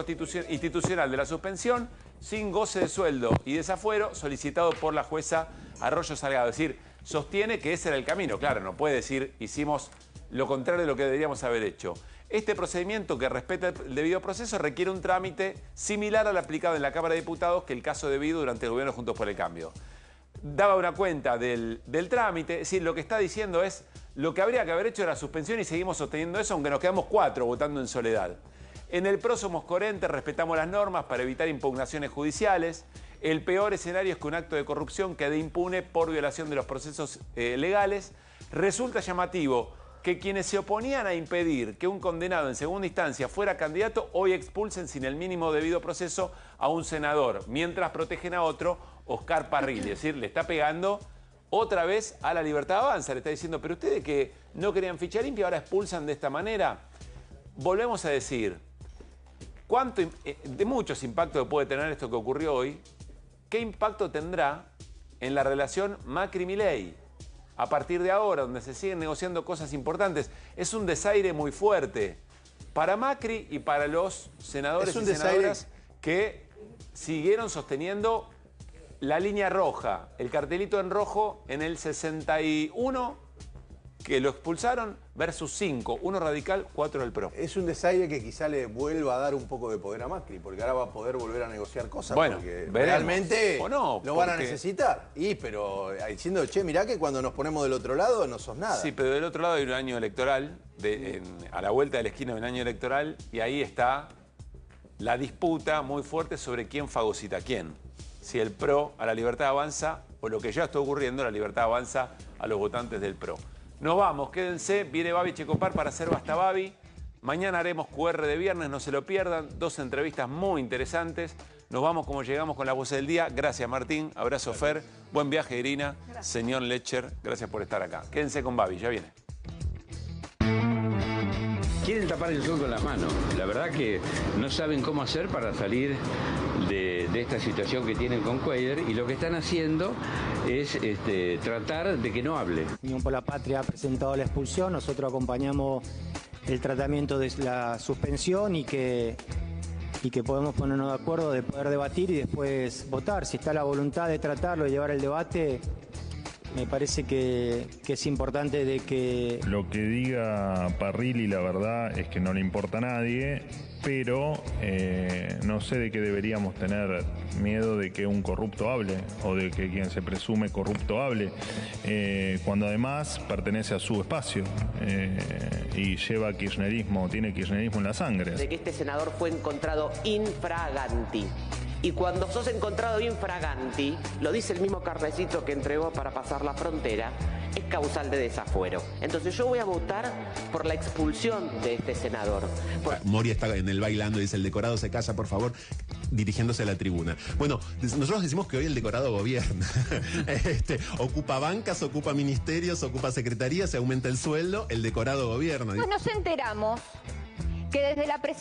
institucional de la suspensión sin goce de sueldo y desafuero solicitado por la jueza Arroyo Salgado. Es decir, sostiene que ese era el camino. Claro, no puede decir hicimos lo contrario de lo que deberíamos haber hecho. Este procedimiento, que respeta el debido proceso, requiere un trámite similar al aplicado en la Cámara de Diputados que el caso debido durante el gobierno Juntos por el Cambio. Daba una cuenta del trámite, es decir, lo que está diciendo es lo que habría que haber hecho era suspensión y seguimos sosteniendo eso, aunque nos quedamos 4 votando en soledad. En el PRO somos coherentes, respetamos las normas para evitar impugnaciones judiciales. El peor escenario es que un acto de corrupción quede impune por violación de los procesos legales. Resulta llamativo que quienes se oponían a impedir que un condenado en segunda instancia fuera candidato, hoy expulsen sin el mínimo debido proceso a un senador, mientras protegen a otro, Oscar Parrilli. Es decir, le está pegando otra vez a la Libertad Avanza. Le está diciendo, pero ustedes que no querían ficha limpia, ahora expulsan de esta manera. Volvemos a decir, de muchos impactos que puede tener esto que ocurrió hoy, ¿qué impacto tendrá en la relación Macri-Milei? A partir de ahora, donde se siguen negociando cosas importantes, es un desaire muy fuerte para Macri y para los senadores y senadoras que siguieron sosteniendo la línea roja, el cartelito en rojo en el 61, que lo expulsaron, versus 5, 1 radical, 4 del PRO. Es un desaire que quizá le vuelva a dar un poco de poder a Macri, porque ahora va a poder volver a negociar cosas, bueno, porque veremos. realmente O no, lo van a necesitar. Pero diciendo, che, mirá que cuando nos ponemos del otro lado no sos nada. Sí, pero del otro lado hay un año electoral, a la vuelta de la esquina de un año electoral, y ahí está la disputa muy fuerte sobre quién fagocita a quién. Si el PRO a la Libertad Avanza, o lo que ya está ocurriendo, la Libertad Avanza a los votantes del PRO. Nos vamos, quédense, viene Babi Checopar para hacer Basta Babi. Mañana haremos QR de viernes, no se lo pierdan. 2 entrevistas muy interesantes. Nos vamos como llegamos con la voz del día. Gracias, Martín. Abrazo, Fer. Buen viaje, Irina. Gracias. Señor Lecher, gracias por estar acá. Quédense con Babi, ya viene. Quieren tapar el sol con las manos. La verdad que no saben cómo hacer para salir de esta situación que tienen con Cuéllar, y lo que están haciendo es tratar de que no hable. Unión por la Patria ha presentado la expulsión, nosotros acompañamos el tratamiento de la suspensión y que podemos ponernos de acuerdo de poder debatir y después votar. Si está la voluntad de tratarlo y llevar el debate, me parece que es importante de que... Lo que diga Parrilli, la verdad es que no le importa a nadie, pero no sé de qué deberíamos tener miedo de que un corrupto hable o de que quien se presume corrupto hable, cuando además pertenece a su espacio y lleva kirchnerismo, tiene kirchnerismo en la sangre. De que este senador fue encontrado infraganti. Y cuando sos encontrado infraganti, lo dice el mismo carnecito que entregó para pasar la frontera, es causal de desafuero. Entonces yo voy a votar por la expulsión de este senador. Moria está en el bailando y dice: el decorado se calla, por favor, dirigiéndose a la tribuna. Bueno, nosotros decimos que hoy el decorado gobierna. Ocupa bancas, ocupa ministerios, ocupa secretarías, se aumenta el sueldo, el decorado gobierna. Nos enteramos que desde la presidencia